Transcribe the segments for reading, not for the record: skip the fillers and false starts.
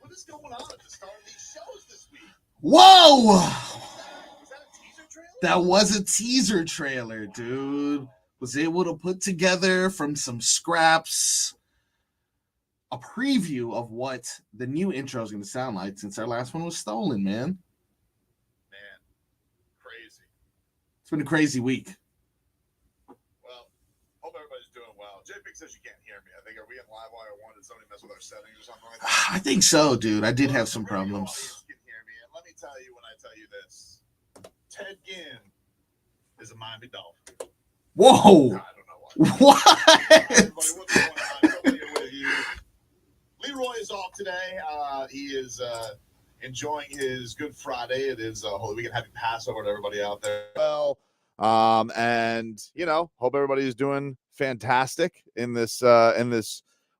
What is going on at the start of these shows this week? Whoa! Was that a teaser trailer? That was a teaser trailer, dude. Was able to put together from some scraps a preview of what the new intro is going to sound like since our last one was stolen, man. Man, crazy. It's been a crazy week. Well, hope everybody's doing well. JPig says you can't hear me. I think, are we in live wire one? Did somebody mess with our settings or something like that? I think so, dude. I did have some The radio problems. audience can hear me, and let me tell you when I tell you this. Ted Ginn is a Miami Dolphin. Whoa! I don't know why. What? Everybody, what's going on? Somebody here with you. Leroy is off today. He is enjoying his Good Friday. It is Holy Weekend. Happy Passover to everybody out there. Well, and you know, hope everybody is doing fantastic in this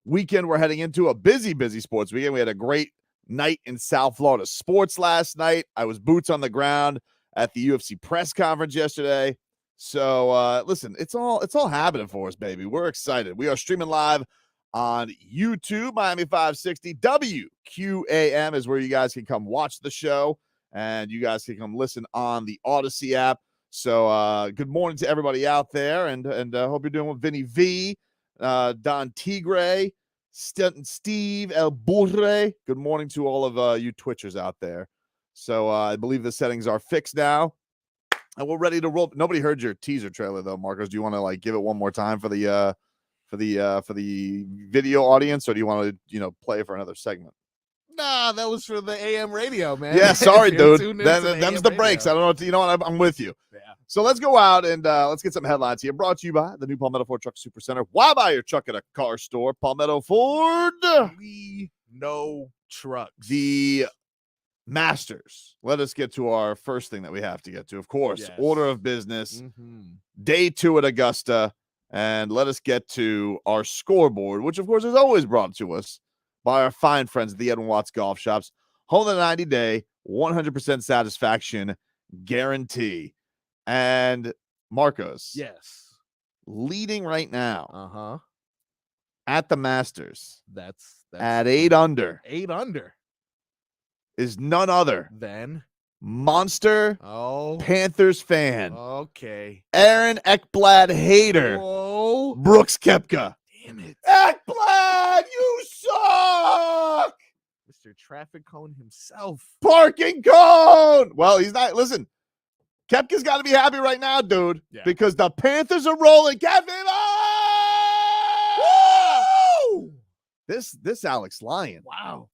weekend. We're heading into a busy sports weekend. We had a great night in South Florida sports last night. I was boots on the ground at the UFC press conference yesterday. So listen, it's all happening for us, baby. We're excited. We are streaming live on YouTube, Miami 560. WQAM is where you guys can come watch the show, and you guys can come listen on the Odyssey app. So good morning to everybody out there, and hope you're doing with Vinny V, Don Tigre, Steve El Burre. Good morning to all of you Twitchers out there. So I believe the settings are fixed now, and we're ready to roll. Nobody heard your teaser trailer though, Marcos. Do you want to like give it one more time for the video audience, or do you want to play for another segment? Nah, that was for the AM radio, man. Yeah, sorry, dude. Them's Them's the breaks. I don't know what you know what, I'm with you. Yeah. So let's go out and let's get some headlines here. Brought to you by the new Palmetto Ford Truck Super Center. Why buy your truck at a car store? Palmetto Ford. We know trucks. The Masters. Let us get to our first thing that we have to get to. Of course, Yes. order of business. Mm-hmm. Day 2 at Augusta. And let us get to our scoreboard, which, of course, is always brought to us by our fine friends at the Edwin Watts Golf Shops. Home of the 90-day, 100% satisfaction guarantee. And Marcos, Yes. leading right now Uh-huh. at the Masters That's at 8 under 8 under. is none other Then Monster Panthers fan, Okay. Aaron Ekblad hater, Whoa. Brooks Koepka. Damn it. Ekblad, you suck! Mr. Traffic Cone himself. Parking cone. Well, he's not. Listen, Koepka's got to be happy right now, dude, Yeah. because the Panthers are rolling. Kevin, Woo! This Alex Lyon. Wow.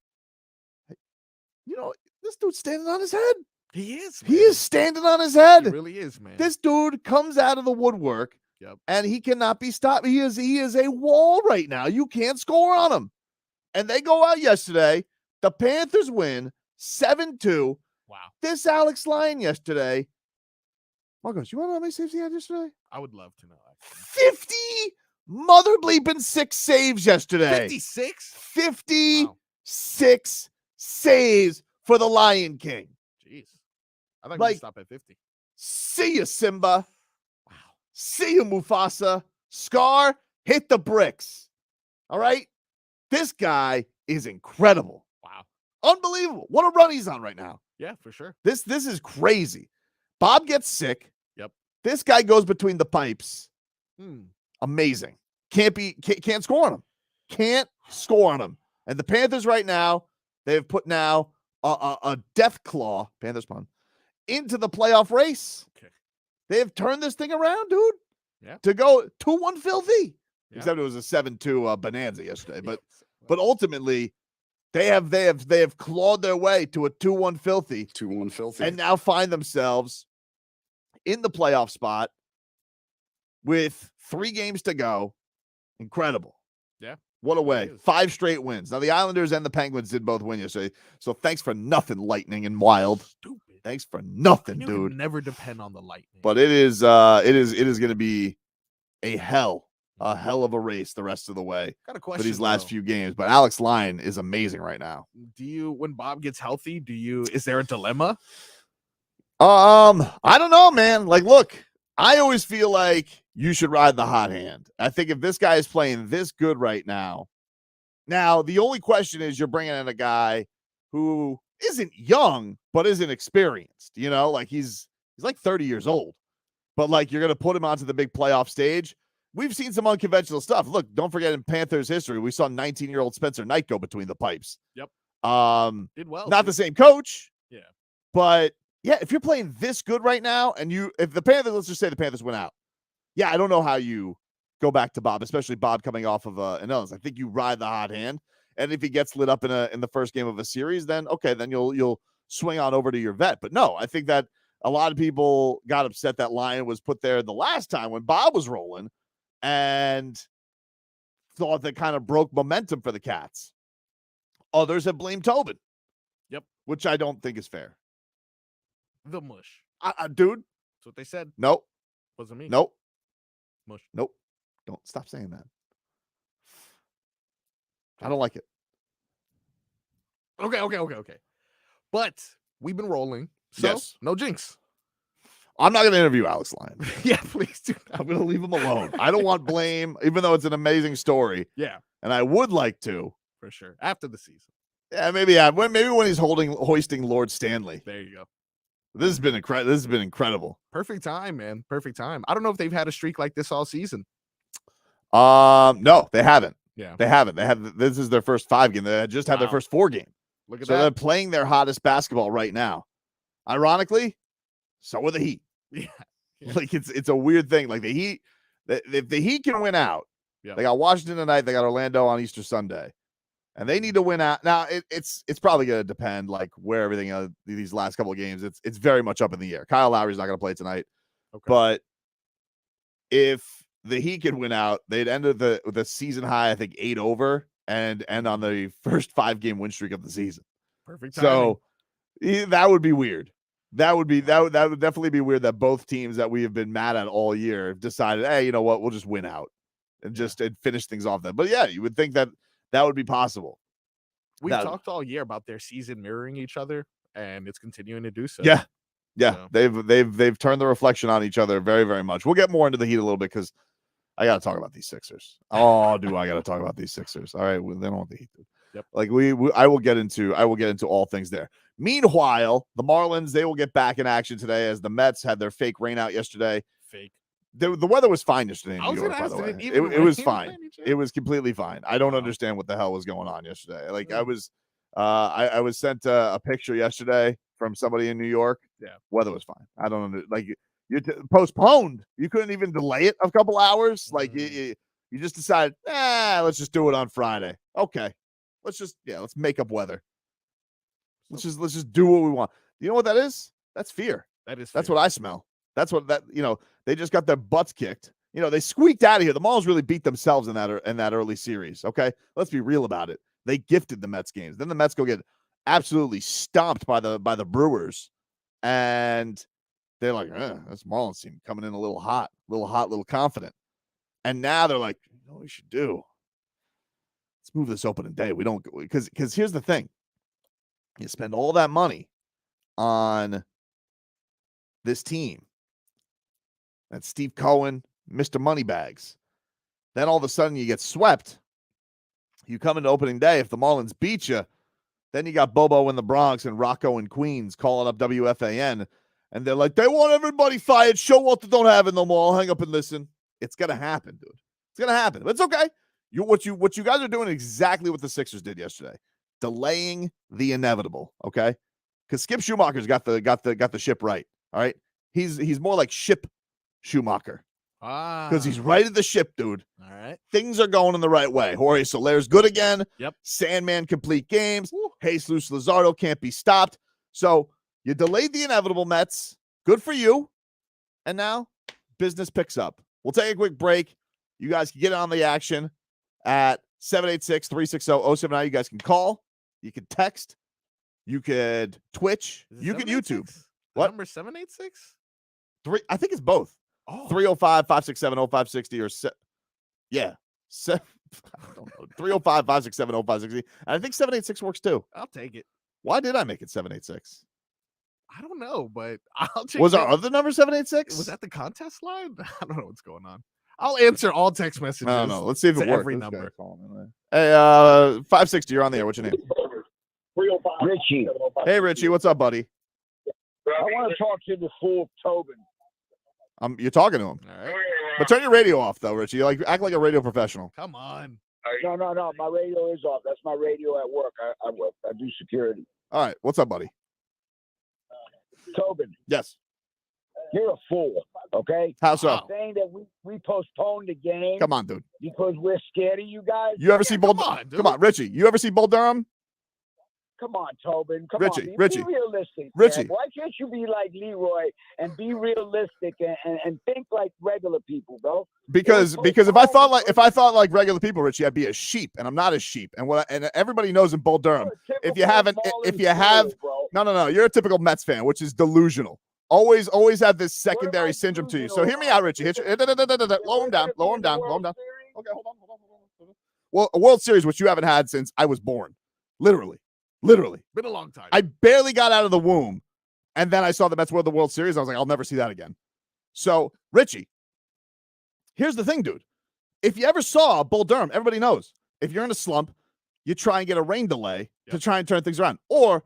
You know, this dude's standing on his head. He is. He man. is standing on his head. He really is, man. This dude comes out of the woodwork. Yep. And he cannot be stopped. He is a wall right now. You can't score on him. And they go out yesterday. The Panthers win 7-2. Wow. This Alex Lyon yesterday. Marcos, you want to know how many saves he had yesterday? I would love to know. Actually. 50 mother bleeping 6 saves yesterday. 56? 56 saves for the Lyon King. Jeez. I thought Like- you stop at 50. See ya, Simba. Wow. See you, Mufasa. Scar, hit the bricks. All right? This guy is incredible. Wow. Unbelievable. What a run he's on right now. Yeah, for sure. This is crazy. Bob gets sick. Yep. This guy goes between the pipes. Hmm. Amazing. Can't score on him. Can't score on him. And the Panthers right now, they've put now a death claw, Panthers pun, into the playoff race. Okay. They have turned this thing around, dude. Yeah. To go 2-1 filthy. Yeah. Except it was a 7-2 bonanza yesterday. But ultimately, they have clawed their way to a 2-1 filthy. 2-1 filthy. And now find themselves in the playoff spot with 3 games to go. Incredible. Yeah. What a way. It is. 5 straight wins. Now, the Islanders and the Penguins did both win yesterday. So thanks for nothing, Lightning and Wild. Stupid. Thanks for I nothing, knew dude. never depend on the Lightning. But it is going to be a hell a hell of a race the rest of the way Got a for question these last though. few games. But Alex Lyon is amazing right now. Do you, when Bob gets healthy, is there a dilemma? I don't know, man. Like, look, I always feel like you should ride the hot hand. I think if this guy is playing this good right now, the only question is you're bringing in a guy who isn't young but isn't experienced. You know, like he's like 30 years old, but like you're gonna put him onto the big playoff stage. We've seen some unconventional stuff. Look, don't forget in Panthers history, we saw 19-year-old Spencer Knight go between the pipes. Yep. Did well. Not the same coach. Yeah. But yeah, if you're playing this good right now, and if the Panthers, let's just say the Panthers went out. Yeah, I don't know how you go back to Bob, especially Bob coming off of an illness. I think you ride the hot hand, and if he gets lit up in the first game of a series, then okay, then you'll swing on over to your vet. But no, I think that a lot of people got upset that Lyon was put there the last time when Bob was rolling, and thought that kind of broke momentum for the Cats. Others have blamed Tobin. Yep. Which I don't think is fair. The mush. Dude. That's what they said. Nope. Wasn't me. Nope. Mush. Nope. Don't stop saying that. I don't like it. Okay. But we've been rolling. So Yes. No jinx. I'm not going to interview Alex Lyon. Yeah, please do. I'm going to leave him alone. I don't want blame, even though it's an amazing story. Yeah, And I would like to. for sure. After the season. Yeah, maybe. Yeah, maybe when he's hoisting Lord Stanley. There you go. This has been incredible. This has been incredible. Perfect time, man. Perfect time. I don't know if they've had a streak like this all season. No, they haven't. Yeah. They haven't. This is their first 5 game. They just had their Wow. first 4 game. Look at So they're that. playing their hottest basketball right now. Ironically, so are the Heat. Yeah. Like it's a weird thing. Like the Heat, if the Heat can win out, Yeah. they got Washington tonight. They got Orlando on Easter Sunday, and they need to win out. Now it's probably going to depend like where everything these last couple of games. It's very much up in the air. Kyle Lowry's not going to play tonight, Okay. but if the Heat could win out, they'd end with the season high, I think 8 over, and end on the first 5-game win streak of the season. Perfect timing. So that would be weird. That would definitely be weird that both teams that we have been mad at all year have decided, hey, you know what, we'll just win out and and finish things off then. But yeah, you would think that would be possible. We've talked all year about their season mirroring each other, and it's continuing to do so. Yeah. So. They've turned the reflection on each other very, very much. We'll get more into the Heat a little bit because I got to talk about these Sixers. Oh, do I got to talk about these Sixers? All right, well, they don't want the Heat. Yep. Like I will get into all things there. Meanwhile, the Marlins, they will get back in action today as the Mets had their fake rain out yesterday. Fake. The weather was fine yesterday in I New was York, gonna by ask, the way. did it even It was rain fine. by any chance? It was completely fine. I don't Wow. understand what the hell was going on yesterday. Like Yeah. I was I was sent a picture yesterday from somebody in New York. Yeah. Weather was fine. I don't know. Like you postponed. You couldn't even delay it a couple hours. Like you just decided, let's just do it on Friday. Okay. Let's make up weather. Let's just do what we want. You know what that is? That's fear. That's what I smell. That's what they just got their butts kicked. They squeaked out of here. The Marlins really beat themselves in that early series. Okay. Let's be real about it. They gifted the Mets games. Then the Mets go get absolutely stomped by the Brewers. And they're like, this Marlins team coming in a little hot, little confident. And now they're like, you know what we should do? Let's move this opening day. We don't, because here's the thing. You spend all that money on this team. That's Steve Cohen, Mr. Moneybags. Then all of a sudden you get swept. You come into opening day. If the Marlins beat you, then you got Bobo in the Bronx and Rocco in Queens calling up WFAN. And they're like, they want everybody fired. Showalter don't have it no more. I'll hang up and listen. It's going to happen, dude. It's going to happen. But it's okay. What you guys are doing exactly what the Sixers did yesterday. Delaying the inevitable, okay? Because Skip Schumacher's got the ship right. All right. He's more like Ship Schumacher. Because he's right at the ship, dude. All right. Things are going in the right way. Jorge Soler's good again. Yep. Sandman complete games. Jesus Luzardo can't be stopped. So you delayed the inevitable, Mets. Good for you. And now business picks up. We'll take a quick break. You guys can get on the action at 786-360-0799. You guys can call. You can text. You could Twitch. You can YouTube. What? Number 786? I think it's both. Oh. 305-567-0560 or Yeah. I don't know. 305-567-0560. And I think 786 works too. I'll take it. Why did I make it 786? I don't know, but I'll check. Was our other number 786? Was that the contest line? I don't know what's going on. I'll answer all text messages. I don't know. Let's see if it to works. every This number. guy's calling me. Hey, 560, you're on the air. What's your name? Richie. Hey, Richie. What's up, buddy? I want to talk to the fool Tobin. You're talking to him. All right. But turn your radio off, though, Richie. Like, act like a radio professional. Come on. No. My radio is off. That's my radio at work. I work. I do security. All right. What's up, buddy? Tobin, Yes. you're a fool, okay? How so? Wow. Saying that we postponed the game Come on, dude. because we're scared of you guys. You ever see Bull? Come on, Richie. You ever see Bull Durham? Come on, Tobin. Come Richie, on. Richie. Be realistic. Richie. Man. Why can't you be like Leroy and be realistic and think like regular people, bro? Because if I thought like regular people, Richie, I'd be a sheep, and I'm not a sheep. And everybody knows in Bull Durham. If you have no, you're a typical Mets fan, which is delusional. Always have this secondary syndrome to you. So hear me out, Richie. Lower him down. Okay, hold on. Well, a World Series, which you haven't had since I was born, literally. Been a long time. I barely got out of the womb, and then I saw the Mets win the World Series. I was like, I'll never see that again. So, Richie, here's the thing, dude. If you ever saw Bull Durham, everybody knows. If you're in a slump, you try and get a rain delay to try and turn things around, or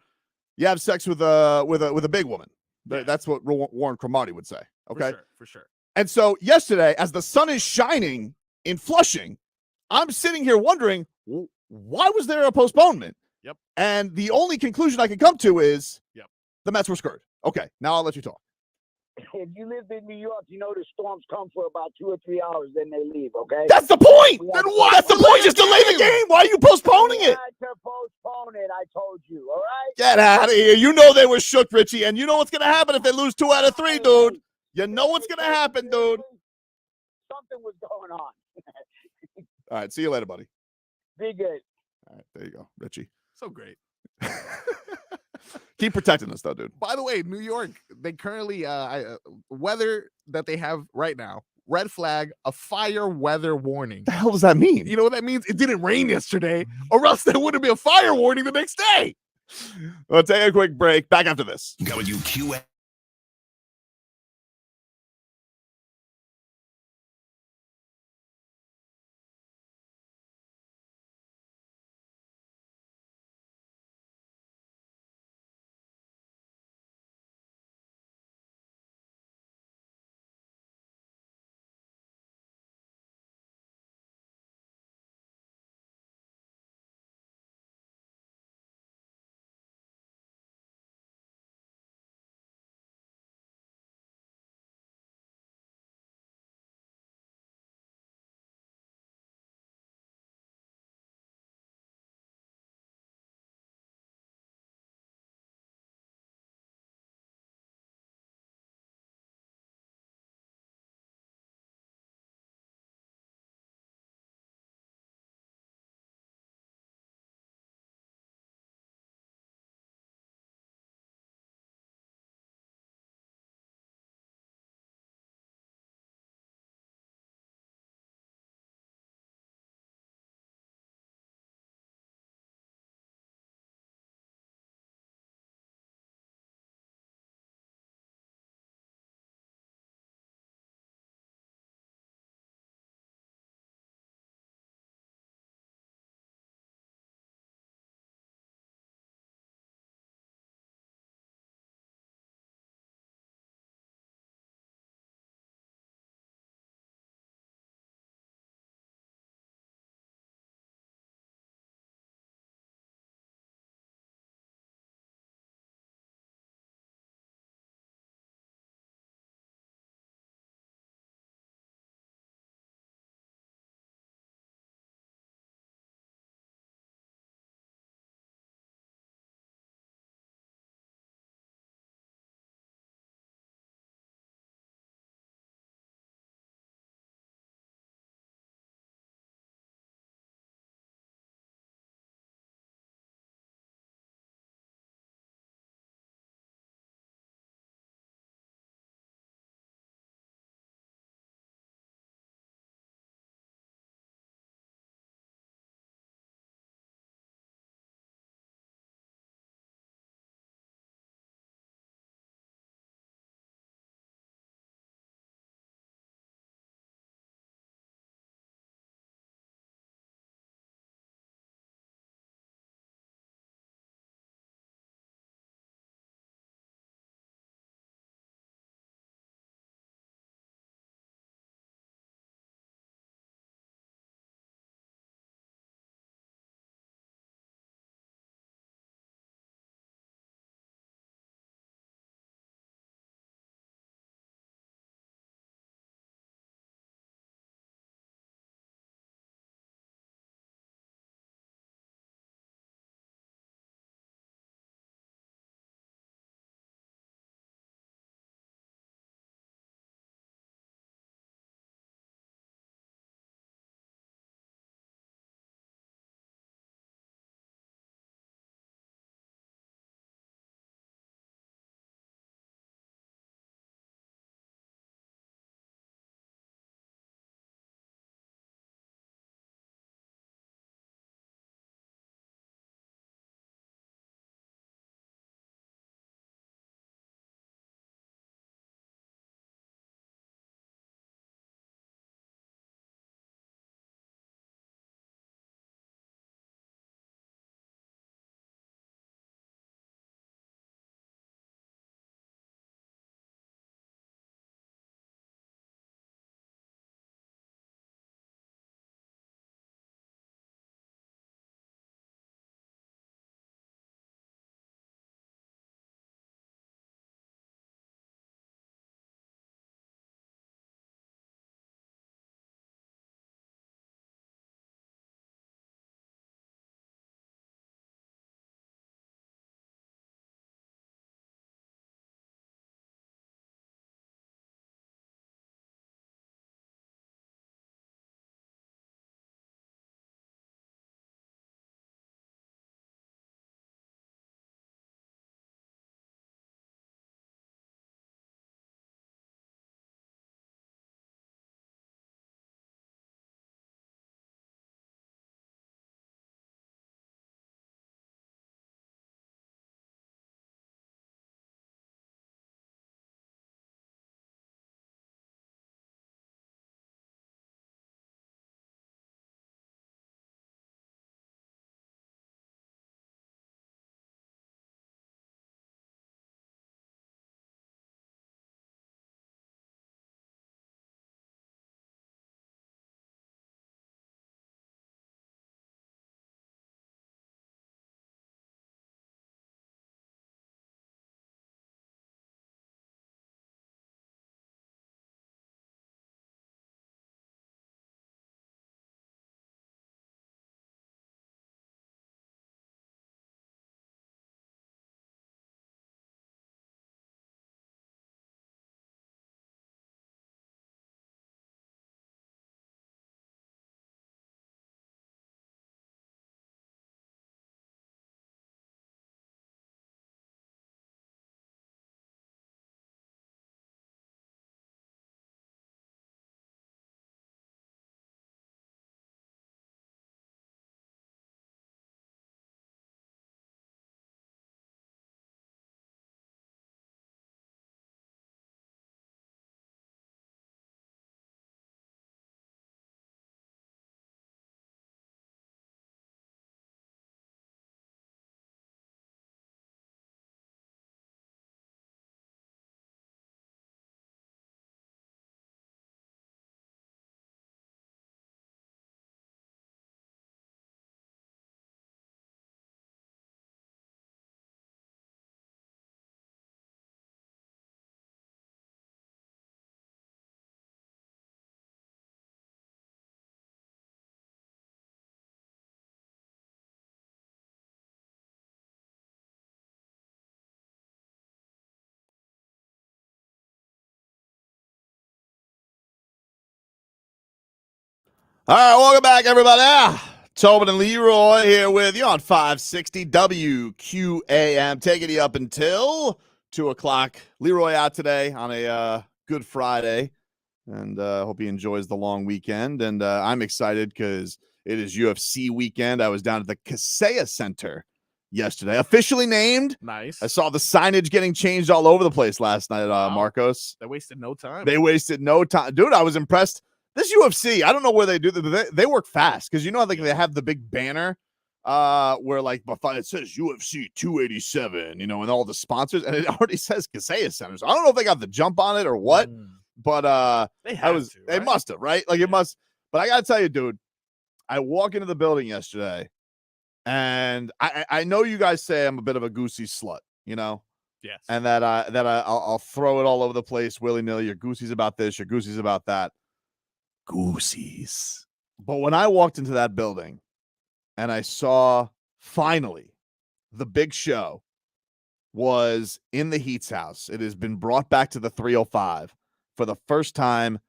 you have sex with a big woman. Yeah. That's what Warren Cromartie would say. Okay, for sure. And so yesterday, as the sun is shining in Flushing, I'm sitting here wondering, why was there a postponement? Yep. And the only conclusion I can come to is, the Mets were screwed. Okay, now I'll let you talk. If you live in New York, you know the storms come for about 2 or 3 hours, then they leave, okay? That's the point! Then what? That's the point! Just delay the game! Why are you postponing it? I had to postpone it, I told you, all right? Get out of here. You know they were shook, Richie, and you know what's going to happen if they lose 2 out of 3, dude. You know what's going to happen, dude. Something was going on. All right, see you later, buddy. Be good. All right, there you go, Richie. So great. Keep protecting us, though, dude. By the way, New York, they currently weather that they have right now, red flag, a fire weather warning. The hell does that mean? You know what that means? It didn't rain yesterday, or else there wouldn't be a fire warning the next day. We'll take a quick break. Back after this. WQS. All right, welcome back, everybody. Tobin and Leroy here with you on 560 WQAM, taking you up until 2 o'clock. Leroy out today on a Good Friday, and hope he enjoys the long weekend. And I'm excited because it is UFC weekend. I was down at the Kaseya Center yesterday, officially named. Nice. I saw the signage getting changed all over the place last night, Wow. Marcos. They wasted no time. They wasted no time. Dude, I was impressed. This UFC, I don't know where they do that. They work fast because you know, like they have the big banner where like it says UFC 287, you know, and all the sponsors, and it already says Kaseya Center. So I don't know if they got the jump on it or what, but they must have, right? Like it must. But I gotta tell you, dude, I walk into the building yesterday, and I know you guys say I'm a bit of a goosey slut, you know. Yes. And I'll throw it all over the place willy nilly. Your goosey's about this. Your goosey's about that. Goosies. But when I walked into that building and I saw finally the big show was in the Heat's house. It has been brought back to the 305 for the first time.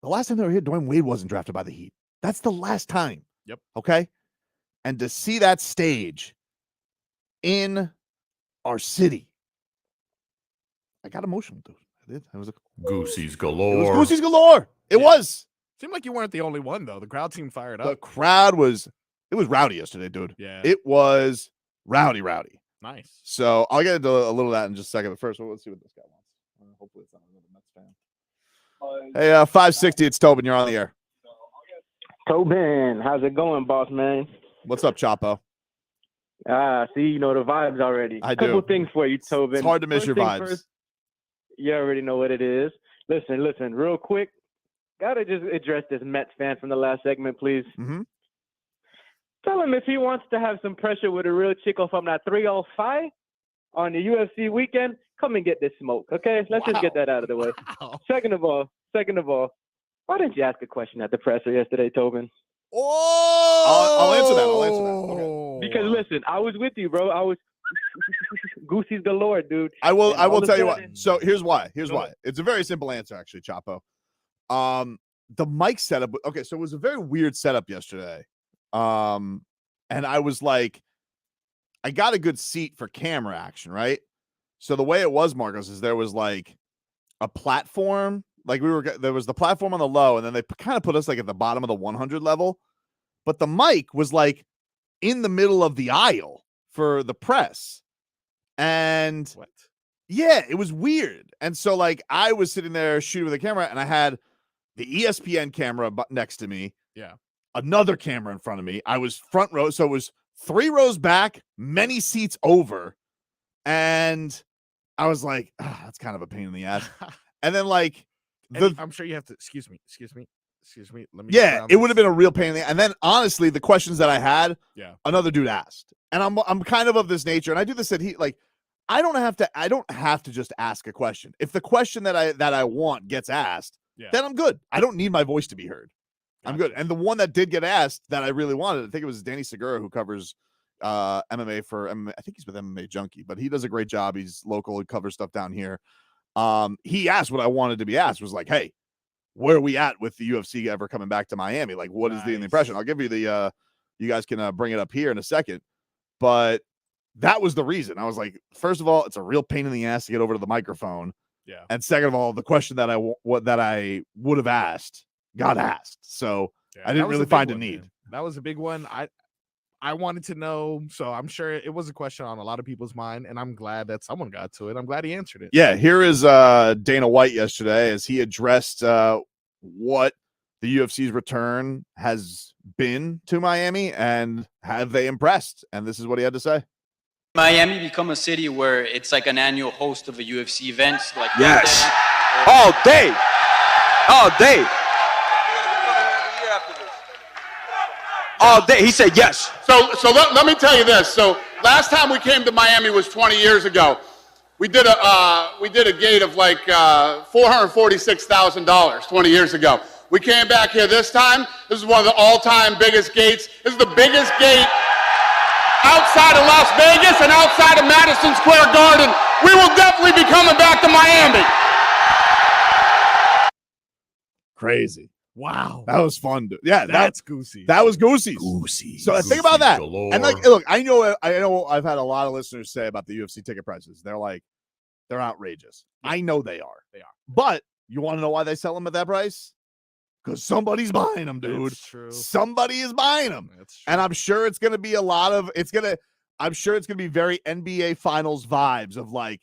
The last time they were here, Dwayne Wade wasn't drafted by the Heat. That's the last time. Yep. Okay. And to see that stage in our city, I got emotional, dude. I did. I was like, Goosies it galore. was goosies galore. It was. Seemed like you weren't the only one, though. The crowd seemed fired The up. crowd was rowdy yesterday, dude. Yeah. It was rowdy. Nice. So I'll get into a little of that in just a second. But first, let's see what this guy wants. Hopefully it's not another Mets fan. Hey, 560, it's Tobin. You're on the air. Tobin, how's it going, boss man? What's up, Chapo? See, you know the vibes already. I do. Couple things for you, Tobin. It's hard to miss First your thing vibes. first, you already know what it is. Listen, real quick. Gotta just address this Mets fan from the last segment, please. Mm-hmm. Tell him if he wants to have some pressure with a real chico from that 305 on the UFC weekend, come and get this smoke, okay? Let's just get that out of the way. Wow. Second of all, why didn't you ask a question at the presser yesterday, Tobin? Oh, I'll answer that. Okay. Because listen, I was with you, bro. I was goosies galore, dude. I will all tell of you a what. sudden- So here's why. Go ahead. It's a very simple answer, actually, Chapo. The mic setup. Okay, so it was a very weird setup yesterday. And I was like, I got a good seat for camera action, right? So the way it was, Marcos, is there was like a platform. Like there was the platform on the low, and then they kind of put us like at the bottom of the 100 level. But the mic was like in the middle of the aisle for the press. And What? yeah, it was weird. And so like I was sitting there shooting with a camera, and I had the ESPN camera next to me. Yeah. Another camera in front of me. I was front row. So it was 3 rows back, many seats over. And I was like, that's kind of a pain in the ass. And then like, I'm sure you have to. Excuse me. Let me. yeah, it would have been a real pain in the. And then honestly, the questions that I had, Yeah. another dude asked, and I'm kind of this nature, and I do this at like, I don't have to just ask a question. If the question that I want gets asked, then I'm good. I don't need my voice to be heard. I'm good. And the one that did get asked that I really wanted, I think it was Danny Segura, who covers MMA for MMA. I think he's with MMA Junkie, but he does a great job. He's local and covers stuff down here. He asked what I wanted to be asked, was like, hey, where are we at with the UFC ever coming back to Miami? Like, what is the impression? I'll give you the you guys can bring it up here in a second. But that was the reason. I was like, first of all, it's a real pain in the ass to get over to the microphone. Yeah. And second of all, the question that I would have asked got asked. So Yeah, I didn't really find a need. Man. That was a big one. I wanted to know, so I'm sure it was a question on a lot of people's mind, and I'm glad that someone got to it. I'm glad he answered it. Yeah, here is Dana White yesterday as he addressed what the UFC's return has been to Miami and have they impressed. And this is what he had to say. Miami become a city where it's like an annual host of a UFC event. Like yes, all day, all day. All day. He said yes. So let me tell you this. So last time we came to Miami was 20 years ago. We did a gate of like $446,000 20 years ago. We came back here this time. This is one of the all-time biggest gates. This is the biggest gate outside of Las Vegas and outside of Madison Square Garden. We will definitely be coming back to Miami. Crazy. Wow. That was fun, dude. Yeah, That's goosey. that was goosey. Goosey. So think about that. And like, look, I know I've had a lot of listeners say about the UFC ticket prices. They're like, they're outrageous. Yeah. I know they are. They are. But you want to know why they sell them at that price? Because somebody's buying them, dude. That's true. Somebody is buying them. That's true. And I'm sure it's going to be I'm sure it's going to be very NBA Finals vibes of like,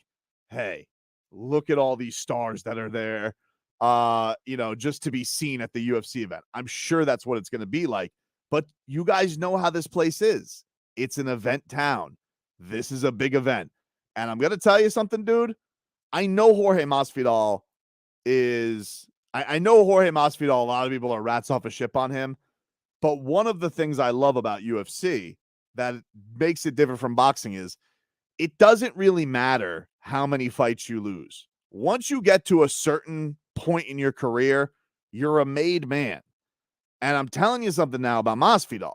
hey, look at all these stars that are there, just to be seen at the UFC event. I'm sure that's what it's going to be like. But you guys know how this place is. It's an event town. This is a big event. And I'm going to tell you something, dude. I know Jorge Masvidal I know Jorge Masvidal, a lot of people are rats off a ship on him. But one of the things I love about UFC that makes it different from boxing is it doesn't really matter how many fights you lose. Once you get to a certain point in your career, you're a made man. And I'm telling you something now about Masvidal.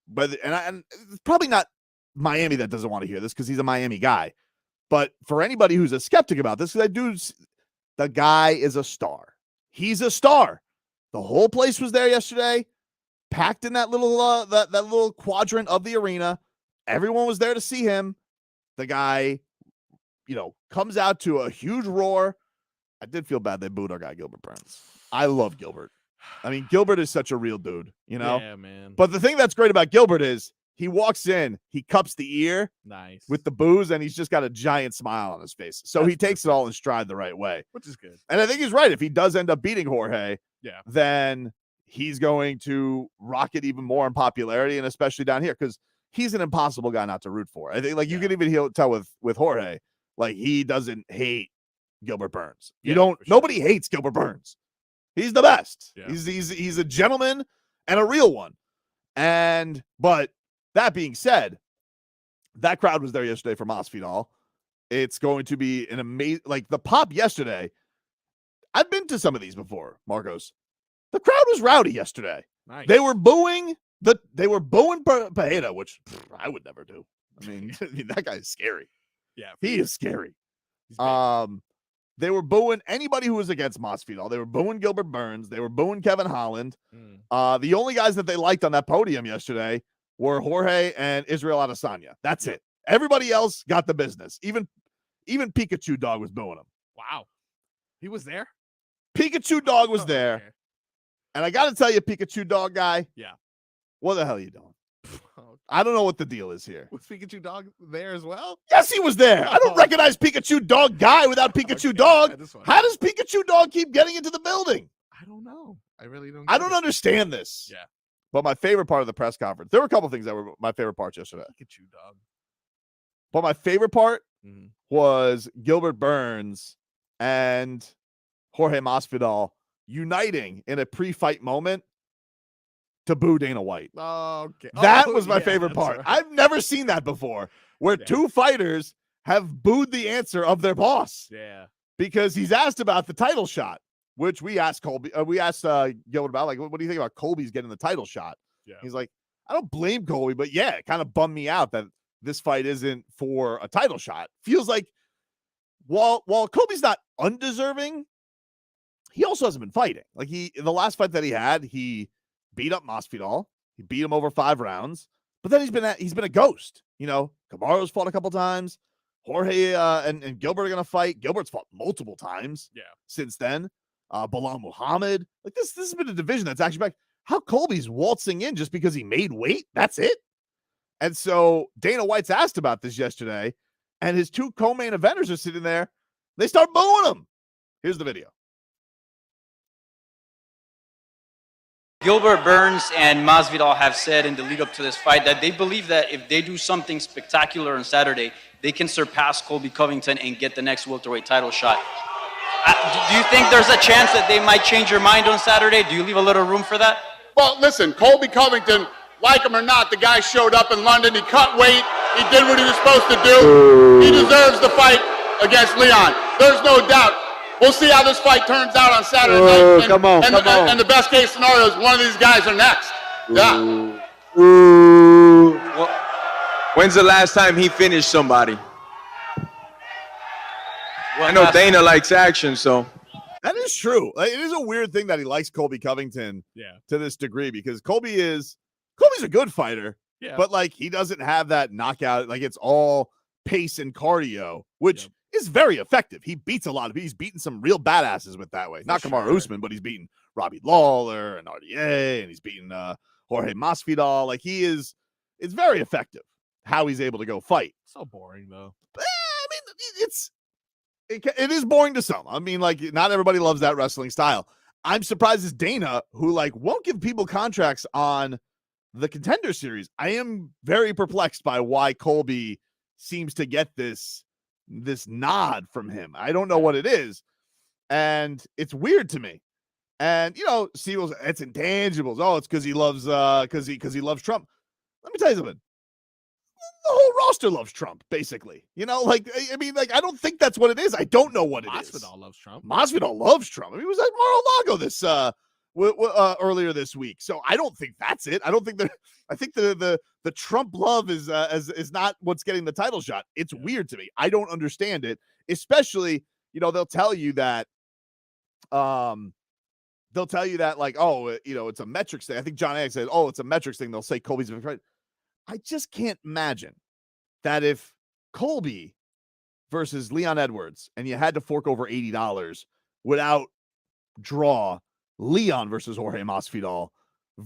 But and it's probably not Miami that doesn't want to hear this because he's a Miami guy. But for anybody who's a skeptic about this, the guy is a star. He's a star. The whole place was there yesterday, packed in that little that little quadrant of the arena. Everyone was there to see him. The guy, comes out to a huge roar. I did feel bad they booed our guy Gilbert Burns. I love Gilbert. I mean, Gilbert is such a real dude, Yeah, man. But the thing that's great about Gilbert is he walks in, he cups the ear Nice. with the booze, and he's just got a giant smile on his face. So he takes it all in stride the right way. Which is good. And I think he's right. If he does end up beating Jorge, Yeah. then he's going to rocket even more in popularity, and especially down here, because he's an impossible guy not to root for. I think, like, you can even tell with Jorge, like, he doesn't hate Gilbert Burns. Nobody hates Gilbert Burns. He's the best. Yeah. He's a gentleman and a real one. But that being said, that crowd was there yesterday for Masvidal. It's going to be an amazing, like the pop yesterday. I've been to some of these before, Marcos. The crowd was rowdy yesterday. Nice. They were booing Pajeda, which I would never do. I mean, that guy is scary. Yeah, he is scary. He's big. They were booing anybody who was against Masvidal. They were booing Gilbert Burns. They were booing Kevin Holland. The only guys that they liked on that podium yesterday were Jorge and Israel Adesanya. That's it. Everybody else got the business. Even Pikachu Dog was booing him. Wow. He was there? Pikachu Dog was there. Okay. And I got to tell you, Pikachu Dog guy. Yeah. What the hell are you doing? I don't know what the deal is here. Was Pikachu Dog there as well? Yes, he was there. I don't recognize Pikachu Dog guy without Pikachu Dog. How does Pikachu Dog keep getting into the building? I don't know. I really don't. I don't understand this. Yeah. But my favorite part of the press conference, there were a couple things that were my favorite parts yesterday. Pikachu Dog. But my favorite part was Gilbert Burns and Jorge Masvidal uniting in a pre-fight moment to boo Dana White. Oh, okay. That was my favorite part. Right. I've never seen that before, where two fighters have booed the answer of their boss. Yeah. Because he's asked about the title shot, which we asked Colby. We asked Gilbert about, like, what do you think about Colby's getting the title shot? Yeah. He's like, I don't blame Colby, but yeah, it kind of bummed me out that this fight isn't for a title shot. Feels like while Colby's not undeserving, he also hasn't been fighting. Like, in the last fight that he had, he beat up Masvidal. He beat him over 5 rounds, but then he's been a ghost. Kamaru's fought a couple times. Jorge and Gilbert are gonna fight. Gilbert's fought multiple times. Since then. Bilal Muhammad. Like, this has been a division that's actually back. How Colby's waltzing in just because he made weight? That's it. And so Dana White's asked about this yesterday, and his two co-main eventers are sitting there. They start booing him. Here's the video. Gilbert Burns and Masvidal have said in the lead up to this fight that they believe that if they do something spectacular on Saturday, they can surpass Colby Covington and get the next welterweight title shot. Do you think there's a chance that they might change your mind on Saturday? Do you leave a little room for that? Well, listen, Colby Covington, like him or not, the guy showed up in London. He cut weight. He did what he was supposed to do. He deserves the fight against Leon. There's no doubt. We'll see how this fight turns out on Saturday night. And the best case scenario is one of these guys are next. Yeah. Well, when's the last time he finished somebody? I know Dana likes action, so. That is true. Like, it is a weird thing that he likes Colby Covington Yeah. to this degree because Colby's a good fighter, Yeah. but like he doesn't have that knockout. Like it's all pace and cardio, which is very effective. He beats a lot of. He's beaten some real badasses with that way. Not Kamaru Usman, but he's beaten Robbie Lawler and RDA, and he's beaten Jorge Masvidal. Like it's very effective how he's able to go fight. So boring though. I mean, it is boring to some. I mean, like not everybody loves that wrestling style. I'm surprised it's Dana who like won't give people contracts on the Contender Series. I am very perplexed by why Colby seems to get this nod from him. I don't know what it is, and it's weird to me. And Siegel's it's intangibles. Oh, it's because he loves because he loves Trump. Let me tell you something. The whole roster loves Trump, basically. I don't think that's what it is. I don't know what it is. Masvidal loves Trump. Masvidal loves Trump. I mean, he was at Mar-a-Lago this earlier this week. So I don't think that's it. I don't think that. I think the Trump love is not what's getting the title shot. It's weird to me. I don't understand it. Especially, they'll tell you that. They'll tell you that like, it's a metrics thing. I think John Anik said, it's a metrics thing. They'll say Colby's been right. I just can't imagine that if Colby versus Leon Edwards and you had to fork over $80 without draw Leon versus Jorge Masvidal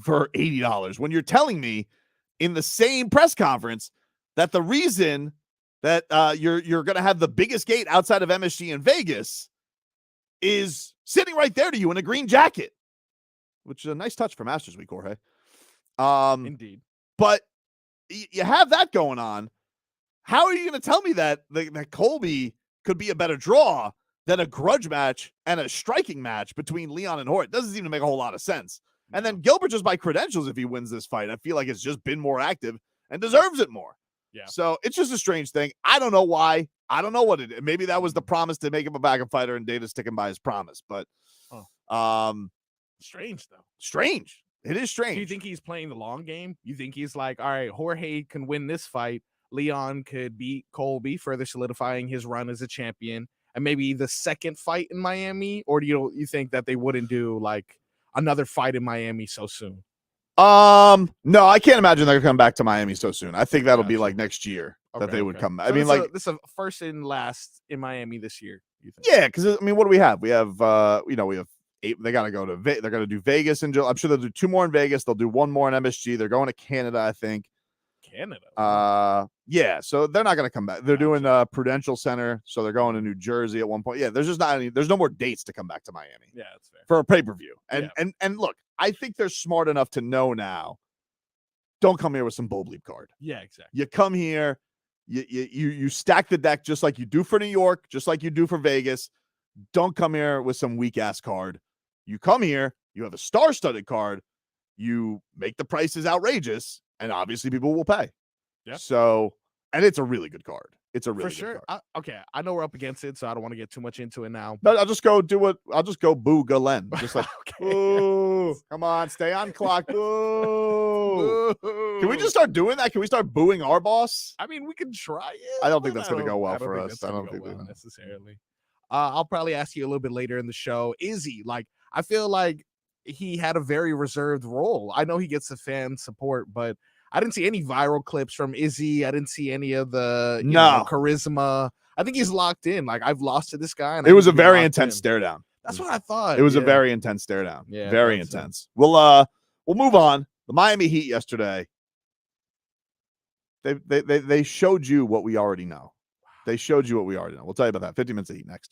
for $80, when you're telling me in the same press conference that the reason that you're going to have the biggest gate outside of MSG in Vegas is sitting right there to you in a green jacket, which is a nice touch for Masters Week, Jorge. Indeed. But you have that going on. How are you going to tell me that Colby could be a better draw than a grudge match and a striking match between Leon and Jorge? It doesn't seem to make a whole lot of sense. And then Gilbert, just by credentials, if he wins this fight, I feel like it's just been more active and deserves it more. Yeah. So it's just a strange thing. I don't know why. I don't know what it is. Maybe that was the promise to make him a backup fighter and Dana sticking by his promise. But strange though. Strange. It is strange. Do you think he's playing the long game? You think he's like, all right, Jorge can win this fight. Leon could beat Colby, further solidifying his run as a champion, and maybe the second fight in Miami? Or do you think that they wouldn't do like another fight in Miami so soon? No, I can't imagine they're gonna come back to Miami so soon. I think that'll be like next year that they would come back. So I mean, like this is a first and last in Miami this year. You think? yeah, because I mean, what do we have? We have we have 8. They got to go to they're going to do Vegas and I'm sure they'll do 2 more in Vegas. They'll do 1 more in MSG. They're going to Canada, I think. Canada. Yeah. So they're not going to come back. They're doing Prudential Center, so they're going to New Jersey at one point. Yeah, there's just not any. There's no more dates to come back to Miami. Yeah, that's fair for a pay-per-view. And look, I think they're smart enough to know now. Don't come here with some bull bleep card. Yeah, exactly. You come here, you stack the deck just like you do for New York, just like you do for Vegas. Don't come here with some weak ass card. You come here, you have a star-studded card, you make the prices outrageous, and obviously people will pay. Yeah. So, and it's a really good card. It's a really for sure. good card. Okay, I know we're up against it, so I don't want to get too much into it now. But I'll just go do it. I'll just go boo Galen. Just like, boo. Come on, stay on clock. Boo. Can we just start doing that? Can we start booing our boss? I mean, we can try it. I don't think that's going to go well for us. I don't think well necessarily. I'll probably ask you a little bit later in the show. Izzy, like, I feel like he had a very reserved role. I know he gets the fan support, but I didn't see any viral clips from Izzy. I didn't see any of the charisma. I think he's locked in. Like, I've lost to this guy. And it was a very intense stare down. That's what I thought. It was a very intense stare down. Yeah, very intense. So. We'll move on. The Miami Heat yesterday. They showed you what we already know. They showed you what we already know. We'll tell you about that. 50 minutes of Heat next.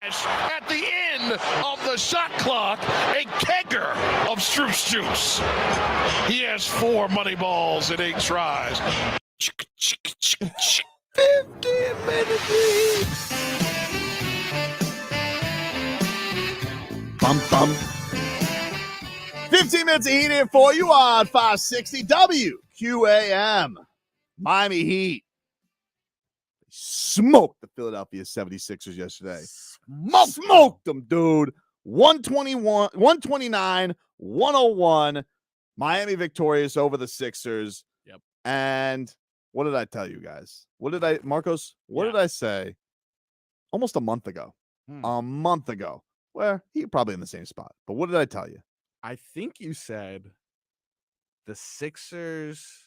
At the end of the shot clock, a kegger of Stroop's juice. He has 4 money balls in 8 tries. 15-minute lead. Bum, bum. 15 minutes of heat here for you on 560 WQAM. Miami Heat smoked the Philadelphia 76ers yesterday. Smoked them, dude. 129, 101. Miami victorious over the Sixers. Yep. And what did I tell you guys? Marcos, what did I say almost a month ago? A month ago. Where you're probably in the same spot. But what did I tell you? I think you said the Sixers.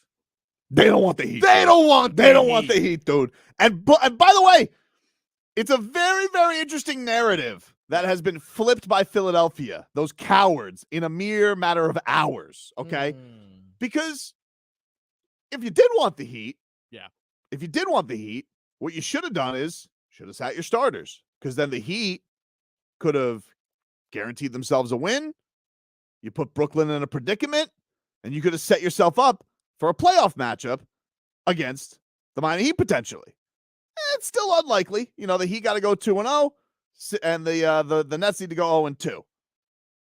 They don't want the Heat. They don't want the Heat, dude. And by the way, it's a very, very interesting narrative that has been flipped by Philadelphia, those cowards, in a mere matter of hours, okay? Because if you did want the Heat, what you should have done is should have sat your starters, because then the Heat could have guaranteed themselves a win. You put Brooklyn in a predicament, and you could have set yourself up for a playoff matchup against the Miami Heat potentially. It's still unlikely. You know, the Heat got to go 2-0, and the Nets need to go 0-2.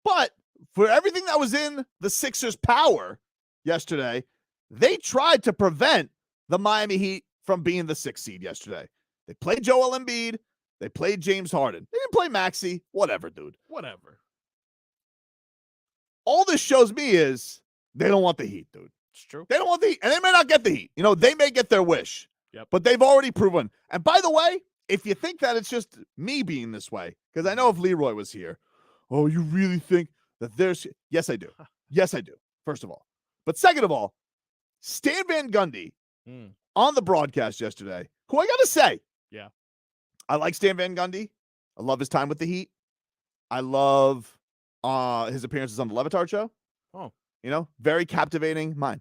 But for everything that was in the Sixers' power yesterday, they tried to prevent the Miami Heat from being the 6th seed yesterday. They played Joel Embiid. They played James Harden. They didn't play Maxey. Whatever, dude. Whatever. All this shows me is they don't want the Heat, dude. It's true. They don't want the Heat, and they may not get the Heat. You know, they may get their wish. Yep. But they've already proven. And by the way, if you think that it's just me being this way, because I know if Leroy was here, oh, you really think that there's... Yes, I do. Yes, I do, first of all. But second of all, Stan Van Gundy on the broadcast yesterday, who I got to say, I like Stan Van Gundy. I love his time with the Heat. I love his appearances on the Levitard show. Oh. You know, very captivating mind.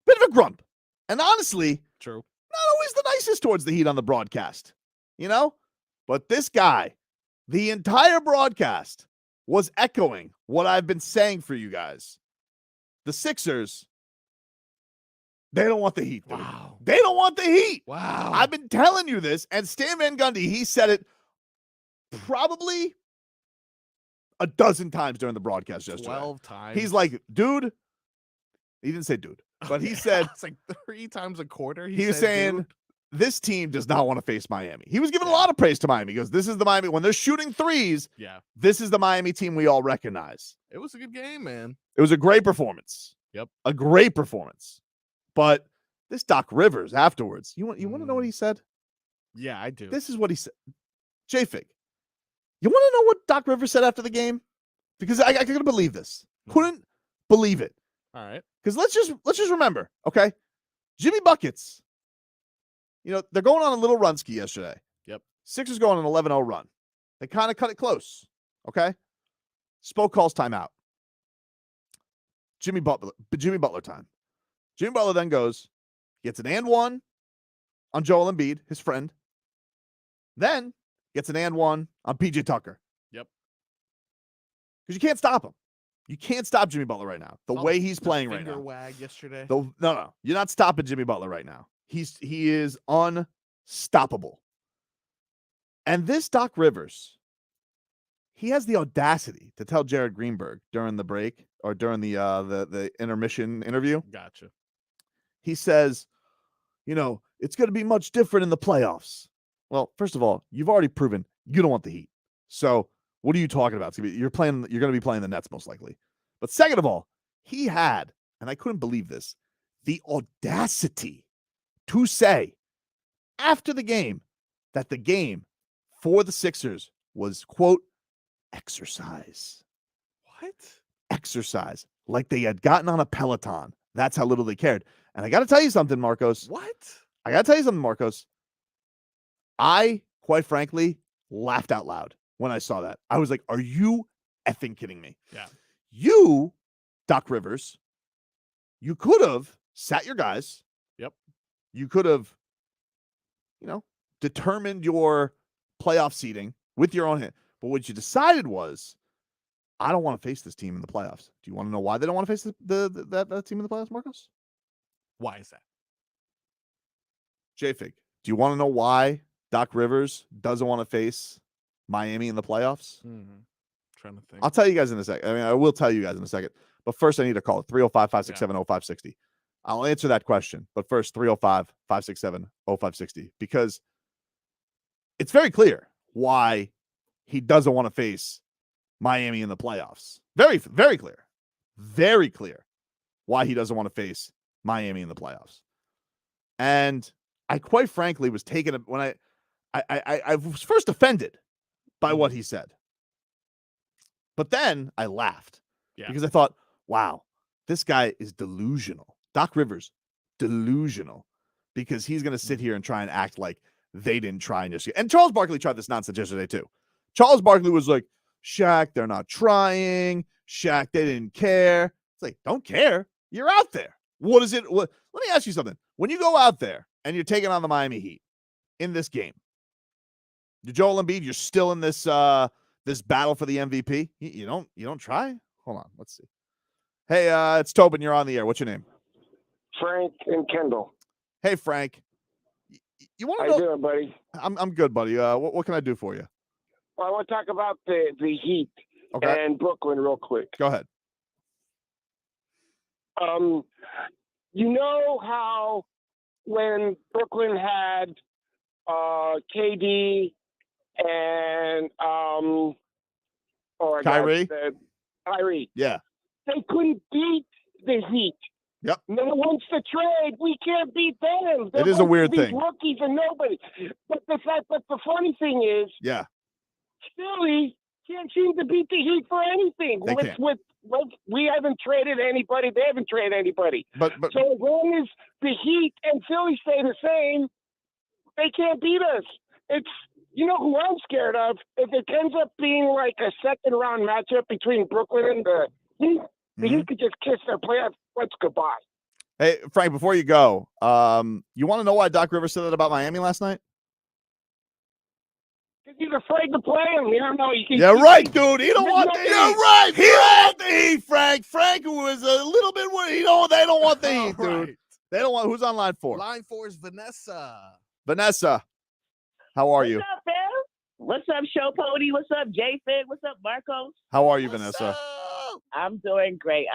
Bit of a grump. And honestly, true. Not always the nicest towards the Heat on the broadcast. You know? But this guy, the entire broadcast was echoing what I've been saying for you guys. The Sixers, they don't want the Heat, dude. Wow. They don't want the Heat. Wow. I've been telling you this, and Stan Van Gundy, he said it probably a dozen times during the broadcast yesterday. 12 times. He's like, dude. He didn't say dude, but he said it's like 3 times a quarter. He was saying this team does not want to face Miami. He was giving a lot of praise to Miami because this is the Miami when they're shooting threes. Yeah. This is the Miami team we all recognize. It was a good game, man. It was a great performance. Yep. A great performance. But this Doc Rivers afterwards, you want to know what he said? Yeah, I do. This is what he said. J-Fig, you want to know what Doc Rivers said after the game? Because I couldn't believe this. Couldn't believe it. All right. Because let's just remember, okay? Jimmy Buckets, you know, they're going on a little run ski yesterday. Yep. Sixers going on an 11-0 run. They kind of cut it close, okay? Spo calls timeout. Jimmy Butler time. Jimmy Butler then gets an and one on Joel Embiid, his friend. Then gets an and one on PJ Tucker. Yep. Because you can't stop him. You can't stop Jimmy Butler right now. The way he's playing right now. Finger wag yesterday. No. You're not stopping Jimmy Butler right now. He is unstoppable. And this Doc Rivers, he has the audacity to tell Jared Greenberg during the break or during the intermission interview. Gotcha. He says, you know, it's going to be much different in the playoffs. Well, first of all, you've already proven you don't want the Heat. So what are you talking about? You're going to be playing the Nets most likely. But second of all, he had, and I couldn't believe this, the audacity to say after the game that the game for the Sixers was, quote, exercise. What? Exercise. Like they had gotten on a Peloton. That's how little they cared. And I got to tell you something, Marcos. What? I got to tell you something, Marcos. I, quite frankly, laughed out loud when I saw that. I was like, are you effing kidding me? Yeah. You, Doc Rivers, you could have sat your guys. Yep. You could have, you know, determined your playoff seeding with your own hand. But what you decided was, I don't want to face this team in the playoffs. Do you want to know why they don't want to face that team in the playoffs, Marcos? Why is that? J-Fig, do you want to know why Doc Rivers doesn't want to face Miami in the playoffs? Trying to think. I'll tell you guys in a second. I mean, I will tell you guys in a second. But first, I need to call it 305-567-0560. I'll answer that question. But first, 305-567-0560. Because it's very clear why he doesn't want to face Miami in the playoffs. Very, very clear. Very clear why he doesn't want to face Miami in the playoffs. And I quite frankly was taken when I was first offended by what he said. But then I laughed because I thought, wow, this guy is delusional. Doc Rivers, delusional, because he's going to sit here and try and act like they didn't try yesterday. And Charles Barkley tried this nonsense yesterday too. Charles Barkley was like, Shaq, they're not trying. Shaq, they didn't care. It's like, don't care. You're out there. What is it? Let me ask you something. When you go out there and you're taking on the Miami Heat in this game, Joel Embiid, you're still in this this battle for the MVP. You don't try? Hold on, let's see. Hey, it's Tobin. You're on the air. What's your name? Frank and Kendall. Hey, Frank. You want to know? How you doing, buddy? I'm good, buddy. What can I do for you? Well, I want to talk about the Heat and Brooklyn real quick. Go ahead. You know how when Brooklyn had KD and Kyrie? Kyrie. Yeah. They couldn't beat the Heat. Yep. No one wants to trade. We can't beat them. It is a weird these thing. Rookies and nobody. But the funny thing is, Philly can't seem to beat the Heat for anything. They can't. We haven't traded anybody. They haven't traded anybody. But so as long as the Heat and Philly stay the same, they can't beat us. It's who I'm scared of. If it ends up being like a second round matchup between Brooklyn and the Heat, the Heat could just kiss their playoff once goodbye. Hey, Frank, before you go, you want to know why Doc Rivers said that about Miami last night? Because he's afraid to play him. You don't know. Right, dude. He don't want the Heat. You're right. He don't want the Heat, Frank. Frank was a little bit worried. They don't want the Heat, dude. Right. They don't want. Who's on line 4? Line 4 is Vanessa. Vanessa, how are you? What's up, man? What's up, Show Pony? What's up, J-Fig? What's up, Marcos? How are you, Vanessa? I'm doing great.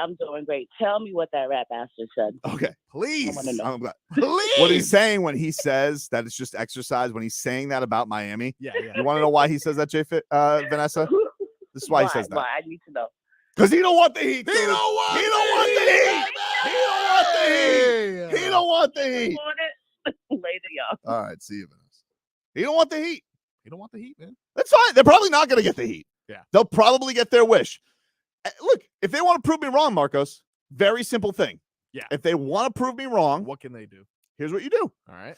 Tell me what that rap bastard said. Okay, please. I want to know. Please. What he's saying when he says that it's just exercise, when he's saying that about Miami. Yeah. You want to know why he says that, Vanessa? This is why he says that. Why? I need to know. Because he don't want the Heat. He don't want the Heat. He don't want the Heat. He don't want the Heat. Later, y'all. All right, see you, Vanessa. He don't want the Heat. You don't want the Heat, man. That's fine. They're probably not going to get the Heat. Yeah. They'll probably get their wish. Look, if they want to prove me wrong, Marcos, very simple thing. Yeah. If they want to prove me wrong, what can they do? Here's what you do. All right.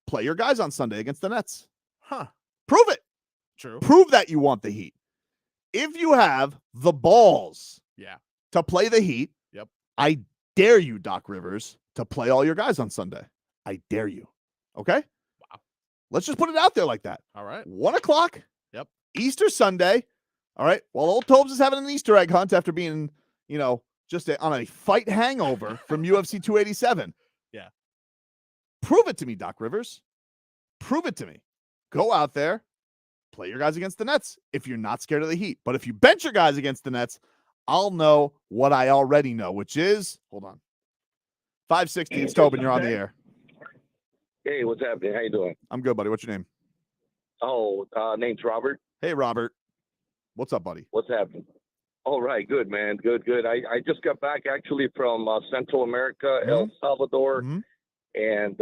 Play your guys on Sunday against the Nets. Huh. Prove it. True. Prove that you want the Heat. If you have the balls to play the Heat, I dare you, Doc Rivers, to play all your guys on Sunday. I dare you. Okay? Wow. Let's just put it out there like that. All right. 1 o'clock. Yep. Easter Sunday. All right. While old Tobes is having an Easter egg hunt after being, just on a fight hangover from UFC 287. Yeah. Prove it to me, Doc Rivers. Prove it to me. Go out there, play your guys against the Nets if you're not scared of the Heat. But if you bench your guys against the Nets, I'll know what I already know, which is, hold on, 560. It's Tobin. You're on the air. Hey, what's happening? How you doing? I'm good, buddy. What's your name? Oh, name's Robert. Hey, Robert. What's up, buddy? What's happening? All right, good, man. Good. I just got back actually from Central America, El Salvador, and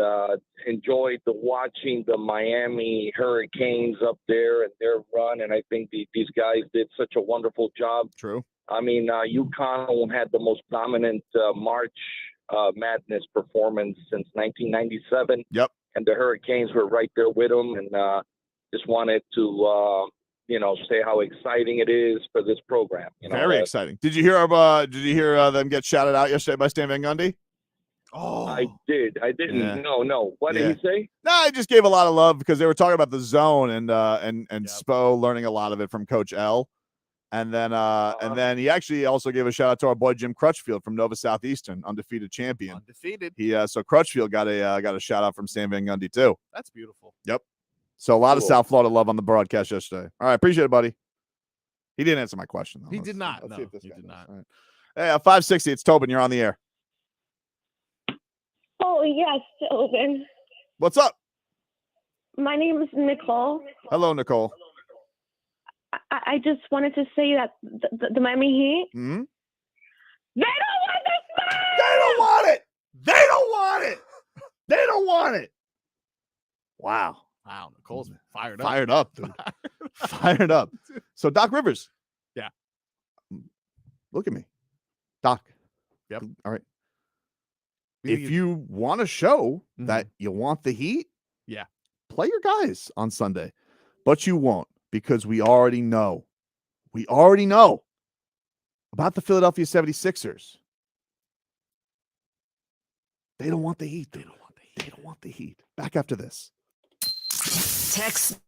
enjoyed watching the Miami Hurricanes up there and their run. And I think these guys did such a wonderful job. True. I mean, UConn had the most dominant March Madness performance since 1997. Yep. And the Hurricanes were right there with them, and just wanted to say how exciting it is for this program. Very exciting. Did you hear them get shouted out yesterday by Stan Van Gundy? Oh, I did. I didn't. Yeah. No. What Yeah. did he say? No, I just gave a lot of love because they were talking about the zone and Yep. Spo learning a lot of it from Coach L. And then he actually also gave a shout out to our boy Jim Crutchfield from Nova Southeastern, undefeated champion. Undefeated. So Crutchfield got a shout out from Sam Van Gundy too. That's beautiful. Yep. So a lot of Cool. South Florida love on the broadcast yesterday. All right, appreciate it, buddy. He didn't answer my question though. He did not. Let's No, see if this he guy did does. not. All right. Hey, 560. It's Tobin. You're on the air. Oh, yes, Tobin. What's up? My name is Nicole. Hello, Nicole. I just wanted to say that the Miami Heat, Hmm? they don't want this man! They don't want it. They don't want it. They don't want it. Wow. Wow, Nicole's fired up. Fired up, dude. Fired up. So Doc Rivers. Yeah. Look at me. Doc. Yep. All right. You If think you want to show Mhm. that you want the Heat, Yeah. play your guys on Sunday. But you won't because we already know. We already know about the Philadelphia 76ers. They don't want the Heat. They don't want the Heat. They don't want the Heat. Back after this. Text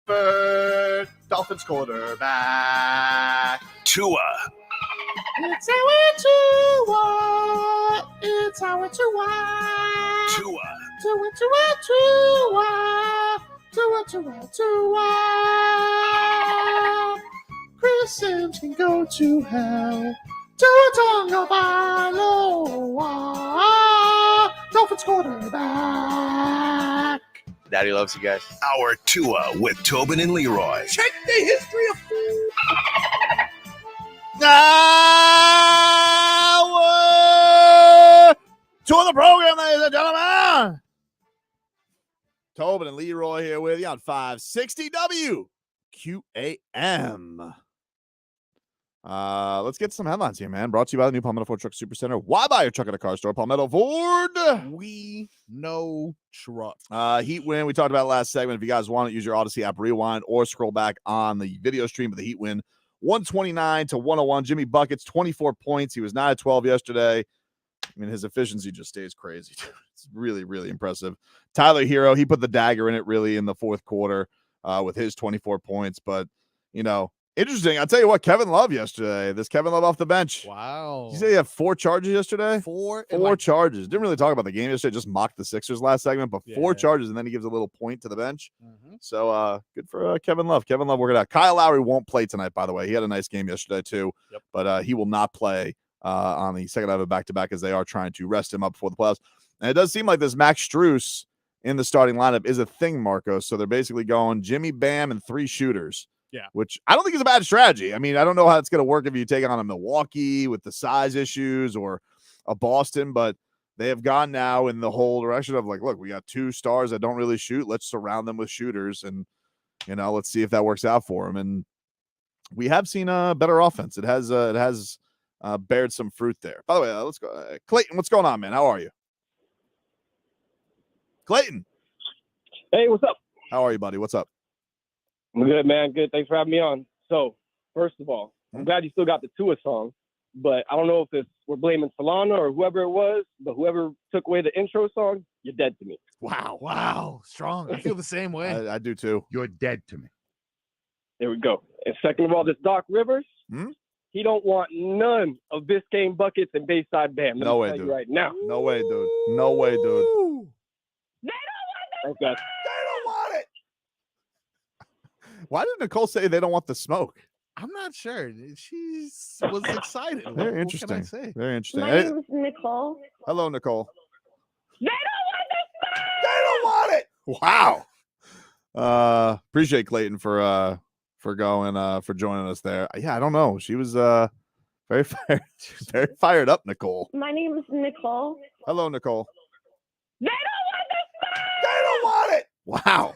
Herbert, Dolphins quarterback. Tua. It's our Tua. It's our Tua. Tua. Tua. Christians can go to hell. Tua Tagovailoa. Dolphins quarterback. Daddy loves you guys. Our Tua with Tobin and Leroy. Check the history of food. Hour to the program, ladies and gentlemen. Tobin and Leroy here with you on 560 WQAM. Let's get some headlines here, man. Brought to you by the new Palmetto Ford Truck Supercenter. Why buy your truck at a car store? Palmetto Ford. We know truck. Heat win. We talked about it last segment. If you guys want it, use your Odyssey app, rewind, or scroll back on the video stream of the Heat win. 129-101. Jimmy Buckets, 24 points. He was 9 of 12 yesterday. I mean, his efficiency just stays crazy. It's really, really impressive. Tyler Hero, he put the dagger in it really in the fourth quarter with his 24 points. But, you know, interesting. I'll tell you what, Kevin Love yesterday. This Kevin Love off the bench. Wow. Did you say he had 4 charges yesterday? Four charges. Didn't really talk about the game yesterday. Just mocked the Sixers last segment, but 4 charges, and then he gives a little point to the bench. So good for Kevin Love. Kevin Love working out. Kyle Lowry won't play tonight, by the way. He had a nice game yesterday too, but he will not play on the second half of a back-to-back as they are trying to rest him up before the playoffs. And it does seem like this Max Strus in the starting lineup is a thing, Marcos. So they're basically going Jimmy, Bam, and 3 shooters. Yeah. Which I don't think is a bad strategy. I mean, I don't know how it's going to work if you take on a Milwaukee with the size issues or a Boston, but they have gone now in the whole direction of like, look, we got 2 stars that don't really shoot. Let's surround them with shooters and, you know, let's see if that works out for them. And we have seen a better offense. It has bared some fruit there. By the way, let's go. Clayton, what's going on, man? How are you? Clayton. Hey, what's up? How are you, buddy? What's up? I'm good, man. Good. Thanks for having me on. So, first of all, I'm glad you still got the Tua song, but I don't know if we're blaming Solana or whoever it was, but whoever took away the intro song, you're dead to me. Wow. Strong. I feel the same way. I do too. You're dead to me. There we go. And second of all, this Doc Rivers, he don't want none of Biscayne Buckets and Bayside Bam. No way, dude. Right now. No way, dude. No way, dude. Thanks, guys. They don't want it. Why did Nicole say they don't want the smoke? I'm not sure. She was excited. Very interesting. What can I say? Very interesting. My name is Nicole. Hello, Nicole. They They don't want it. Wow. Appreciate Clayton for going for joining us there. Yeah, I don't know. She was very fired up, Nicole. My name is Nicole. Hello, Nicole. They They don't want it. Wow.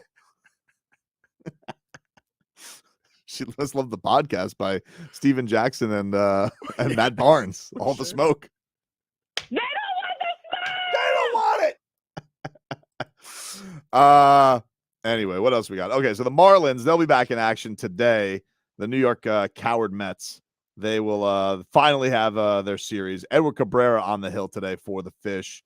She must love the podcast by Steven Jackson and Matt Barnes. All the smoke. They don't want it. Anyway, what else we got? Okay, so the Marlins, they'll be back in action today. The New York Coward Mets, they will finally have their series. Edward Cabrera on the hill today for the Fish.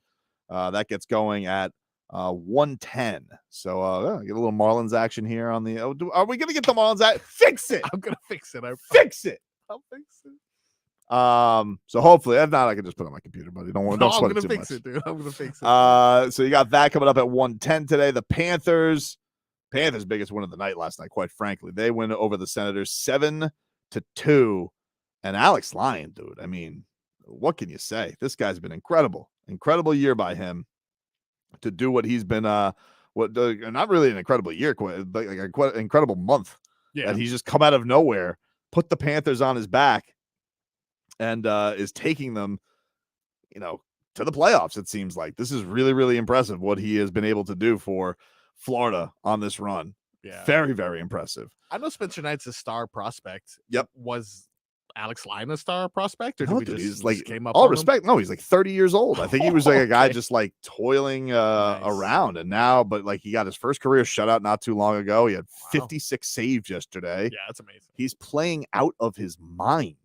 That gets going at 1:10. So get a little Marlins action here on the. Are we gonna get the Marlins action? Fix it. I'm gonna fix it. Fix it. I'll fix it. So hopefully, if not, I can just put it on my computer, buddy. Don't No, I'm sweat gonna it too fix much. it, dude. I'm gonna fix it. So you got that coming up at 1:10 today. The Panthers biggest win of the night last night, quite frankly. They win over the Senators 7-2. And Alex Lyon, dude. I mean, what can you say? This guy's been incredible. Incredible year by him to do what he's been not really an incredible year, but like an incredible month. Yeah. That he's just come out of nowhere, put the Panthers on his back, and is taking them, to the playoffs. It seems like this is really, really impressive what he has been able to do for Florida on this run. Yeah. Very, very impressive. I know Spencer Knight's a star prospect. Yep. Was Alex Lyon a star prospect? Or No, did we dude, just he's like, came up all on him? respect. No, he's like 30 years old. I think he was like a guy Okay. just like toiling around, and now, but like he got his first career shutout not too long ago. He had 56 saves yesterday. Yeah, that's amazing. He's playing out of his mind.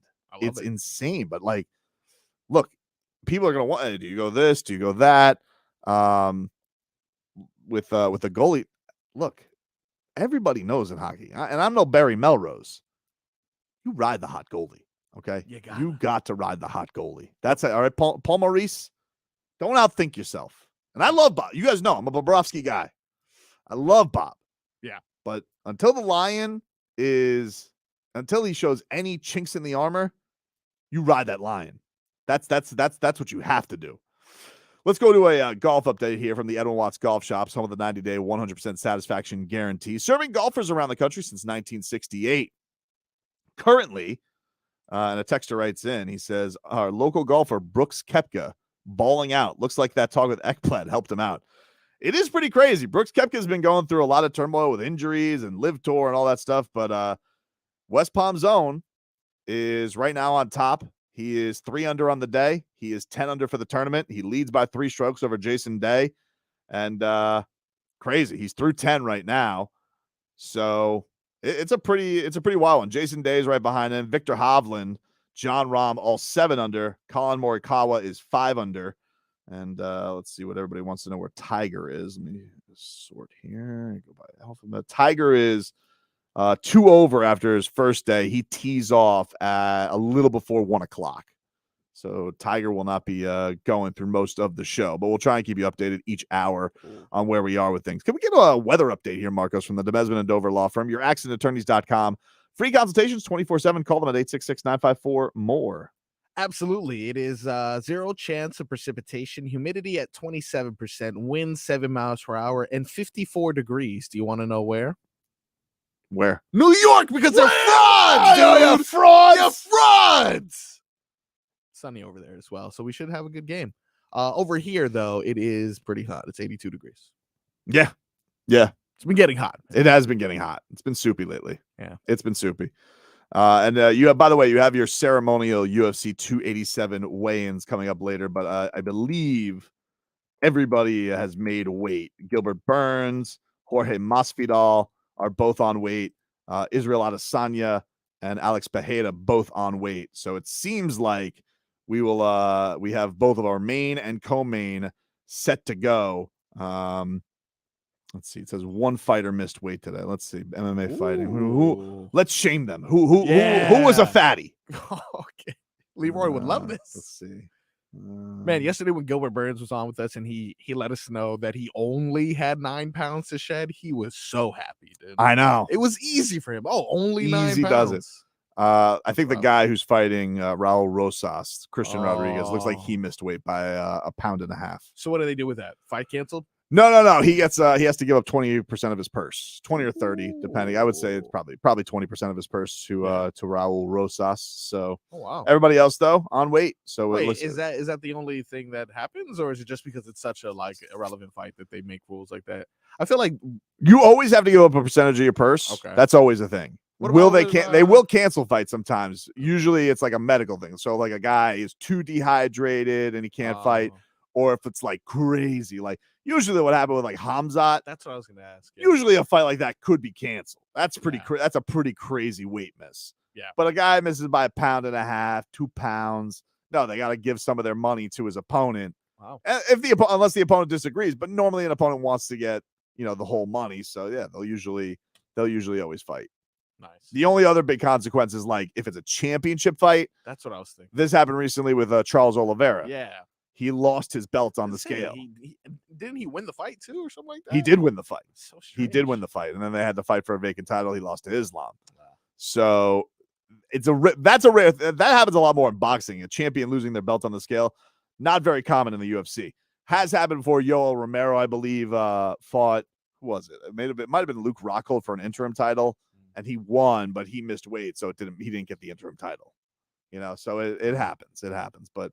It's it. insane. But like, look, people are gonna want. Do you go this? Do you go that? With the goalie, look, everybody knows in hockey, and I'm no Barry Melrose, you ride the hot goalie, okay? You got to ride the hot goalie. That's it. All right, Paul Maurice, don't outthink yourself. And I love Bob. You guys know I'm a Bobrovsky guy. I love Bob. Yeah. But until he shows any chinks in the armor, you ride that lion. That's what you have to do. Let's go to a golf update here from the Edwin Watts Golf Shops, home of the 90-day 100% satisfaction guarantee, serving golfers around the country since 1968. Currently, and a texter writes in, he says, our local golfer, Brooks Koepka, balling out. Looks like that talk with Ekblad helped him out. It is pretty crazy. Brooks Koepka has been going through a lot of turmoil with injuries and Live Tour and all that stuff, but West Palm Zone is right now on top. He is 3 under on the day. He is 10 under for the tournament. He leads by 3 strokes over Jason Day. And crazy. He's through 10 right now. So it's a pretty wild one. Jason Day is right behind him. Victor Hovland, John Rahm, all 7 under. Colin Morikawa is 5 under. And let's see what everybody wants to know where Tiger is. Let me just sort here. Go by alphabet. Tiger is 2 over after his first day. He tees off at a little before 1 o'clock. So Tiger will not be going through most of the show, but we'll try and keep you updated each hour on where we are with things. Can we get a weather update here, Marcos, from the DeBesman and Dover Law Firm? Your accidentattorneys.com. Free consultations 24/7. Call them at 866-954-MORE. Absolutely. It is 0 chance of precipitation, humidity at 27%, wind 7 miles per hour, and 54 degrees. Do you want to know where? Where? New York, because they're frauds, dude. You're frauds. You're frauds. Sunny over there as well, so we should have a good game. Over here, though, it is pretty hot. It's 82 degrees. Yeah. It's been getting hot. It has been getting hot. It's been soupy lately. Yeah. It's been soupy. And you have, by the way, you have your ceremonial UFC 287 weigh-ins coming up later, but I believe everybody has made weight. Gilbert Burns, Jorge Masvidal are both on weight. Israel Adesanya and Alex Pereira both on weight. So it seems like we have both of our main and co-main set to go. Let's see. It says 1 fighter missed weight today. Let's see. MMA fighting. Who? Let's shame them. Who was a fatty? Okay. Leroy would love this. Let's see. Man, yesterday when Gilbert Burns was on with us and he let us know that he only had 9 pounds to shed, he was so happy, dude. I know. It was easy for him. Oh, only 9 Easy pounds. does it. I think the guy who's fighting Raul Rosas, Christian Rodriguez, looks like he missed weight by 1.5 pounds. So what do they do with that? Fight canceled? No. He gets he has to give up 20% of his purse, 20 or 30, depending. I would say it's probably 20% of his purse to Raul Rosas. So everybody else though on weight. So wait, it looks, is that the only thing that happens, or is it just because it's such a irrelevant fight that they make rules like that? I feel like you always have to give up a percentage of your purse. Okay, that's always a thing. They will cancel fights sometimes. Usually it's like a medical thing. So like a guy is too dehydrated and he can't fight, or if it's like crazy, like usually what happened with like Hamzat. That's what I was going to ask. Yeah. Usually a fight like that could be canceled. That's that's a pretty crazy weight miss. Yeah. But a guy misses by 1.5 pounds, 2 pounds. No, they got to give some of their money to his opponent. Wow. Unless the opponent disagrees, but normally an opponent wants to get, the whole money. So yeah, they'll usually always fight. Nice. The only other big consequence is like if it's a championship fight. That's what I was thinking. This happened recently with Charles Oliveira. Yeah. He lost his belt on the scale. Didn't he win the fight too, or something like that? He did win the fight. So he did win the fight, and then they had to fight for a vacant title. He lost to Islam. So that happens a lot more in boxing. A champion losing their belt on the scale, not very common in the UFC. Has happened before. Yoel Romero, I believe, fought. Who was it? It might have been Luke Rockhold for an interim title, and he won, but he missed weight, so he didn't get the interim title. So it happens. It happens. But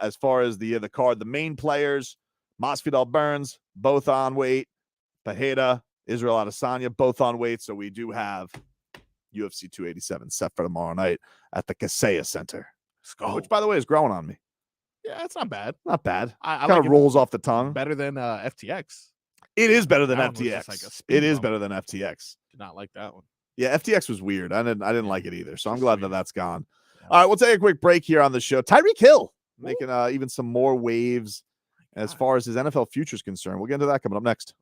as far as the card, the main players, Masvidal, Burns, both on weight. Pereira, Israel Adesanya, both on weight. So we do have UFC 287 set for tomorrow night at the Kaseya Center, which, by the way, is growing on me. Yeah, it's not bad. Not bad. I kind of rolls off the tongue. Better than FTX. It is better than That one was FTX. just like a speed It is bump. better than FTX. Did not like that one. Yeah, FTX was weird. I didn't like it either. So I'm glad that that's gone. All right, we'll take a quick break here on the show. Tyreek Hill making even some more waves as far as his NFL future is concerned. We'll get into that coming up next.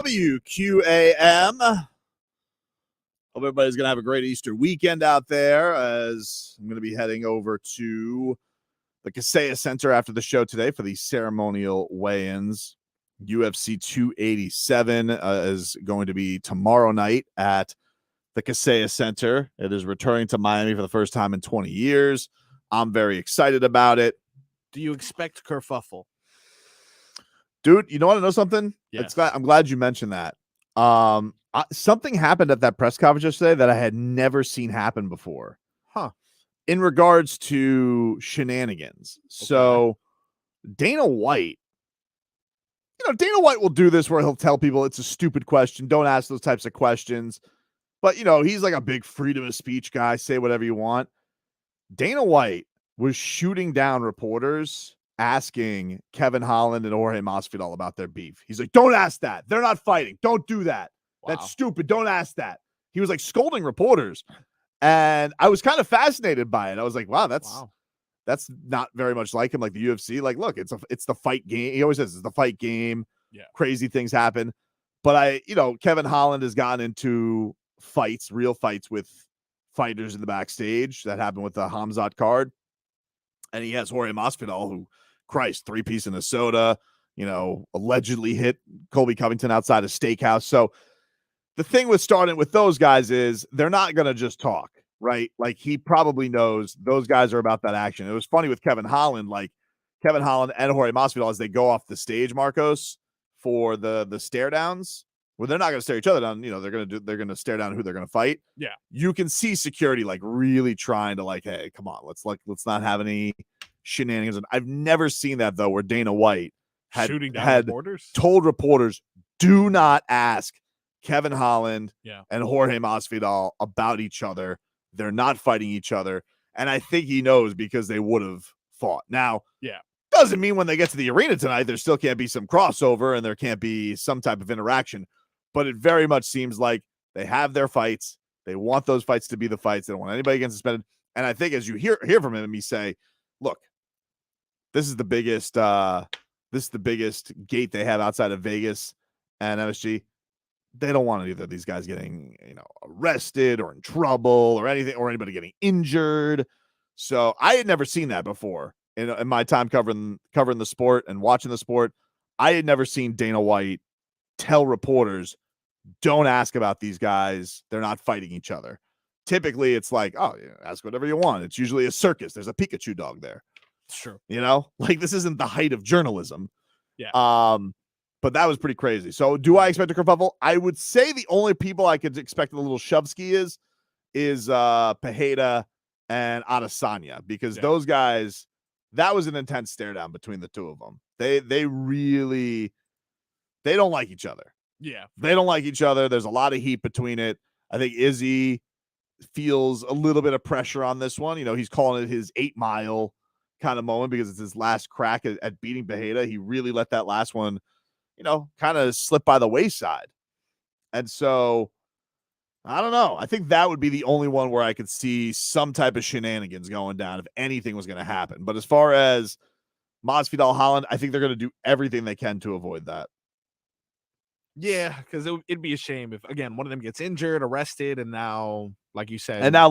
WQAM. Hope everybody's going to have a great Easter weekend out there, as I'm going to be heading over to the Kaseya Center after the show today for the ceremonial weigh-ins. UFC 287 is going to be tomorrow night at the Kaseya Center. It is returning to Miami for the first time in 20 years. I'm very excited about it. Do you expect kerfuffle? Dude, you want to know something? Yes. I'm glad you mentioned that. Something happened at that press conference yesterday that I had never seen happen before. Huh. In regards to shenanigans. So Dana White, Dana White will do this where he'll tell people it's a stupid question. Don't ask those types of questions. But, he's like a big freedom of speech guy. Say whatever you want. Dana White was shooting down reporters asking Kevin Holland and Jorge Masvidal about their beef. He's like, don't ask that. They're not fighting. Don't do that. Wow. That's stupid. Don't ask that. He was like scolding reporters. And I was kind of fascinated by it. I was like, wow, that's not very much like him, like the UFC. Like, look, it's the fight game. He always says it's the fight game. Yeah. Crazy things happen. But Kevin Holland has gotten into fights, real fights with fighters in the backstage. That happened with the Hamzat card. And he has Jorge Masvidal, who, Christ, 3-piece in a soda, allegedly hit Colby Covington outside a steakhouse. So the thing with starting with those guys is they're not going to just talk, right? Like, he probably knows those guys are about that action. It was funny with Kevin Holland, like Kevin Holland and Jorge Masvidal, as they go off the stage, Marcos, for the stare downs, where they're not going to stare each other down. They're going to stare down who they're going to fight. Yeah. You can see security like really trying to like, hey, come on, let's not have any shenanigans. I've never seen that though, where Dana White had reporters? Told reporters, do not ask Kevin Holland and Jorge Masvidal about each other. They're not fighting each other. And I think he knows because they would have fought. Now, doesn't mean when they get to the arena tonight, there still can't be some crossover and there can't be some type of interaction. But it very much seems like they have their fights. They want those fights to be the fights. They don't want anybody getting suspended. And I think as you hear from him, he say, look, this is the biggest gate they have outside of Vegas and MSG. They don't want either of these guys getting, arrested or in trouble or anything, or anybody getting injured. So I had never seen that before in my time covering the sport and watching the sport. I had never seen Dana White tell reporters, don't ask about these guys. They're not fighting each other. Typically it's like, oh, ask whatever you want. It's usually a circus. There's a Pikachu dog there. It's true. Like, this isn't the height of journalism. Yeah. But that was pretty crazy. So do I expect a kerfuffle? I would say the only people I could expect a little shovsky is Pereira and Adesanya, because those guys, that was an intense stare down between the two of them. They don't like each other. Yeah. They don't like each other. There's a lot of heat between it. I think Izzy feels a little bit of pressure on this one. He's calling it his 8 Mile kind of moment because it's his last crack at beating Pereira. He really let that last one, kind of slip by the wayside. And so, I don't know. I think that would be the only one where I could see some type of shenanigans going down if anything was going to happen. But as far as Masvidal Holland, I think they're going to do everything they can to avoid that. Yeah, because it'd be a shame if, again, one of them gets injured, arrested, and now, like you said. And now,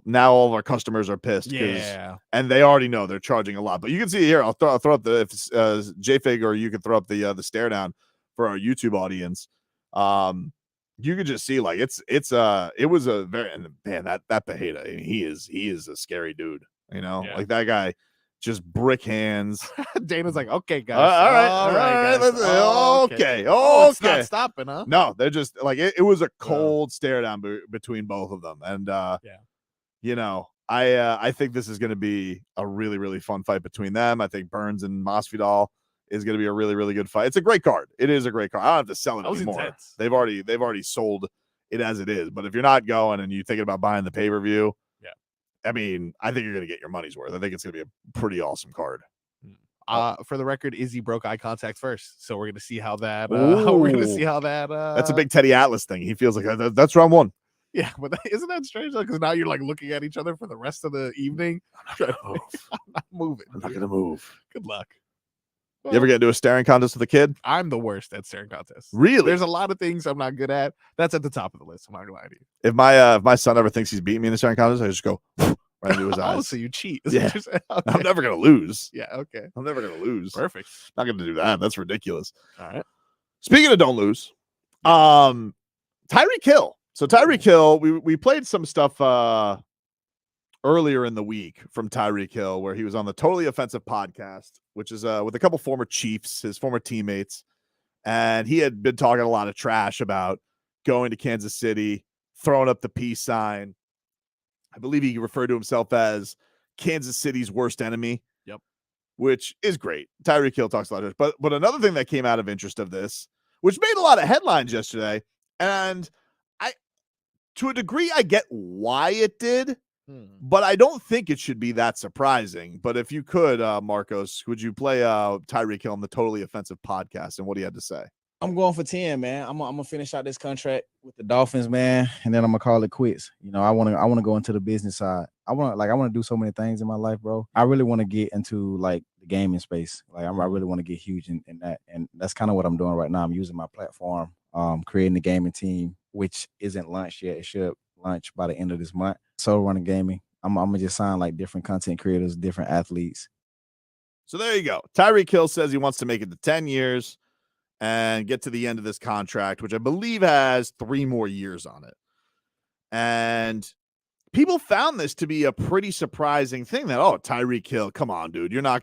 now all of our customers are pissed. Yeah. And they already know they're charging a lot. But you can see here, I'll throw up the, if JFig or you can throw up the stare down for our YouTube audience. You could just see, like, it was a very, and man, that Pereira, he is a scary dude, like that guy. Just brick hands. Dana's like, okay, guys. All right. Guys. Okay. It's not stopping, huh? No, they're just like, it was a cold stare down between both of them. And, I think this is going to be a really, really fun fight between them. I think Burns and Masvidal is going to be a really, really good fight. It's a great card. It is a great card. I don't have to sell it anymore. Intense. They've already sold it as it is. But if you're not going and you're thinking about buying the pay-per-view, I think you're going to get your money's worth. I think it's going to be a pretty awesome card. For the record, Izzy broke eye contact first, so we're going to see how that. That's a big Teddy Atlas thing. He feels like that's round one. Yeah, but isn't that strange? Because now you're like looking at each other for the rest of the evening. I'm not moving. I'm not moving. I'm not going to move. Good luck. You ever get into a staring contest with a kid? I'm the worst at staring contests. Really? There's a lot of things I'm not good at. That's at the top of the list. I'm not gonna lie to you. If my son ever thinks he's beating me in the staring contest, I just go right into his eyes. Oh, so you cheat? Is Yeah. what you're saying? Okay. I'm never gonna lose. Yeah. Okay. I'm never gonna lose. Perfect. Not gonna do that. That's ridiculous. All right. Speaking of don't lose, Tyreek Hill. So Tyreek Hill, we played some stuff earlier in the week from Tyreek Hill where he was on the Totally Offensive podcast, which is with a couple former Chiefs, his former teammates, and he had been talking a lot of trash about going to Kansas City, throwing up the peace sign. I believe he referred to himself as Kansas City's worst enemy. Yep. Which is great. Tyreek Hill talks a lot of it. But another thing that came out of interest of this, which made a lot of headlines yesterday, and to a degree, I get why it did, but I don't think it should be that surprising. But if you could, Marcos, would you play Tyreek Hill on the Totally Offensive podcast and what he had to say? I'm going for 10, man. I'm gonna finish out this contract with the Dolphins, man, and then I'm gonna call it quits. You know, I wanna go into the business side. I wanna do so many things in my life, bro. I really want to get into like the gaming space. Like I really want to get huge in that, and that's kind of what I'm doing right now. I'm using my platform, creating the gaming team, which isn't launched yet. It should launch by the end of this month. So running gaming. I'm gonna just sign like different content creators, different athletes. So there you go. Tyreek Hill says he wants to make it to 10 years and get to the end of this contract, which I believe has 3 more years on it. And people found this to be a pretty surprising thing that, oh, Tyreek Hill, come on, dude, you're not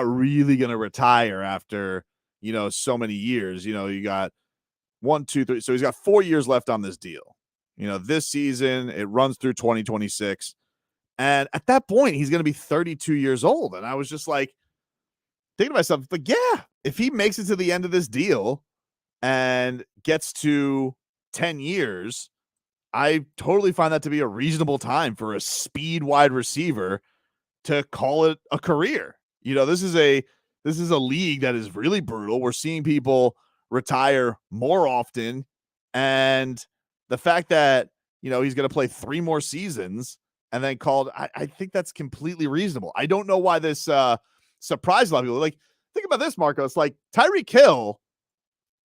really gonna retire after, so many years. You got 1, 2, 3. So he's got 4 years left on this deal. This season it runs through 2026. And at that point, he's going to be 32 years old. And I was just like, thinking to myself, like, yeah, if he makes it to the end of this deal and gets to 10 years, I totally find that to be a reasonable time for a speed wide receiver to call it a career. This is a league that is really brutal. We're seeing people retire more often. And the fact that, he's going to play 3 more seasons and then called, I think that's completely reasonable. I don't know why this surprised a lot of people. Like, think about this, Marcos. Like, Tyreek Hill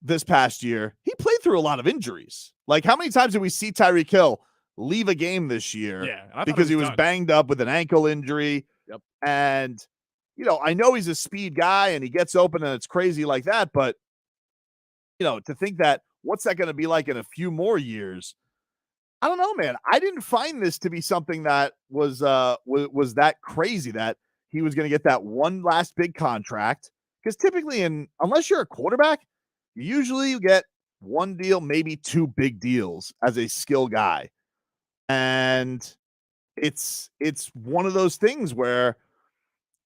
this past year, he played through a lot of injuries. Like, how many times did we see Tyreek Hill leave a game this year because he was banged up with an ankle injury? Yep. And, I know he's a speed guy and he gets open and it's crazy like that, but, to think that what's that going to be like in a few more years? I don't know, man. I didn't find this to be something that was that crazy that he was going to get that one last big contract. Because typically, unless you're a quarterback, you usually get one deal, maybe 2 big deals as a skill guy. And it's one of those things where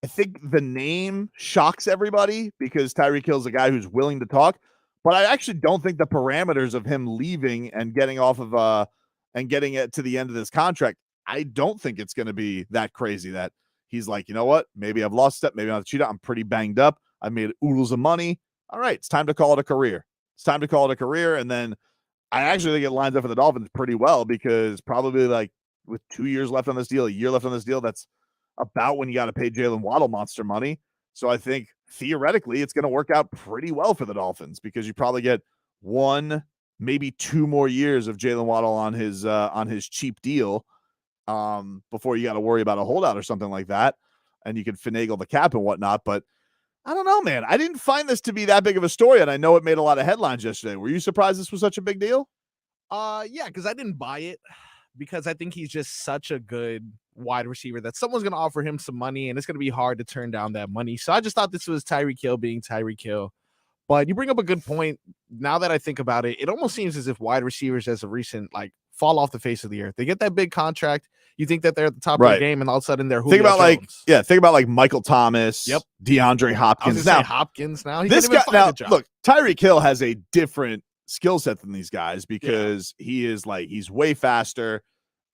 I think the name shocks everybody because Tyreek Hill's a guy who's willing to talk. But I actually don't think the parameters of him leaving and getting off of and getting it to the end of this contract, I don't think it's going to be that crazy that he's like, you know what? Maybe I've lost step. Maybe I'm not cheat out. I'm pretty banged up. I made oodles of money. All right, it's time to call it a career. It's time to call it a career. And then I actually think it lines up for the Dolphins pretty well because probably like with 2 years left on this deal, a year left on this deal, that's about when you got to pay Jalen Waddle monster money. So I think theoretically it's going to work out pretty well for the Dolphins because you probably get 1, maybe 2 more years of Jalen Waddle on his cheap deal before you got to worry about a holdout or something like that. And you can finagle the cap and whatnot. But I don't know, man. I didn't find this to be that big of a story. And I know it made a lot of headlines yesterday. Were you surprised this was such a big deal? Yeah, because I didn't buy it because I think he's just such a good wide receiver that someone's going to offer him some money and it's going to be hard to turn down that money. So I just thought this was Tyreek Hill being Tyreek Hill. But you bring up a good point. Now that I think about it, it almost seems as if wide receivers as of recent, fall off the face of the earth. They get that big contract. You think that they're at the top of the game and all of a sudden they're Think about like Michael Thomas, Yep. DeAndre Hopkins. Now, Hopkins now. He this couldn't even guy, find a job. look, Tyreek Hill has a different skill set than these guys because he's way faster.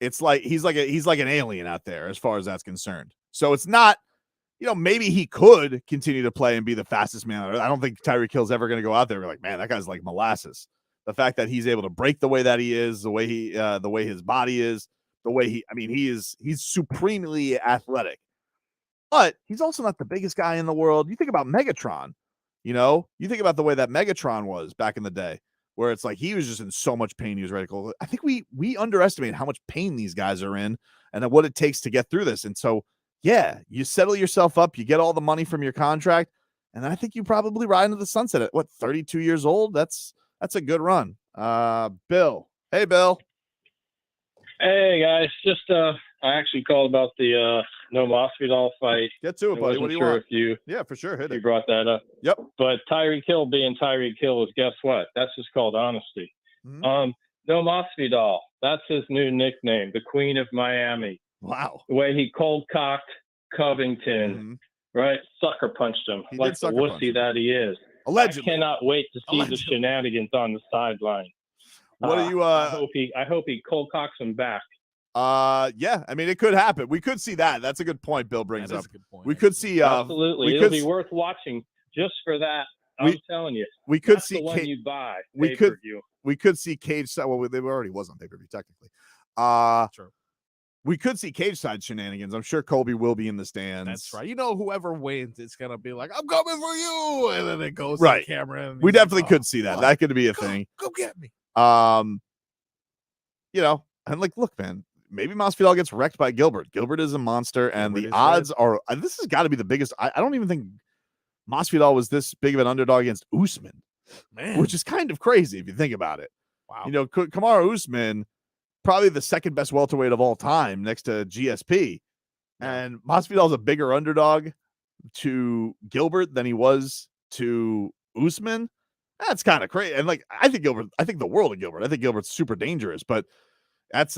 It's like he's like an alien out there as far as that's concerned. So it's not, maybe he could continue to play and be the fastest man on earth. I don't think Tyreek Hill's ever going to go out there and be like, man, that guy's like molasses. The fact that he's able to break the way that he is, the way his body is, he's supremely athletic. but he's also not the biggest guy in the world. You think about Megatron, you think about the way that Megatron was back in the day, where it's like he was just in so much pain. He was ready to go. I think we underestimate how much pain these guys are in and what it takes to get through this. And so, yeah, you settle yourself up, you get all the money from your contract, and I think you probably ride into the sunset at 32 years old. That's a good run. Bill. Hey, Bill. Hey guys, just I actually called about the no Masvidal fight. Get to it, buddy. What do you want? Yeah, for sure. Hit You it. brought that up. Yep. But Tyreek Hill being Tyreek Hill is, guess what? That's just called honesty. Mm-hmm. No Masvidal, that's his new nickname, the Queen of Miami. Wow. The way he cold cocked Covington, right? Sucker punched him He like did the sucker wussy punch him. that he is. Allegedly. I cannot wait to see the shenanigans on the sideline. What do you I hope he cold cocks him back. Yeah, I mean it could happen. We could see that. That's a good point Bill brings That up. is a good point, We could see Absolutely. It'll be worth watching just for that. I'm telling you. We could That's see the one you buy. we could see cage side. Well, they already was on pay-per-view technically. True. We could see cage side shenanigans. I'm sure Colby will be in the stands. That's right. Whoever wins, it's gonna be like, I'm coming for you, and then it goes Right. to the camera. And We he's like, definitely could see that. what? That could be a thing. Go get me. And like, look, man, maybe Masvidal gets wrecked by Gilbert. Gilbert is a monster, and the odds are. This has got to be the biggest. I don't even think Masvidal was this big of an underdog against Usman, Man. which is kind of crazy if you think about it. Wow. Kamaru Usman, probably the second best welterweight of all time, next to GSP, and Masvidal is a bigger underdog to Gilbert than he was to Usman. That's kind of crazy. And like, I think the world of Gilbert. I think Gilbert's super dangerous, but that's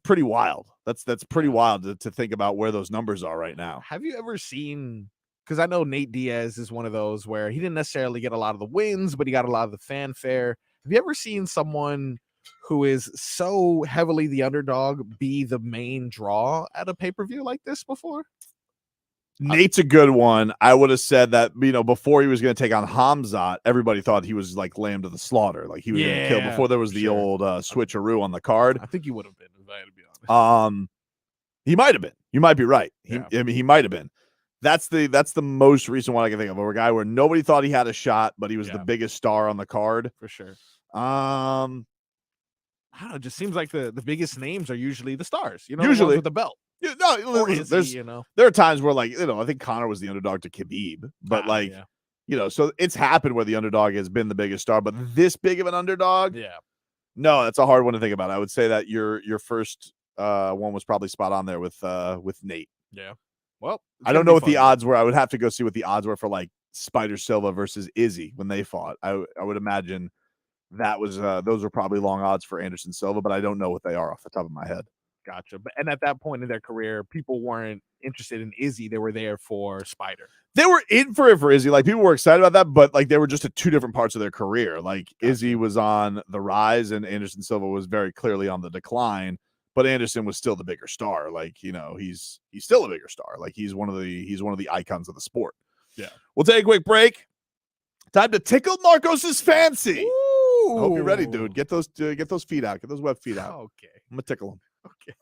pretty wild. That's pretty wild to think about where those numbers are right now. Have you ever seen? Because I know Nate Diaz is one of those where he didn't necessarily get a lot of the wins, but he got a lot of the fanfare. Have you ever seen someone who is so heavily the underdog be the main draw at a pay-per-view like this before? Nate's a good one. I would have said that, before he was going to take on Hamzat, everybody thought he was like lamb to the slaughter. Like he was going to kill before there was the old switcheroo on the card. I think he would have been, if I had to be honest. He might have been. You might be right. He might have been. That's the most recent one I can think of. A guy where nobody thought he had a shot, but he was the biggest star on the card. For sure. I don't know. It just seems like the biggest names are usually the stars, the Usually. ones with the belt. Yeah, no, Or is he, there are times where I think Conor was the underdog to Khabib, but so it's happened where the underdog has been the biggest star, but this big of an underdog, no, that's a hard one to think about. I would say that your first one was probably spot on there with Nate. Yeah. Well, I don't know what the odds were. I would have to go see what the odds were for like Spider Silva versus Izzy when they fought. I would imagine that was those were probably long odds for Anderson Silva, but I don't know what they are off the top of my head. Gotcha. And at that point in their career, people weren't interested in Izzy. They were there for Spider. They were in for it for Izzy. Like people were excited about that, but like they were just at two different parts of their career. Like Izzy was on the rise and Anderson Silva was very clearly on the decline, but Anderson was still the bigger star. Like, he's still a bigger star. Like he's one of the icons of the sport. Yeah. We'll take a quick break. Time to tickle Marcos's fancy. Ooh. I hope you're ready, dude. Get those feet out. Get those web feet out. Okay. I'm gonna tickle them. Okay.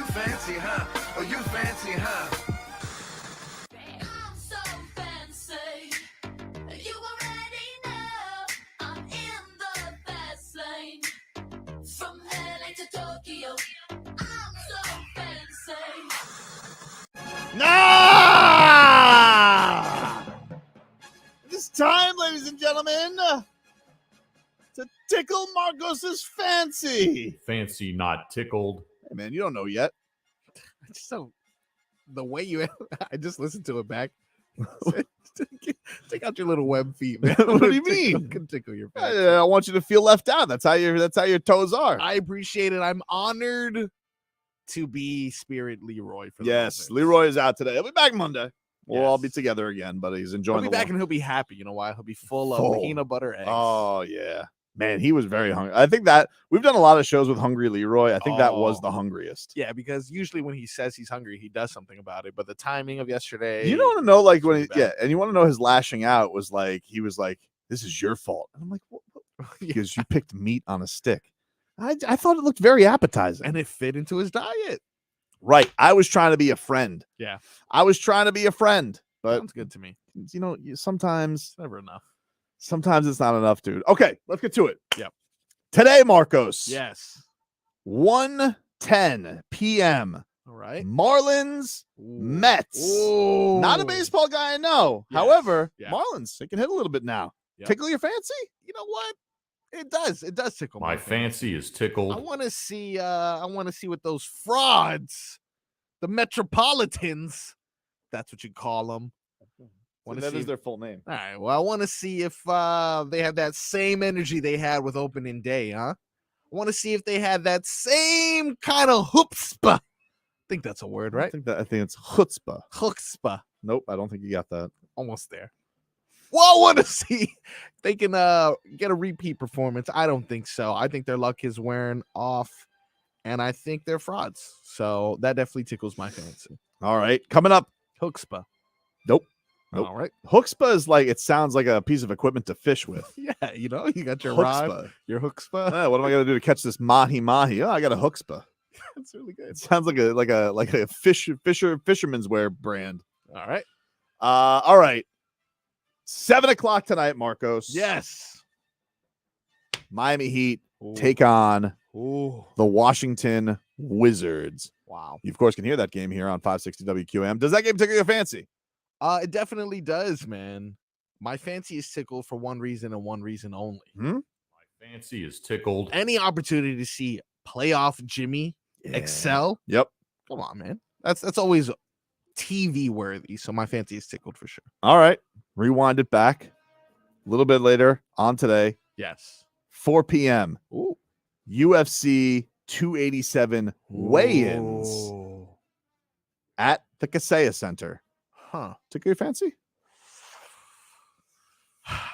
you fancy, huh? Oh, you fancy, huh? I'm so fancy. You already know I'm in the fast lane. From LA to Tokyo, I'm so fancy. Nah! It's time, ladies and gentlemen, to tickle Marcos's fancy. Fancy, not tickled. Hey, man, you don't know yet. So the way you, I just listened to it back. Take out your little web feet, man. What do you mean? Can tickle your fancy. I want you to feel left out. That's how your toes are. I appreciate it. I'm honored to be Spirit Leroy for the Yes, moment. Leroy is out today. He'll be back Monday. We'll all be Yes. together again, but he's He'll enjoying be the back walk. and he'll be happy. You know why? He'll be full Full. of peanut butter eggs. Oh yeah, man, he was very hungry. I think that we've done a lot of shows with Hungry Leroy. I think that was the hungriest. Yeah, because usually when he says he's hungry, he does something about it. But the timing of yesterday, You don't want to know, like when and you want to know his lashing out was like he was like, "This is your fault," and I'm like, "What?" Because you picked meat on a stick. I thought it looked very appetizing, and it fit into his diet. Right, I was trying to be a friend. Yeah, I was trying to be a friend, but sounds good to me. you know, sometimes It's never enough. Sometimes it's not enough, dude. Okay, let's get to it. Yep. Today, Marcos. Yes. 1:10 p.m. All right. Marlins, Mets. Not a baseball guy, I know. Yes. However, Yeah. Marlins, they can hit a little bit now. Yep. Tickle your fancy? You know what? It does. It does tickle My fancy is tickled. I want to see. I want to see what those frauds, the Metropolitans. That's what you call them. That is their full name. All right. Well, I want to see if they have that same energy they had with opening day, huh? I want to see if they had that same kind of chutzpah. I think that's a word, right? I think it's chutzpah. Chutzpah. Nope, I don't think you got that. Almost there. Well, I want to see if they can get a repeat performance. I don't think so. I think their luck is wearing off, and I think they're frauds. So that definitely tickles my fancy. All right, coming up. Chutzpah. Nope. All right. Chutzpah is like, it sounds like a piece of equipment to fish with. Yeah, you know, you got your Chutzpah. rod, your chutzpah. What am I gonna do to catch this mahi mahi? Oh, I got a chutzpah. That's really good. It sounds like a fisherman's wear brand. All right. All right. 7:00 tonight, Marcos. Yes. Miami Heat take on the Washington Wizards. Wow. You of course can hear that game here on 560 WQM. Does that game tickle your fancy? It definitely does, man. My fancy is tickled for one reason and one reason only. My fancy is tickled. Any opportunity to see playoff Jimmy excel. Yep. Come on, man. That's always TV worthy. So my fancy is tickled for sure. All right. Rewind it back a little bit later on today. Yes. 4 p.m. Ooh. UFC 287 weigh-ins at the Kaseya Center. Huh. Tickle your fancy?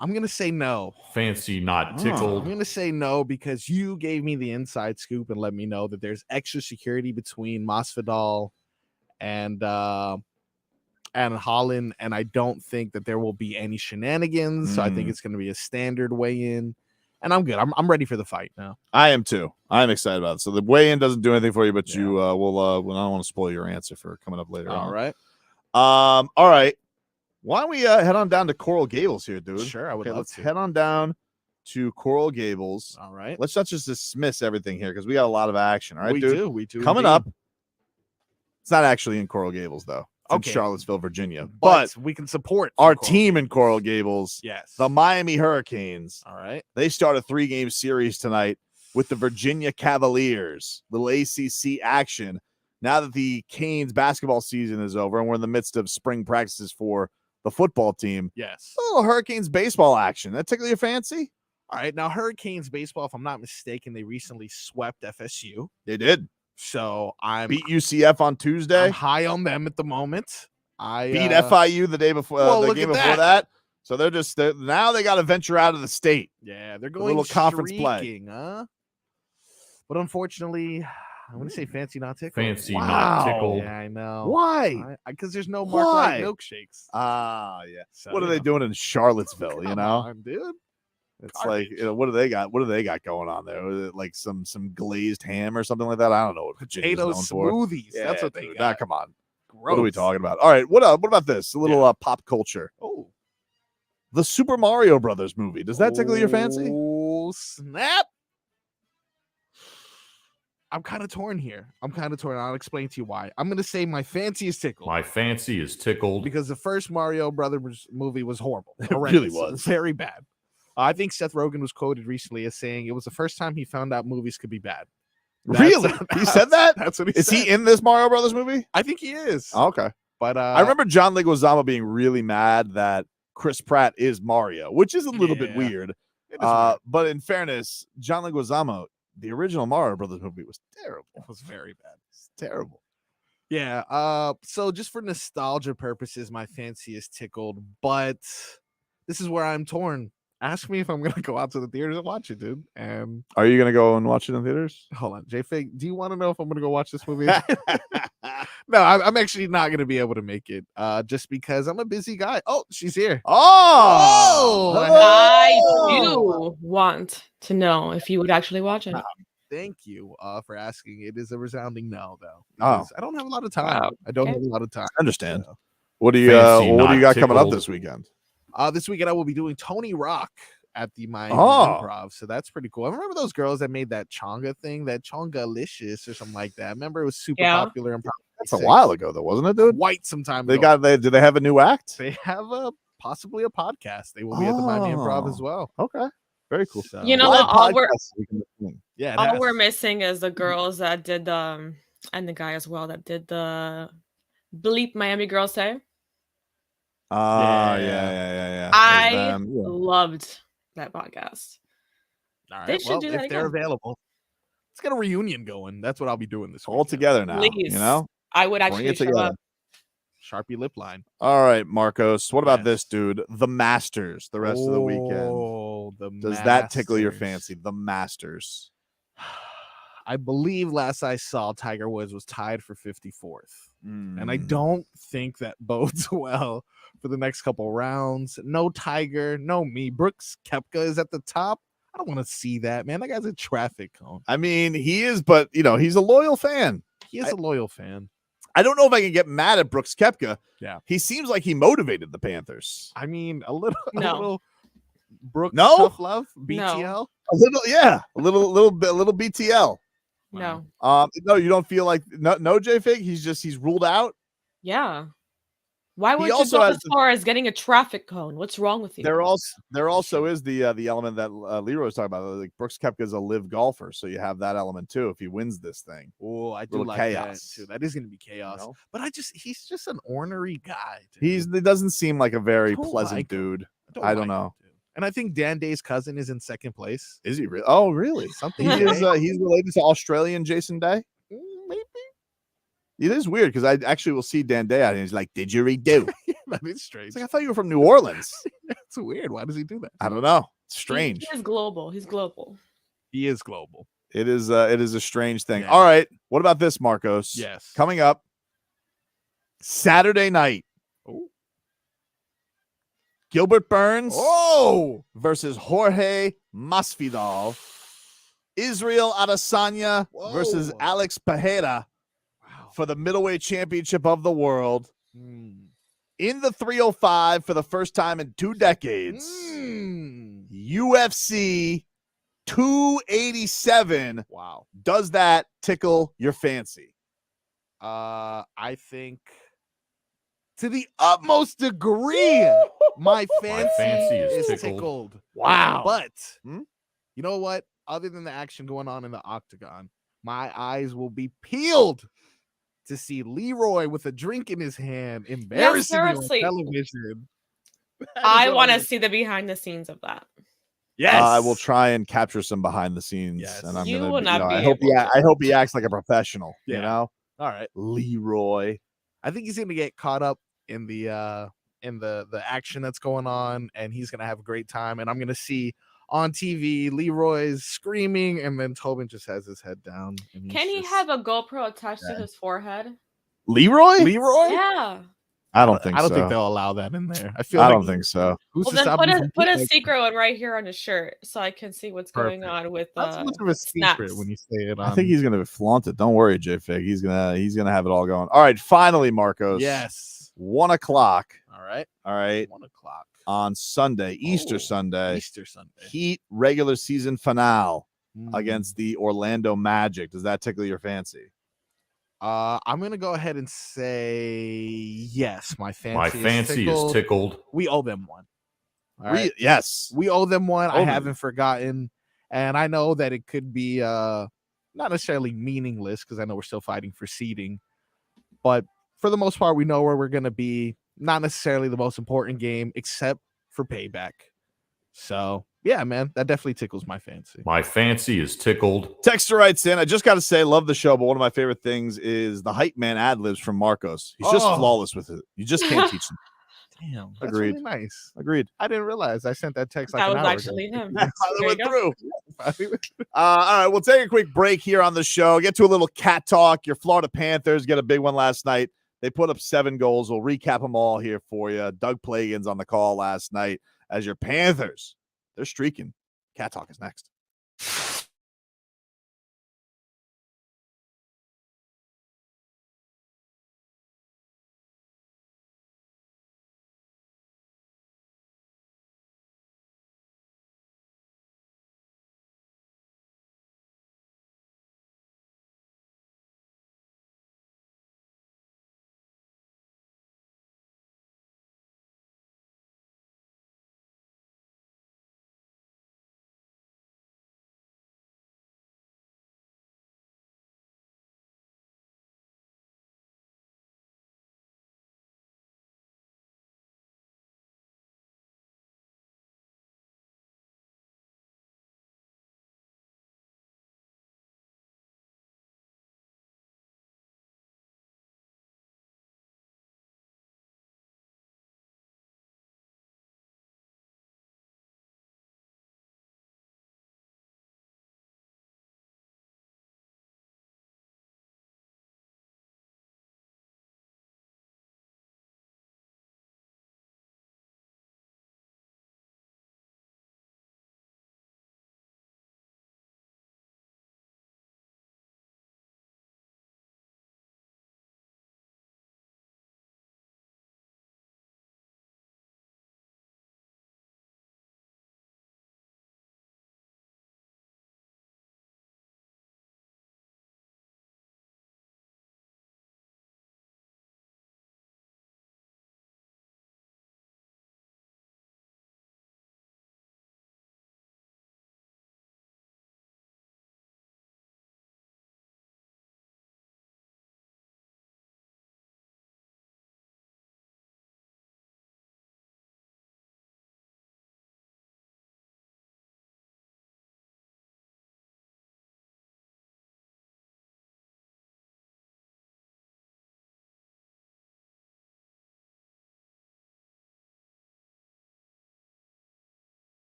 I'm going to say no. Fancy, not I'm tickled. going to say no because you gave me the inside scoop and let me know that there's extra security between Masvidal and Holland, and I don't think that there will be any shenanigans. So I think it's going to be a standard weigh-in, and I'm good. I'm ready for the fight now. I am too. I'm excited about it. So the weigh-in doesn't do anything for you, but you will. I don't want to spoil your answer for coming up later. All right. All right. Why don't we head on down to Coral Gables here, dude? Sure, I would love let's to. head on down to Coral Gables. All right. Let's not just dismiss everything here because we got a lot of action. All right, We dude. do Coming indeed. up. It's not actually in Coral Gables though. It's Okay. in Charlottesville, Virginia. But we can support our Coral team in Coral Gables. Yes. The Miami Hurricanes. All right. They start a 3-game series tonight with the Virginia Cavaliers. Little ACC action. Now that the Canes basketball season is over and we're in the midst of spring practices for the football team. Yes. A little Hurricanes baseball action. That tickle your fancy? All right. Now, Hurricanes baseball, if I'm not mistaken, they recently swept FSU. They did. So I'm Beat UCF on Tuesday. I'm high on them at the moment. I Beat FIU the day before the look game at before that. So they're now they got to venture out of the state. Yeah, they're A going little conference play. streaking, huh? But unfortunately, I want to say fancy not tickled. Fancy not tickled. Yeah, I know. Why? Because there's no Why? Mark Light milkshakes. Ah, yeah. So, What are you they know. doing in Charlottesville? You Come know, on, dude. It's like, what do they got? What do they got going on there? Was it like some glazed ham or something like that? I don't know what Virginia's Potato known for. smoothies. That's what they dude, got. come on. Gross. What are we talking about? All right, what about this? A little pop culture. Oh, the Super Mario Brothers movie. Does that tickle your fancy? Oh, snap. I'm kind of torn here. I'll explain to you why. I'm going to say my fancy is tickled. My fancy is tickled. Because the first Mario Brothers movie was horrible. It really was. Very bad. I think Seth Rogen was quoted recently as saying it was the first time he found out movies could be bad. Really? He said that? That's what he Is said. he in this Mario Brothers movie? I think he is. Oh, okay. But I remember John Leguizamo being really mad that Chris Pratt is Mario, which is a little bit weird. But in fairness, John Leguizamo, the original Mario Brothers movie was terrible. It was very bad. It's terrible. Yeah. So just for nostalgia purposes, my fancy is tickled, but this is where I'm torn. Ask me if I'm gonna go out to the theaters and watch it, dude. And are you gonna go and watch it in theaters? Hold on, J-Fig, do you want to know if I'm gonna go watch this movie? No, I'm actually not gonna be able to make it. Just because I'm a busy guy. Oh, she's here. Oh, I do want to know if you would actually watch it. Thank you for asking. It is a resounding no, though. Oh. because I don't have a lot of time. I don't have a lot of time. I understand. What do Fancy, you not got coming up tickled. this weekend? This weekend I will be doing Tony Rock at the Miami Oh. Improv, so that's pretty cool. I remember those girls that made that Chonga thing, that Chonga-licious or something like that. I remember it was super popular. That's a while ago, though, wasn't it, dude? Quite some time They ago. do they have a new act? They have possibly a podcast. They will be at the Miami Improv as well. Okay, very cool. So, You know what? All we're has- missing is the girls that did and the guy as well that did the bleep Miami Girls Say. Yeah. I There's them, yeah. loved that podcast. All right, They should well, do if that they're again. available. Let's get a reunion going. That's what I'll be doing this all weekend. together now. Please. You know, I would Bring actually it show together. up. Sharpie lip line. All right, Marcos. What about this, dude? The Masters. The rest of the weekend. Oh, Does that tickle your Masters. fancy? The Masters. I believe last I saw, Tiger Woods was tied for 54th. And I Mm. don't think that bodes well for the next couple rounds. No Tiger, no me. Brooks Koepka is at the top. I don't want to see that, man. That guy's a traffic cone. I mean, he is, but he's a loyal fan. He is a loyal fan. I don't know if I can get mad at Brooks Koepka. Yeah. He seems like he motivated the Panthers. I mean, a little Brooks No? tough love, BTL. A little, yeah. A little BTL. No. No, you don't feel like no J-Fig? He's ruled out. Yeah. Why would He you also go has as far as getting a traffic cone? What's wrong with you? There also is the element that Leroy was talking about. Like Brooks Koepka is a live golfer, so you have that element too if he wins this thing. Oh, I do Little like chaos. that too. That is going to be chaos. But he's just an ornery guy. Dude. He doesn't seem like a very Don't pleasant like him. dude. don't I don't like him, know. And I think Dan Day's cousin is in second place. Is he really? Oh, really? Something He is. Day. He's related to Australian Jason Day. Maybe. It is weird because I actually will see Dan Day out and he's like, "Didgeridoo." That is strange. It's like I thought you were from New Orleans. That's weird. Why does he do that? I don't know. It's strange. He is global. He's global. He is global. It is a strange thing. All right. What about this, Marcos? Yes. Coming up Saturday night. Oh. Gilbert Burns versus Jorge Masvidal. Israel Adesanya versus Alex Pereira for the middleweight championship of the world. In the 305 for the first time in 2 decades. UFC 287. Wow. Does that tickle your fancy? I think to the utmost degree, my fancy is tickled. Wow. But you know what? Other than the action going on in the octagon, my eyes will be peeled to see Leroy with a drink in his hand, embarrassing me on seriously. television. I want to see the behind the scenes of that. Yes, I will try and capture some behind the scenes. And I'm You gonna, will not I be hope able I hope he acts like a professional. You Yeah. know, all right, Leroy. I think he's gonna get caught up in the action that's going on, and he's gonna have a great time. And I'm gonna see on TV Leroy's screaming, and then Tobin just has his head down. And Can he have a GoPro attached to his forehead? Leroy? Leroy? Yeah. I don't think I don't so. think they'll allow that in there. I feel I like don't think so. who's Well, to then stop put you a from put a like, secret one right here on the shirt so I can see what's going perfect. on with Not so much of a secret snaps. when you say it on. I think he's gonna flaunt it. Don't worry, J-Fig. He's gonna have it all going. All right, finally, Marcos. Yes. 1 o'clock. All right. All right. 1 o'clock. On Sunday, Easter Sunday. Easter Sunday. Heat regular season finale Mm. against the Orlando Magic. Does that tickle your fancy? I'm gonna go ahead and say yes. My fancy is tickled. We owe them one. All right. Yes. We owe them one. I Owe them. haven't forgotten. And I know that it could be not necessarily meaningless because I know we're still fighting for seeding. But for the most part, we know where we're gonna be. Not necessarily the most important game, except for payback. So yeah, man, that definitely tickles my fancy. My fancy is tickled. Texter writes in, I just got to say, love the show, but one of my favorite things is the hype man ad libs from Marcos. He's just flawless with it. You just can't teach him. Damn, that's Agreed. really nice. Agreed. I didn't realize I sent that text like That an was hour actually ago. him. Finally There went you go. through. All right, we'll take a quick break here on the show. Get to a little cat talk. Your Florida Panthers get a big one last night. They put up 7 goals. We'll recap them all here for you. Doug Plagans on the call last night as your Panthers. They're streaking. Cat talk is next.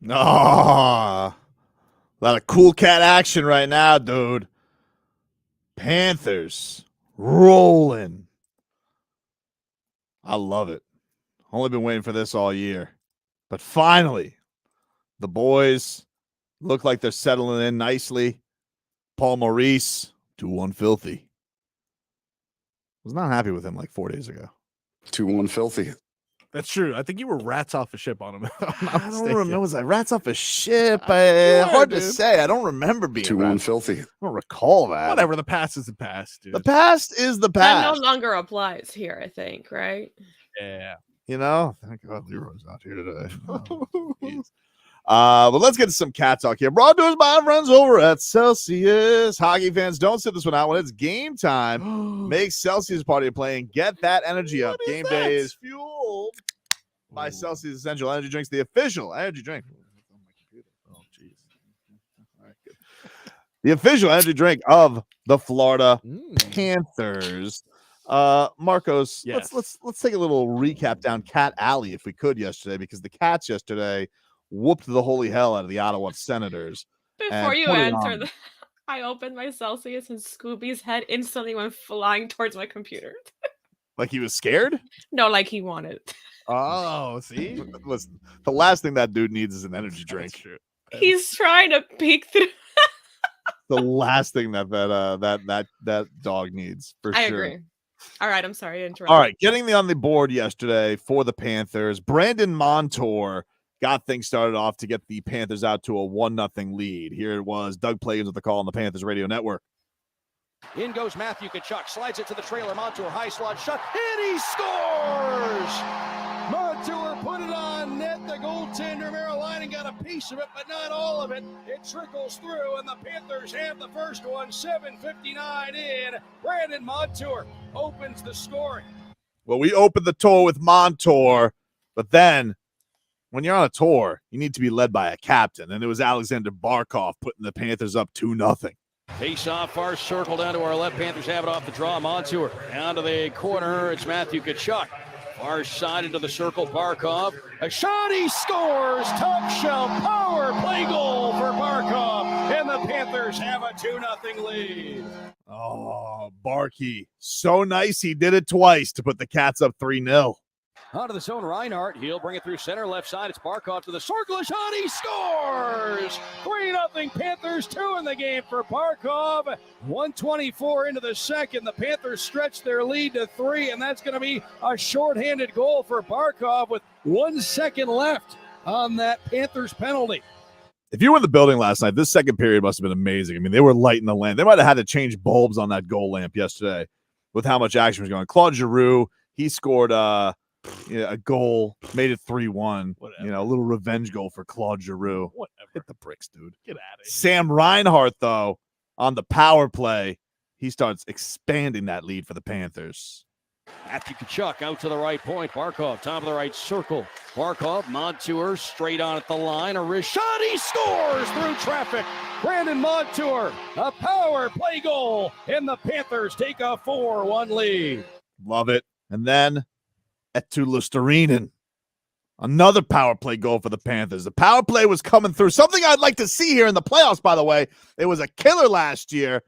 Oh, a lot of cool cat action right now, dude. Panthers rolling. I love it. Only been waiting for this all year. But finally, the boys look like they're settling in nicely. Paul Maurice, 2-1 filthy. Was not happy with him like 4 days ago. 2-1 filthy. That's true. I think you were rats off a ship on him. I don't remember. Was I rats off a ship? Hard to say. I don't remember being 2-1 filthy. I don't recall that. Whatever. The past is the past, dude. The past is the That past. no longer applies here, I think, right? Yeah. You know, thank God Leroy's not here today. But let's get to some cat talk here. Brought to us by our friends over at Celsius. Hockey fans, don't sit this one out when it's game time. Make Celsius party of play and get that energy up. Game day is fueled by Celsius Essential Energy Drinks, the official energy drink. Oh, jeez. All right, good. The official energy drink of the Florida Panthers. Marcos, Yes. let's take a little recap down Cat Alley if we could yesterday, because the Cats yesterday whooped the holy hell out of the Ottawa Senators. Before and you put it answer, on. I opened my Celsius and Scooby's head instantly went flying towards my computer. Like he was scared? No, like he wanted. Oh, see? Listen, the last thing that dude needs is an energy drink. He's trying to peek through. The last thing that dog needs, for I sure. agree. All right, I'm sorry to interrupt. All right, getting on the board yesterday for the Panthers, Brandon Montour got things started off to get the Panthers out to a 1-0 lead. Here it was. Doug Plagens with the call on the Panthers Radio Network. In goes Matthew Tkachuk, slides it to the trailer. Montour, high slot shot, and he scores! Montour put it on net. The goaltender, Merriline, got a piece of it, but not all of it. It trickles through, and the Panthers have the first one. 7:59 in. Brandon Montour opens the scoring. Well, we opened the tour with Montour, but then when you're on a tour, you need to be led by a captain, and it was Alexander Barkov putting the Panthers up 2-0. Face off, far circle down to our left. Panthers have it off the draw. Montour down to the corner. It's Matthew Tkachuk. Far side into the circle. Barkov. A shot. He scores. Top shelf power play goal for Barkov. And the Panthers have a 2-0 lead. Oh, Barkey. So nice. He did it twice to put the Cats up 3-0. Out of the zone, Reinhardt. He'll bring it through center, left side. It's Barkov to the circle. A shot. He scores. 3-0 Panthers. 2 in the game for Barkov. 1:24 into the second. The Panthers stretch their lead to 3, and that's going to be a shorthanded goal for Barkov with 1 second left on that Panthers penalty. If you were in the building last night, this second period must have been amazing. I mean, they were lighting the lamp. They might have had to change bulbs on that goal lamp yesterday with how much action was going. Claude Giroux, he scored a goal, made it 3-1. You know, a little revenge goal for Claude Giroux. Whatever. Hit the bricks, dude. Get out of here. Sam Reinhart, though, on the power play, he starts expanding that lead for the Panthers. Matthew Tkachuk out to the right point. Barkov, top of the right circle. Barkov, Montour, straight on at the line. A wrist shot. He scores through traffic. Brandon Montour, a power play goal. And the Panthers take a 4-1 lead. Love it. And then Eetu Luostarinen, another power play goal for the Panthers. The power play was coming through. Something I'd like to see here in the playoffs, by the way. It was a killer last year.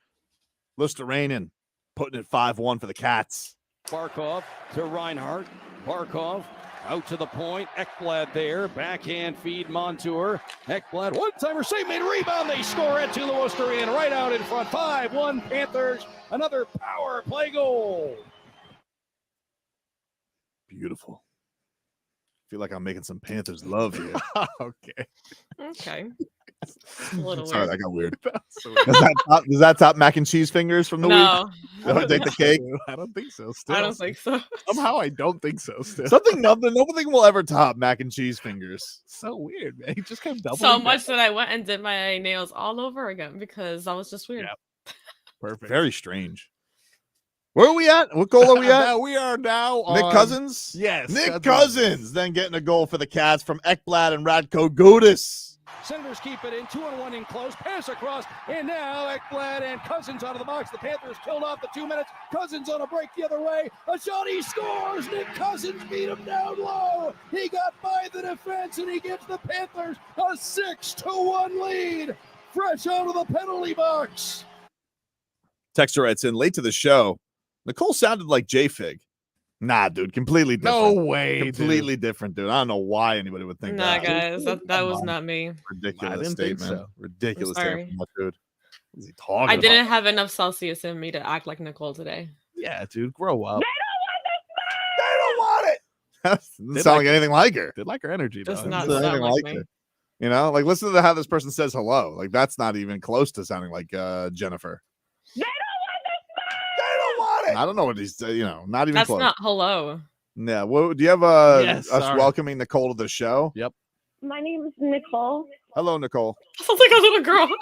Luostarinen putting it 5-1 for the Cats. Barkov to Reinhardt. Barkov out to the point. Ekblad there. Backhand feed Montour. Ekblad, one-timer save, made a rebound. They score at Luostarinen right out in front. 5-1 Panthers. Another power play goal. Beautiful. Feel like I'm making some Panthers love here. Okay. A little Sorry, weird. that got weird. Does that top mac and cheese fingers from the No. week? Does that take the cake? I don't think so. Still. I don't think so. Somehow I don't think so. Still. Nothing will ever top mac and cheese fingers. So weird, man. He just kept doubling So down. much that I went and did my nails all over again because that was just weird. Perfect. Very strange. Where are we at? What goal are we at? Now we are now Nick on... Cousins? Yes. Nick Cousins then getting a goal for the Cats from Ekblad and Radko Gudas. Senators keep it in. 2-1 in close. Pass across. And now Ekblad and Cousins out of the box. The Panthers killed off the 2 minutes. Cousins on a break the other way. A shot. He scores. Nick Cousins beat him down low. He got by the defense, and he gives the Panthers a 6-1 lead. Fresh out of the penalty box. Texter writes in late to the show. Nicole sounded like J-Fig. Nah, dude, completely different. No way, completely different, dude. I don't know why anybody would think Nah, that. guys, that was not me. Ridiculous didn't think statement. so. Ridiculous I'm sorry. statement, from that dude. What is he talking I about? didn't have enough Celsius in me to act like Nicole today. Yeah, dude, grow up. Doesn't sound like anything like her. Did like her energy, Does though. not Doesn't sound sound anything like me. her. You know, like listen to how this person says hello. Like that's not even close to sounding like Jennifer. They don't want it. I don't know what he's, not even That's close. not hello. Yeah. Well, do you have Yes, us sorry. welcoming Nicole to the show? Yep. My name is Nicole. Hello, Nicole. Sounds like a little girl. They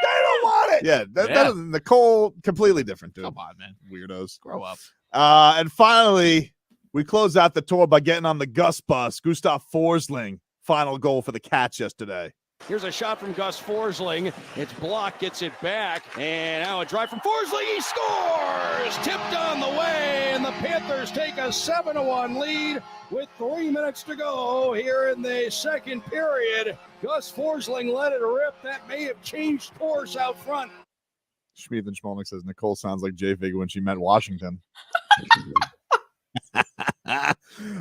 don't want it. Yeah, that Yeah. is Nicole. Completely different, dude. Come on, man. Weirdos. Grow up. And finally, we close out the tour by getting on the Gus bus. Gustav Forsling, final goal for the Cats yesterday. Here's a shot from Gus Forsling. It's blocked, gets it back, and now a drive from Forsling. He scores! Tipped on the way, and the Panthers take a 7-1 lead with 3 minutes to go here in the second period. Gus Forsling let it rip. That may have changed course out front. Schmied and Schmolnick says Nicole sounds like J-Fig when she met Washington.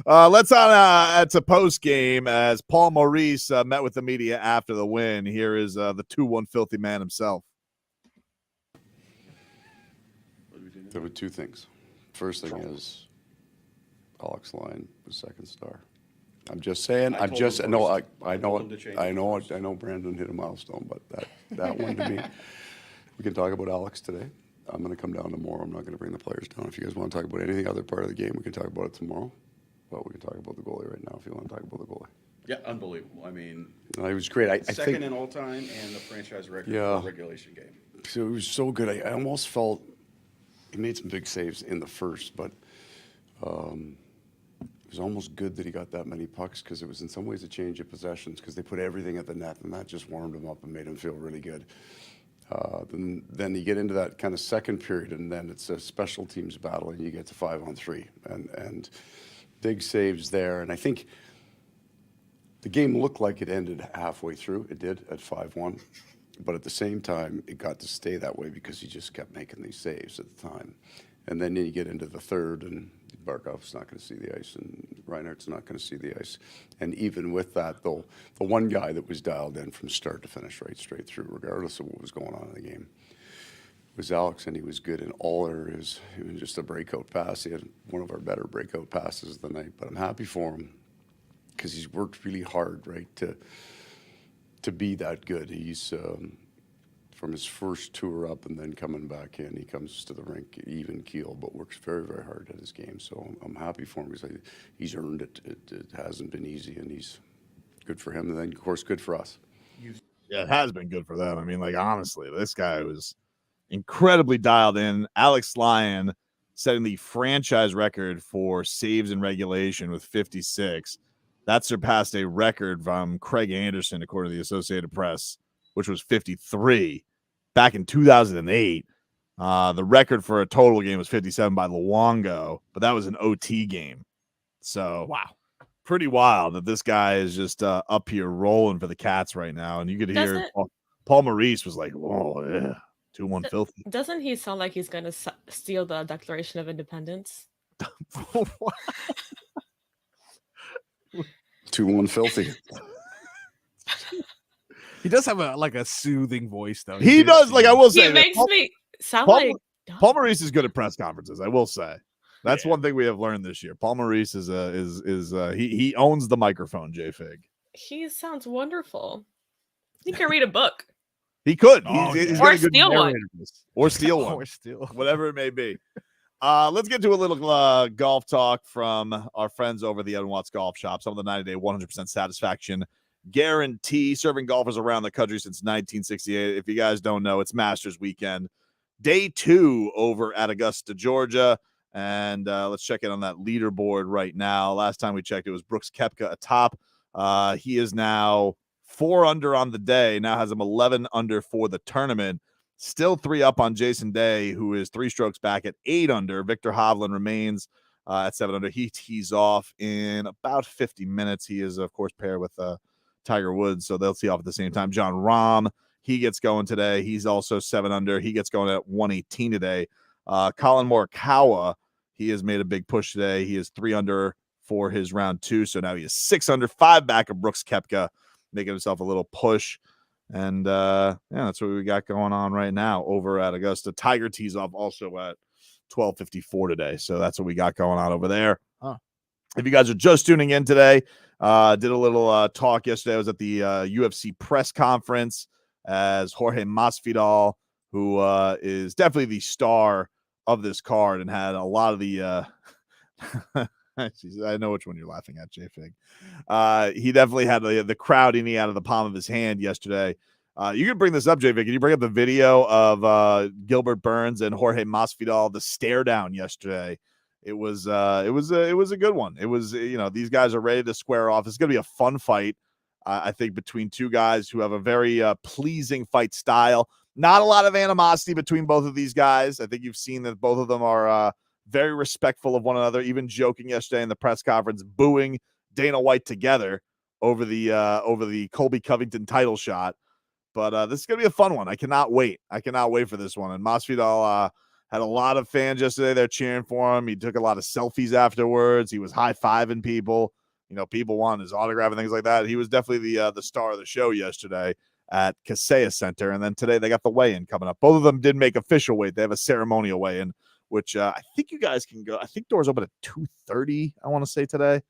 Let's on to post game as Paul Maurice met with the media after the win. Here is the 2-1 filthy man himself. There were two things. First thing is Alex Lyon was second star. I'm just saying. I know Brandon hit a milestone, but that one to me. We can talk about Alex today. I'm going to come down tomorrow. I'm not going to bring the players down. If you guys want to talk about anything other part of the game, we can talk about it tomorrow. But we can talk about the goalie right now if you want to talk about the goalie. Yeah, unbelievable. I mean, No, he was great. I second think in all time and the franchise record Yeah. for the regulation game. So it was so good. I almost felt he made some big saves in the first, but it was almost good that he got that many pucks because it was in some ways a change of possessions because they put everything at the net, and that just warmed him up and made him feel really good. Then you get into that kind of second period, and then it's a special teams battle, and you get to 5-on-3, and big saves there. And I think the game looked like it ended halfway through. It did at 5-1, but at the same time, it got to stay that way because he just kept making these saves at the time. And then you get into the third, and Barkov's not going to see the ice, and Reinhardt's not going to see the ice. And even with that, though, the one guy that was dialed in from start to finish right straight through, regardless of what was going on in the game, was Alex, and he was good in all areas. Even just a breakout pass. He had one of our better breakout passes of the night, but I'm happy for him because he's worked really hard, right, to be that good. He's from his first tour up and then coming back in, he comes to the rink even keel, but works very, very hard at his game. So I'm happy for him because he's earned it. It hasn't been easy, and he's good for him. And then, of course, good for us. Yeah, it has been good for them. I mean, like, honestly, this guy was incredibly dialed in. Alex Lyon setting the franchise record for saves in regulation with 56. That surpassed a record from Craig Anderson, according to the Associated Press, which was 53 back in 2008. The record for a total game was 57 by Luongo, but that was an OT game. So, wow, pretty wild that this guy is just up here rolling for the Cats right now. And you could hear Paul Maurice was like, "Oh yeah, 2-1 filthy." Doesn't he sound like he's going to steal the Declaration of Independence? 2-1 filthy. He does have a soothing voice, though. He does. Like, I will say, He makes me sound Paul, like Paul Maurice is good at press conferences. I will say that's one thing we have learned this year. Paul Maurice is he owns the microphone. J-Fig. he sounds wonderful. He can read a book. He could. Oh, He's yeah. got Or a good steal one. narrator voice. Or steal one. Or steal. Whatever it may be. Let's get to a little golf talk from our friends over the Ed Watts Golf Shop. Some of the 90-day 100% satisfaction guarantee, serving golfers around the country since 1968. If you guys don't know, it's Masters weekend, day 2 over at Augusta, Georgia. And let's check in on that leaderboard right now. Last time we checked, it was Brooks Koepka atop. He is now 4 under on the day, now has him 11 under for the tournament. Still 3 up on Jason Day, who is 3 strokes back at 8 under. Victor Hovland remains at 7 under. He tees off in about 50 minutes. He is, of course, paired with Tiger Woods, so they'll tee off at the same time. John Rahm, he gets going today. He's also 7 under. He gets going at 118 today. Colin Morikawa, he has made a big push today. He is 3 under for his round 2, so now he is 6 under, 5 back of Brooks Koepka, making himself a little push. And that's what we got going on right now over at Augusta. Tiger tees off also at 12:54 today, so that's what we got going on over there. If you guys are just tuning in today, did a little talk yesterday. I was at the UFC press conference as Jorge Masvidal, who is definitely the star of this card and had a lot of the I know which one you're laughing at, J-Fig. He definitely had the crowd eating out of the palm of his hand yesterday. You can bring this up, J-Fig. Can you bring up the video of Gilbert Burns and Jorge Masvidal, the stare down yesterday? It was a good one. It was, these guys are ready to square off. It's going to be a fun fight, I think, between two guys who have a very pleasing fight style. Not a lot of animosity between both of these guys. I think you've seen that both of them are very respectful of one another, even joking yesterday in the press conference, booing Dana White together over the Colby Covington title shot. But this is going to be a fun one. I cannot wait. I cannot wait for this one. And Masvidal had a lot of fans yesterday. They're cheering for him. He took a lot of selfies afterwards. He was high-fiving people. People wanted his autograph and things like that. He was definitely the star of the show yesterday at Kaseya Center. And then today they got the weigh-in coming up. Both of them did make official weight. They have a ceremonial weigh-in, which I think you guys can go. I think doors open at 2:30, I want to say today.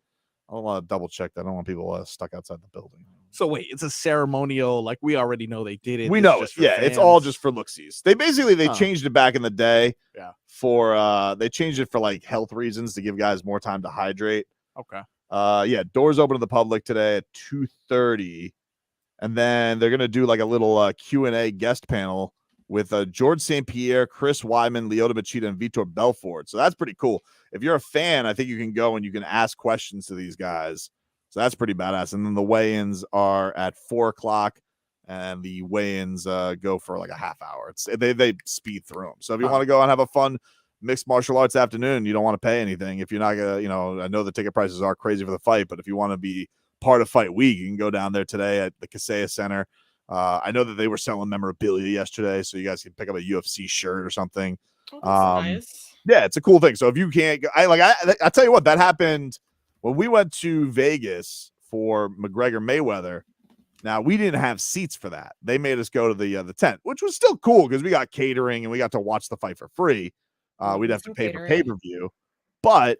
I don't want to double check that. I don't want people stuck outside the building. So wait, it's a ceremonial. Like, we already know they did it. We It's know it. just for Yeah, it's fans. all just for looksies. They changed it back in the day. Yeah. They changed it for like health reasons to give guys more time to hydrate. Okay. Doors open to the public today at 2:30. And then they're gonna do like a little Q&A guest panel with George St. Pierre, Chris Wyman, Lyoto Machida, and Vitor Belfort. So that's pretty cool. If you're a fan, I think you can go and you can ask questions to these guys. So that's pretty badass. And then the weigh-ins are at 4:00, and the weigh-ins go for like a half hour. They speed through them. So if you want to go and have a fun mixed martial arts afternoon, you don't want to pay anything. If you're not gonna, I know the ticket prices are crazy for the fight, but if you want to be part of Fight Week, you can go down there today at the Kaseya Center. I know that they were selling memorabilia yesterday, so you guys can pick up a UFC shirt or something. Oh, that's nice. Yeah, it's a cool thing. So if you can't go, I tell you what, that happened when we went to Vegas for McGregor Mayweather. Now, we didn't have seats for that. They made us go to the tent, which was still cool because we got catering and we got to watch the fight for free. We'd have to pay for pay-per-view, but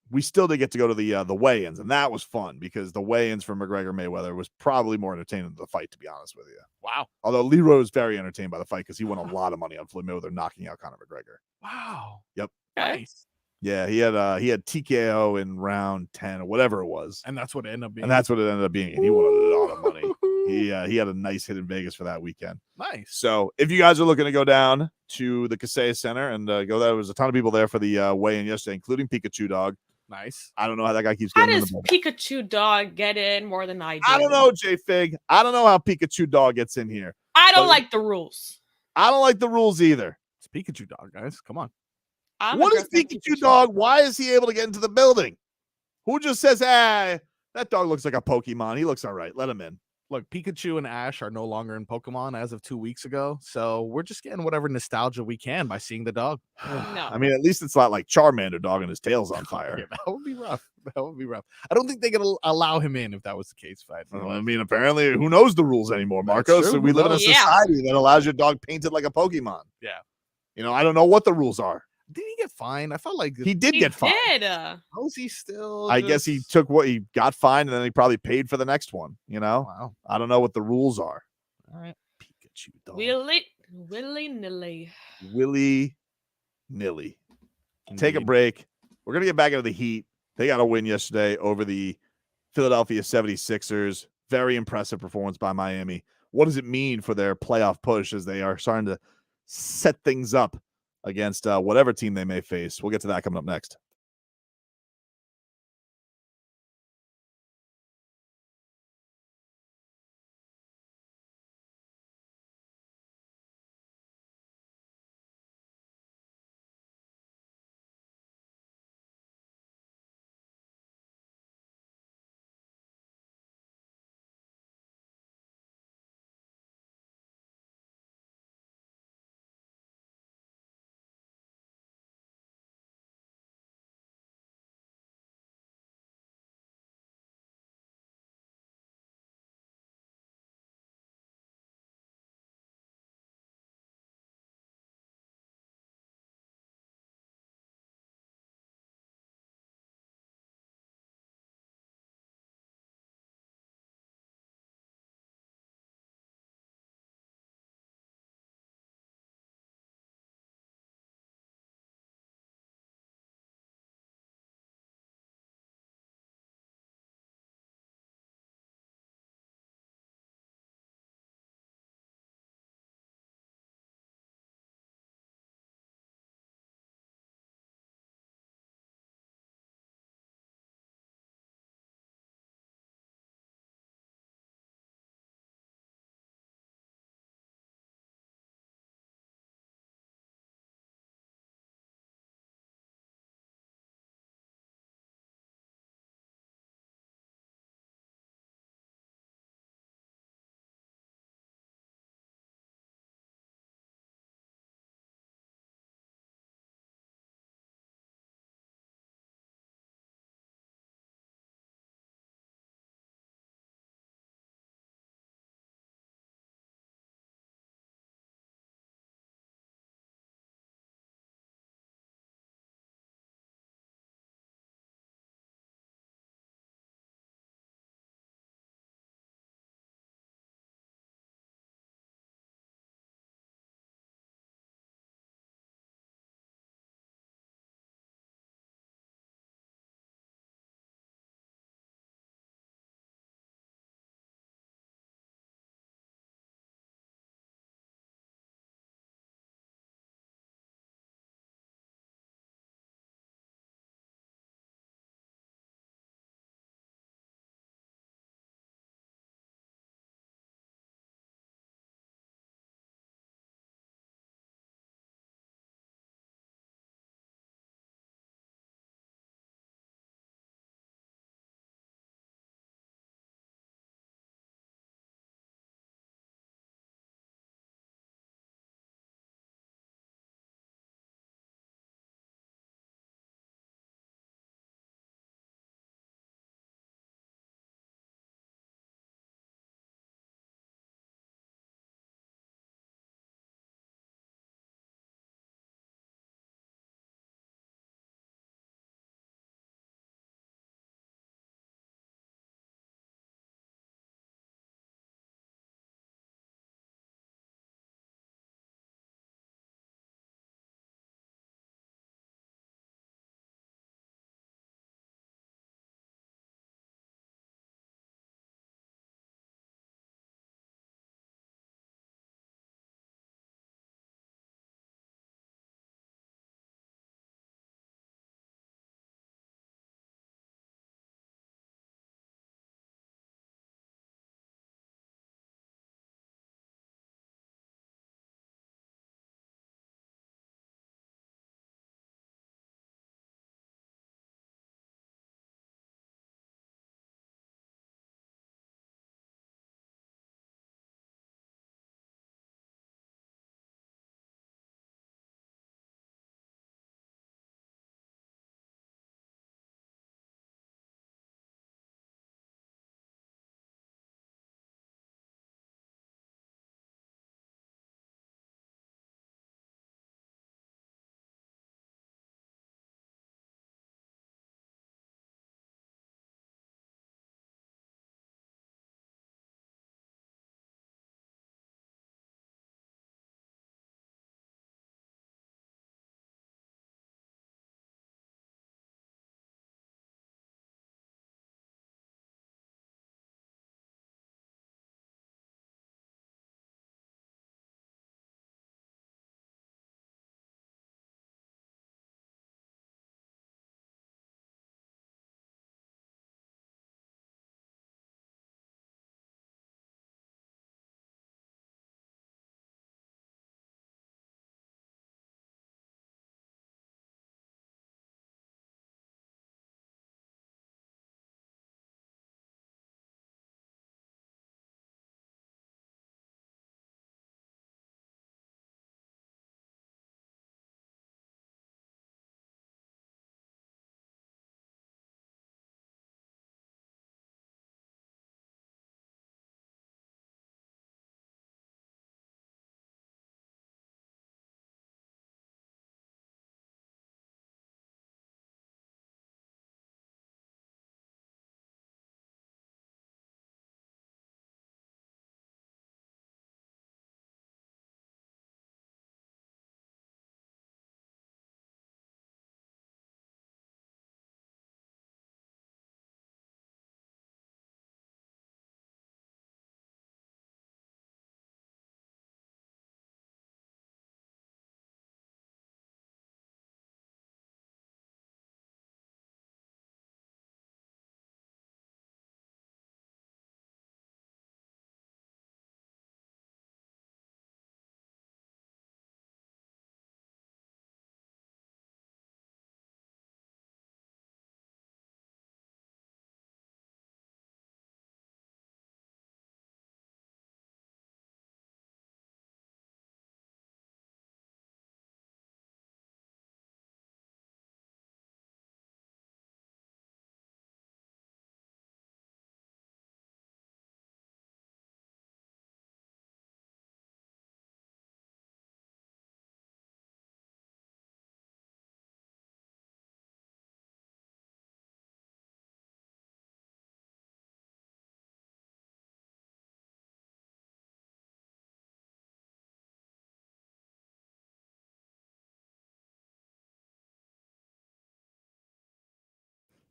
we still did get to go to the weigh-ins, and that was fun because the weigh-ins for McGregor Mayweather was probably more entertaining than the fight, to be honest with you. Wow. Although Leroy was very entertained by the fight because he won a lot of money on Floyd Mayweather knocking out Conor McGregor. Wow. Yep. Nice. Yeah, he had TKO in round 10 or whatever it was. And that's what it ended up being. And that's what it ended up being. And he won a lot of money. He had a nice hit in Vegas for that weekend. Nice. So if you guys are looking to go down to the Kaseya Center and go there was a ton of people there for the weigh-in yesterday, including Pikachu Dog. Nice. I don't know how that guy keeps How getting in does the Pikachu Dog get in more than I do? I don't know, J-Fig. I don't know how Pikachu Dog gets in here. I don't like the rules. I don't like the rules either. It's Pikachu Dog, guys. Come on. What is Pikachu Dog? Why is he able to get into the building? Who just says, that dog looks like a Pokemon. He looks all right. Let him in. Look, Pikachu and Ash are no longer in Pokemon as of 2 weeks ago. So we're just getting whatever nostalgia we can by seeing the dog. No. I mean, at least it's not like Charmander Dog and his tail's on fire. Yeah, that would be rough. That would be rough. I don't think they could allow him in if that was the case, Fad. Well, I mean, apparently, who knows the rules anymore, Marcos? true. We live in a Yeah. society that allows your dog painted like a Pokemon. Yeah. I don't know what the rules are. Did he get fined? I felt like He did get fined. Did. How is he still? I guess he took what he got fined, and then he probably paid for the next one. Wow. I don't know what the rules are. All right. Pikachu Dog. Willy-nilly. Willy-nilly. Take a break. We're going to get back into the Heat. They got a win yesterday over the Philadelphia 76ers. Very impressive performance by Miami. What does it mean for their playoff push as they are starting to set things up against whatever team they may face? We'll get to that coming up next.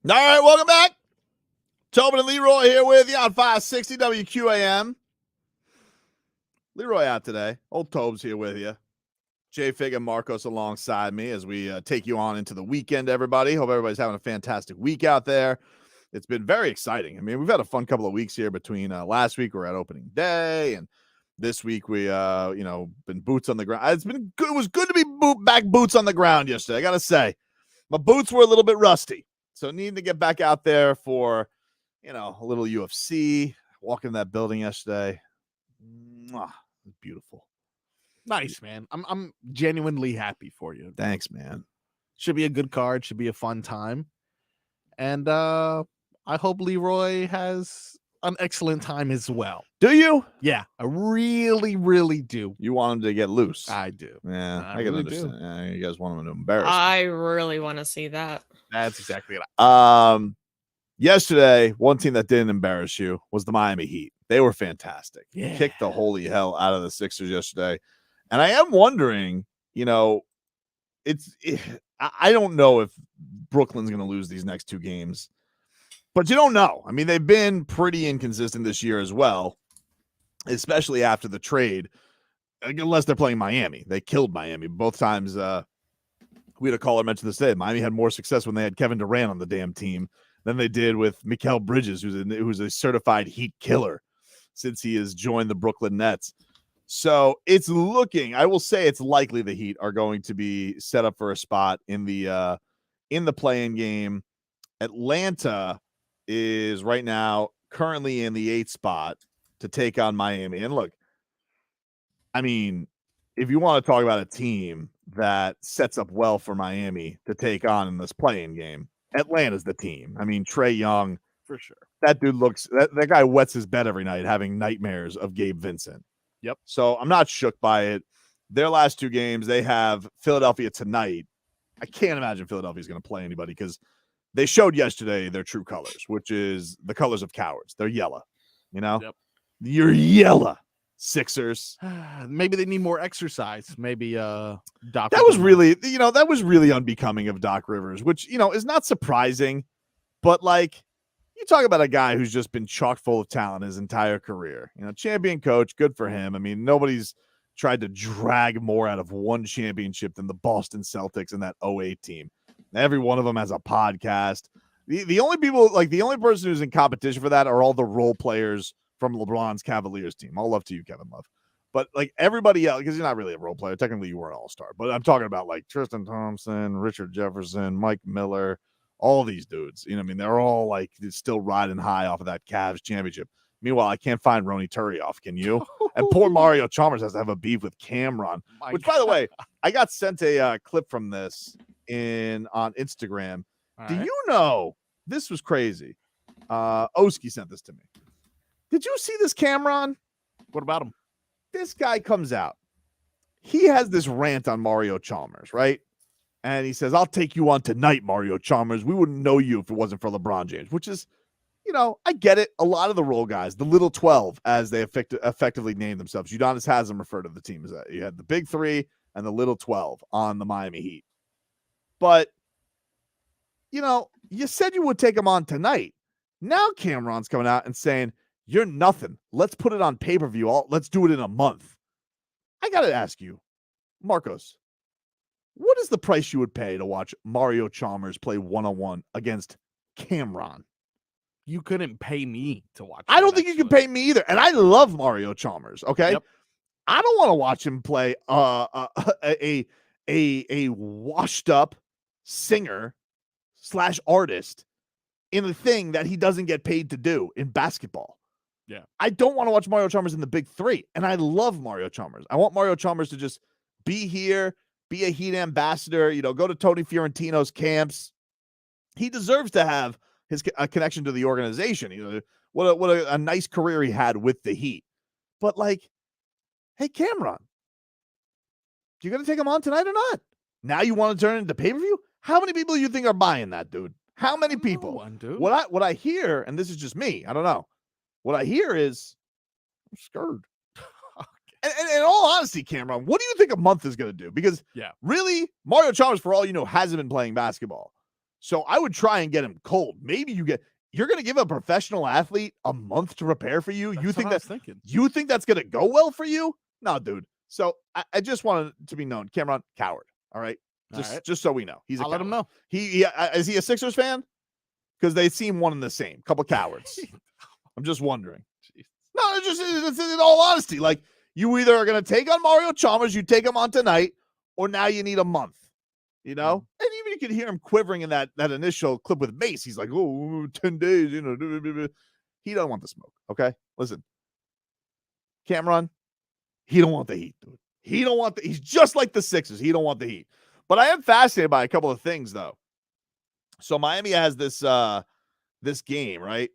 All right, welcome back. Tobin and Leroy here with you on 560 WQAM. Leroy out today. Old Tobes here with you. Jay Fig and Marcos alongside me as we take you on into the weekend, everybody. Hope everybody's having a fantastic week out there. It's been very exciting. I mean, we've had a fun couple of weeks here between last week we were at opening day and this week we, been boots on the ground. It's been good. It was good to be back boots on the ground yesterday. I got to say, my boots were a little bit rusty. So needing to get back out there for, a little UFC, walking in that building yesterday. Mwah, it was beautiful. Nice, man. I'm genuinely happy for you. Thanks, man. Should be a good card. Should be a fun time. And I hope Leroy has an excellent time as well. Do you? Yeah, I really, really do. You want him to get loose? I do. Yeah, I can really understand. do. Yeah, you guys want him to embarrass. I really want to see that. That's exactly it. Yesterday, one team that didn't embarrass you was the Miami Heat. They were fantastic. Yeah. Kicked the holy hell out of the Sixers yesterday. And I am wondering, I don't know if Brooklyn's going to lose these next two games, but you don't know. I mean, they've been pretty inconsistent this year as well, especially after the trade, unless they're playing Miami. They killed Miami both times. We had a caller mention this today. Miami had more success when they had Kevin Durant on the damn team than they did with Mikal Bridges, who's a certified Heat killer since he has joined the Brooklyn Nets. So it's looking, I will say it's likely the Heat are going to be set up for a spot in the play-in game. Atlanta is right now currently in the 8th spot to take on Miami. And look, I mean, if you want to talk about a team that sets up well for Miami to take on in this play-in game, Atlanta's the team. I mean, Trae Young, for sure. That dude looks, that guy wets his bed every night having nightmares of Gabe Vincent. Yep. So I'm not shook by it. Their last two games, they have Philadelphia tonight. I can't imagine Philadelphia's going to play anybody because they showed yesterday their true colors, which is the colors of cowards. They're yellow, Yep. You're yellow. Sixers. Maybe they need more exercise. Maybe Doc. That was really unbecoming of Doc Rivers, which, is not surprising, but like you talk about a guy who's just been chock full of talent his entire career, champion coach, good for him. I mean, nobody's tried to drag more out of one championship than the Boston Celtics and that 08 team. Every one of them has a podcast. The only person who's in competition for that are all the role players from LeBron's Cavaliers team. All love to you, Kevin Love. But like everybody else, because you're not really a role player. Technically, you were an all-star. But I'm talking about like Tristan Thompson, Richard Jefferson, Mike Miller, all these dudes. They're all like still riding high off of that Cavs championship. Meanwhile, I can't find Ronny Turioff. Can you? And poor Mario Chalmers has to have a beef with Cameron. By the way, I got sent a clip from this on Instagram. Do you know, this was crazy. Oski sent this to me. Did you see this, Cameron? What about him? This guy comes out. He has this rant on Mario Chalmers, right? And he says, I'll take you on tonight, Mario Chalmers. We wouldn't know you if it wasn't for LeBron James, which is, I get it. A lot of the role guys, the little 12, as they effectively name themselves. Udonis has them referred to the team as that. You had the big 3 and the little 12 on the Miami Heat. But, you said you would take him on tonight. Now Cameron's coming out and saying, you're nothing. Let's put it on pay-per-view. Let's do it in a month. I got to ask you, Marcos, what is the price you would pay to watch Mario Chalmers play one-on-one against Cameron? You couldn't pay me to watch. I don't think you can pay me either. And I love Mario Chalmers, okay? Yep. I don't want to watch him play a washed-up singer/artist in a thing that he doesn't get paid to do in basketball. Yeah. I don't want to watch Mario Chalmers in the big 3. And I love Mario Chalmers. I want Mario Chalmers to just be here, be a Heat ambassador, go to Tony Fiorentino's camps. He deserves to have a connection to the organization. What a nice career he had with the Heat. But like, hey, Cameron, you going to take him on tonight or not? Now you want to turn it into pay-per-view? How many people do you think are buying that, dude? How many people? No one, dude. What I hear, and this is just me, I don't know. What I hear is, I'm scared. And in all honesty, Cameron, what do you think a month is going to do? Because really, Mario Chalmers, for all you know, hasn't been playing basketball. So I would try and get him cold. Maybe you're going to give a professional athlete a month to prepare for you. You think you think that's going to go well for you? No, dude. So I just wanted to be known. Cameron, coward. All right. Just so we know. He's a I'll let him coward. know. Is he a Sixers fan? Because they seem one and the same. Couple cowards. I'm just wondering. No, it's in all honesty. Like, you either are going to take on Mario Chalmers, you take him on tonight, or now you need a month. You know? And even you could hear him quivering in that initial clip with Mace. He's like, 10 days, you know. He doesn't want the smoke, okay? Listen. Cameron, he don't want the heat, dude. He's just like the Sixers. He don't want the heat. But I am fascinated by a couple of things, though. So Miami has this game, right?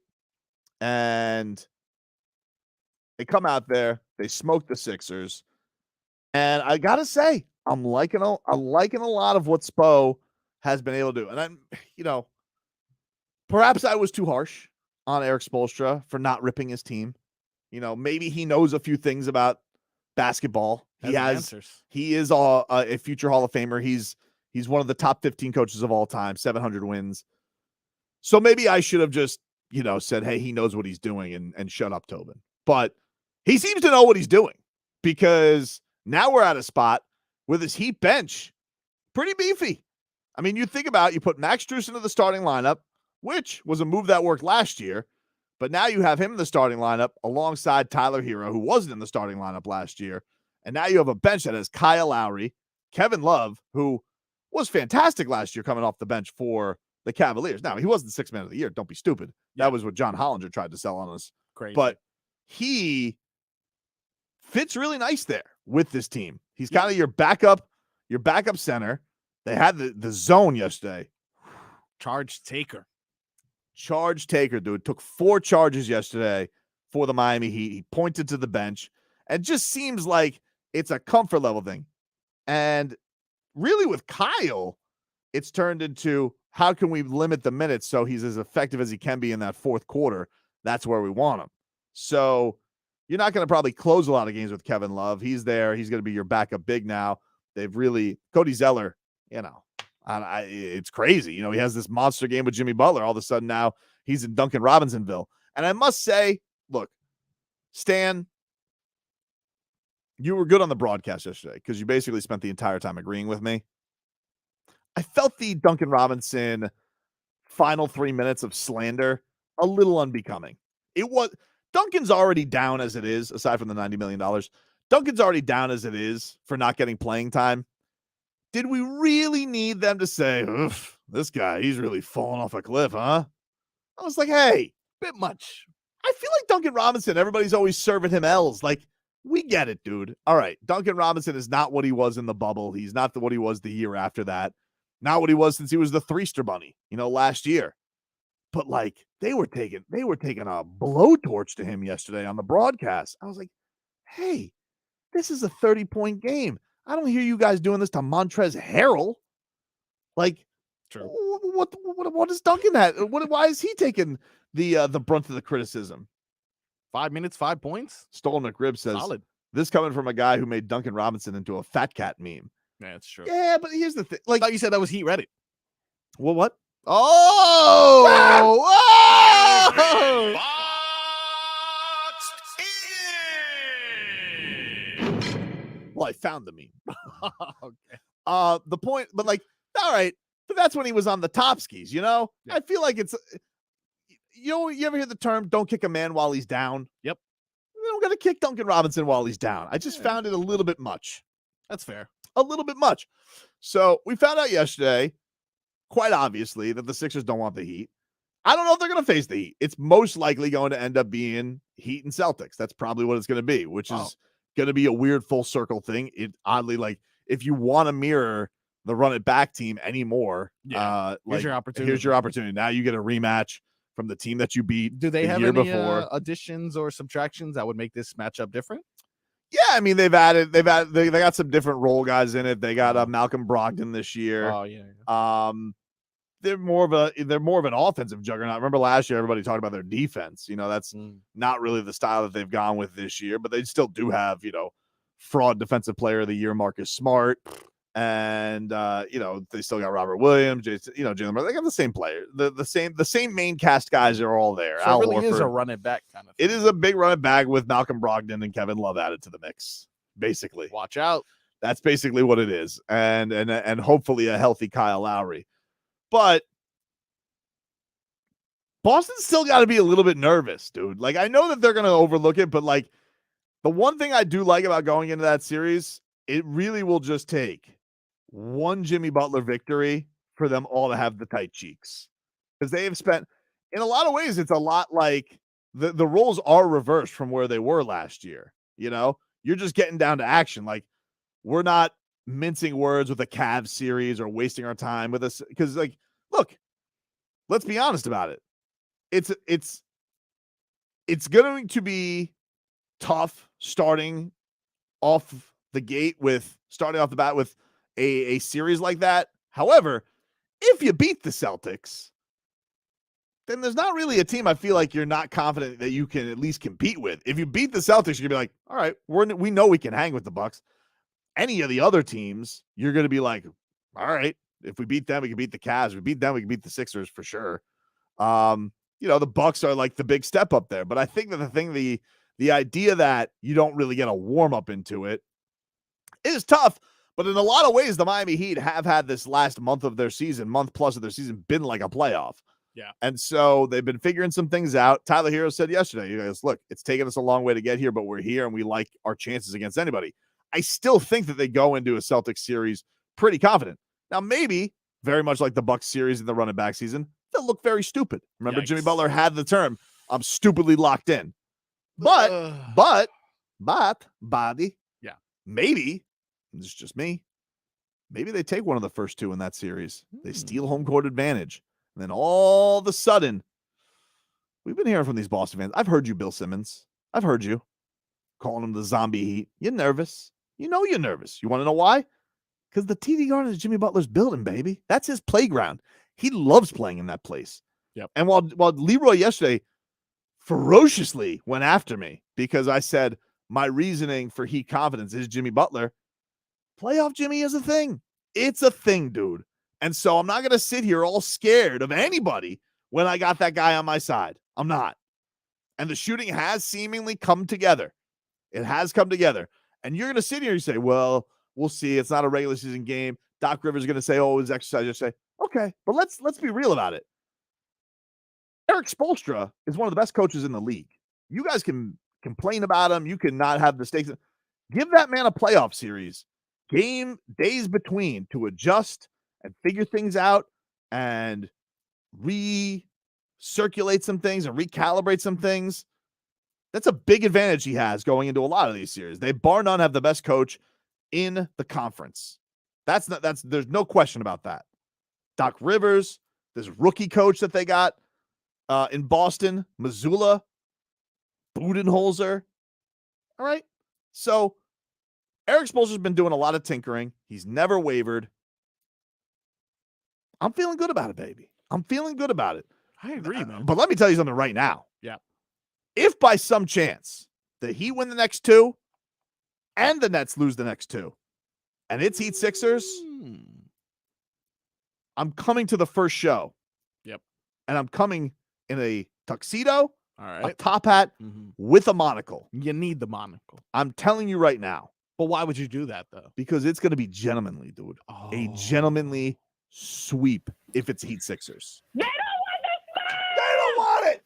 And they come out there, they smoke the Sixers. And I gotta say, I'm liking a lot of what Spo has been able to do. And I'm, perhaps I was too harsh on Eric Spoelstra for not ripping his team. Maybe he knows a few things about basketball. He is a future Hall of Famer. He's one of the top 15 coaches of all time, 700 wins. So maybe I should have just, said, hey, he knows what he's doing and shut up, Tobin. But he seems to know what he's doing, because now we're at a spot with his Heat bench pretty beefy. I mean, you think about it, you put Max Strus into the starting lineup, which was a move that worked last year, but now you have him in the starting lineup alongside Tyler Hero, who wasn't in the starting lineup last year. And now you have a bench that has Kyle Lowry, Kevin Love, who was fantastic last year coming off the bench for the Cavaliers. Now, he wasn't the sixth man of the year. Don't be stupid. That was what John Hollinger tried to sell on us. Crazy. But he fits really nice there with this team. He's kind of your backup center. They had the zone yesterday. Charge taker, dude. Took 4 charges yesterday for the Miami Heat. He pointed to the bench, and just seems like it's a comfort level thing. And really with Kyle, it's turned into, how can we limit the minutes so he's as effective as he can be in that fourth quarter? That's where we want him. So you're not going to probably close a lot of games with Kevin Love. He's there. He's going to be your backup big now. They've really, Cody Zeller, it's crazy. He has this monster game with Jimmy Butler. All of a sudden now he's in Duncan Robinsonville. And I must say, look, Stan, you were good on the broadcast yesterday because you basically spent the entire time agreeing with me. I felt the Duncan Robinson final 3 minutes of slander a little unbecoming. Duncan's already down as it is, aside from the $90 million. Duncan's already down as it is for not getting playing time. Did we really need them to say, this guy, he's really falling off a cliff, huh? I was like, hey, bit much. I feel like Duncan Robinson, everybody's always serving him L's. Like, we get it, dude. All right, Duncan Robinson is not what he was in the bubble. He's not what he was the year after that. Not what he was since he was the Threester Bunny, last year. But like, they were taking a blowtorch to him yesterday on the broadcast. I was like, hey, this is a 30-point game. I don't hear you guys doing this to Montrezl Harrell. Like, true. What is Duncan at? Why is he taking the brunt of the criticism? 5 minutes, 5 points. Stolen McRib says, solid. This coming from a guy who made Duncan Robinson into a fat cat meme. Yeah, that's true. Yeah, but here's the thing. Like, I thought you said that was Heat Reddit. Well, what? Oh! Well, I found the meme. Okay. The point, but like, all right, but that's when he was on the top skis, Yeah. I feel like it's, you ever hear the term, don't kick a man while he's down? Yep. We don't got to kick Duncan Robinson while he's down. I just found it a little bit much. That's fair. A little bit much. So we found out yesterday, quite obviously, that the Sixers don't want the Heat. I don't know if they're going to face the Heat. It's most likely going to end up being Heat and Celtics. That's probably what it's going to be, which is going to be a weird full circle thing. It oddly, like, if you want to mirror the run it back team anymore, here's your opportunity. Here's your opportunity. Now you get a rematch from the team that you beat. Do they have year any before. additions or subtractions that would make this matchup different? Yeah, I mean, they got some different role guys in it. They got Malcolm Brogdon this year. Oh yeah. They're more of an offensive juggernaut. Remember last year, everybody talked about their defense. That's not really the style that they've gone with this year, but they still do have, fraud defensive player of the year, Marcus Smart. And they still got Robert Williams, Jalen Brown. They got the same player, the same main cast guys are all there. So Al it really is a Horford. run it back kind of It is a big run it back with Malcolm Brogdon and Kevin Love added to the mix. Basically, watch out. That's basically what it is, and hopefully a healthy Kyle Lowry. But Boston's still got to be a little bit nervous, dude. Like, I know that they're going to overlook it, but like the one thing I do like about going into that series, it really will just take one Jimmy Butler victory for them all to have the tight cheeks, because they have spent, in a lot of ways, it's a lot like the roles are reversed from where they were last year. You're just getting down to action. Like, we're not mincing words with a Cavs series or wasting our time with us, because like, look, let's be honest about it. It's going to be tough starting off the bat with a series like that. However, if you beat the Celtics, then there's not really a team I feel like you're not confident that you can at least compete with. If you beat the Celtics, you're gonna be like, all right, we know we can hang with the Bucks. Any of the other teams, you're gonna be like, all right, if we beat them, we can beat the Cavs. If we beat them, we can beat the Sixers for sure. The Bucks are like the big step up there. But I think that the idea that you don't really get a warm up into it is tough. But in a lot of ways, the Miami Heat have had this last month plus of their season, been like a playoff. Yeah. And so they've been figuring some things out. Tyler Hero said yesterday, you guys, look, it's taken us a long way to get here, but we're here and we like our chances against anybody. I still think that they go into a Celtics series pretty confident. Now, maybe very much like the Bucks series in the running back season, they'll look very stupid. Remember, Yikes. Jimmy Butler had the term, I'm stupidly locked in. But, Bobby, yeah, maybe, it's just me, maybe they take one of the first two in that series. They steal home court advantage. And then all of a sudden, we've been hearing from these Boston fans. I've heard you, Bill Simmons. I've heard you calling them the zombie Heat. You're nervous. You know you're nervous. You want to know why? Because the TD Garden is Jimmy Butler's building, baby. That's his playground. He loves playing in that place. Yep. And while Leroy yesterday ferociously went after me because I said my reasoning for Heat confidence is Jimmy Butler, playoff Jimmy is a thing. It's a thing, dude. And so I'm not going to sit here all scared of anybody when I got that guy on my side. I'm not. And the shooting has seemingly come together. It has come together. And you're going to sit here and say, well, we'll see. It's not a regular season game. Doc Rivers is going to say, oh, it was exercise. Just say, okay, but let's be real about it. Eric Spoelstra is one of the best coaches in the league. You guys can complain about him. You can not have the stakes. Give that man a playoff series. Game days between to adjust and figure things out and recirculate some things and recalibrate some things. That's a big advantage he has going into a lot of these series. They bar none have the best coach in the conference. There's no question about that. Doc Rivers, this rookie coach that they got in Boston, Missoula, Budenholzer. All right. So Eric Spoelstra's been doing a lot of tinkering. He's never wavered. I'm feeling good about it, baby. I'm feeling good about it. I agree, man. But let me tell you something right now. Yeah. If by some chance the Heat win the next two and the Nets lose the next two, and it's Heat Sixers, I'm coming to the first show. Yep. And I'm coming in a tuxedo, all right, a top hat with a monocle. You need the monocle. I'm telling you right now. But why would you do that, though? Because it's going to be gentlemanly, dude. A gentlemanly sweep if it's Heat Sixers. They They don't want it.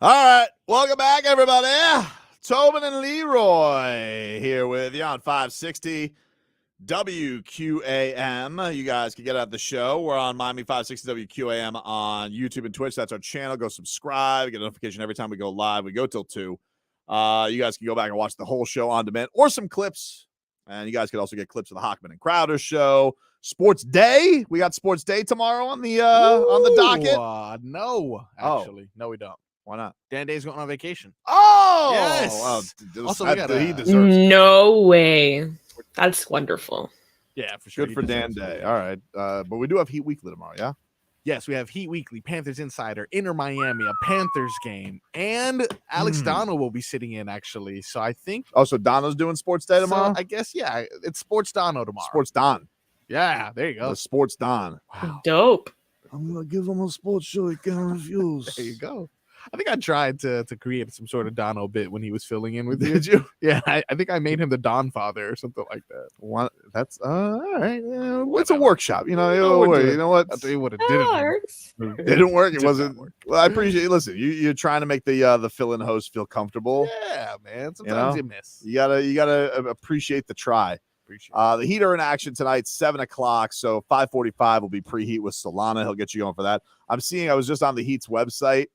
All right. Welcome back, everybody. Tobin and Leroy here with you on 560 WQAM. You guys can get out the show. We're on Miami 560 WQAM on YouTube and Twitch. That's our channel. Go subscribe. Get a notification every time we go live. We go till 2. You guys can go back and watch the whole show on demand or some clips. And you guys can also get clips of the Hockman and Crowder show. Sports Day. We got Sports Day tomorrow on the docket. No, actually. No, we don't. Why not? Dan Day's going on vacation. Oh! Yes. Well, Also, we got he deserves it. No way. That's wonderful. Yeah, for sure. Good for Dan Day. All right. But we do have Heat Weekly tomorrow, yeah? Yes, we have Heat Weekly, Panthers Insider, Inter Miami, a Panthers game, and Alex Donald will be sitting in, actually. So I think... Oh, so Donald's doing Sports Day tomorrow? So I guess, yeah. It's Sports Dono tomorrow. Sports Don. Yeah, there you go. The Sports Don. Wow. Dope. I'm going to give him a sports show he can't refuse. There you go. I think I tried to create some sort of Dono bit when he was filling in with you. Did you? Yeah, I think I made him the Don Father or something like that. What? That's all right. Yeah, it's a workshop. You know, you know what? I'll tell you what, it didn't. It didn't work. It wasn't. Well, I appreciate it. Listen, you're trying to make the fill-in host feel comfortable. Yeah, man. Sometimes you miss. You gotta appreciate the try. The Heat are in action tonight, 7:00. So 5:45 will be preheat with Solana. He'll get you going for that. I was just on the Heat's website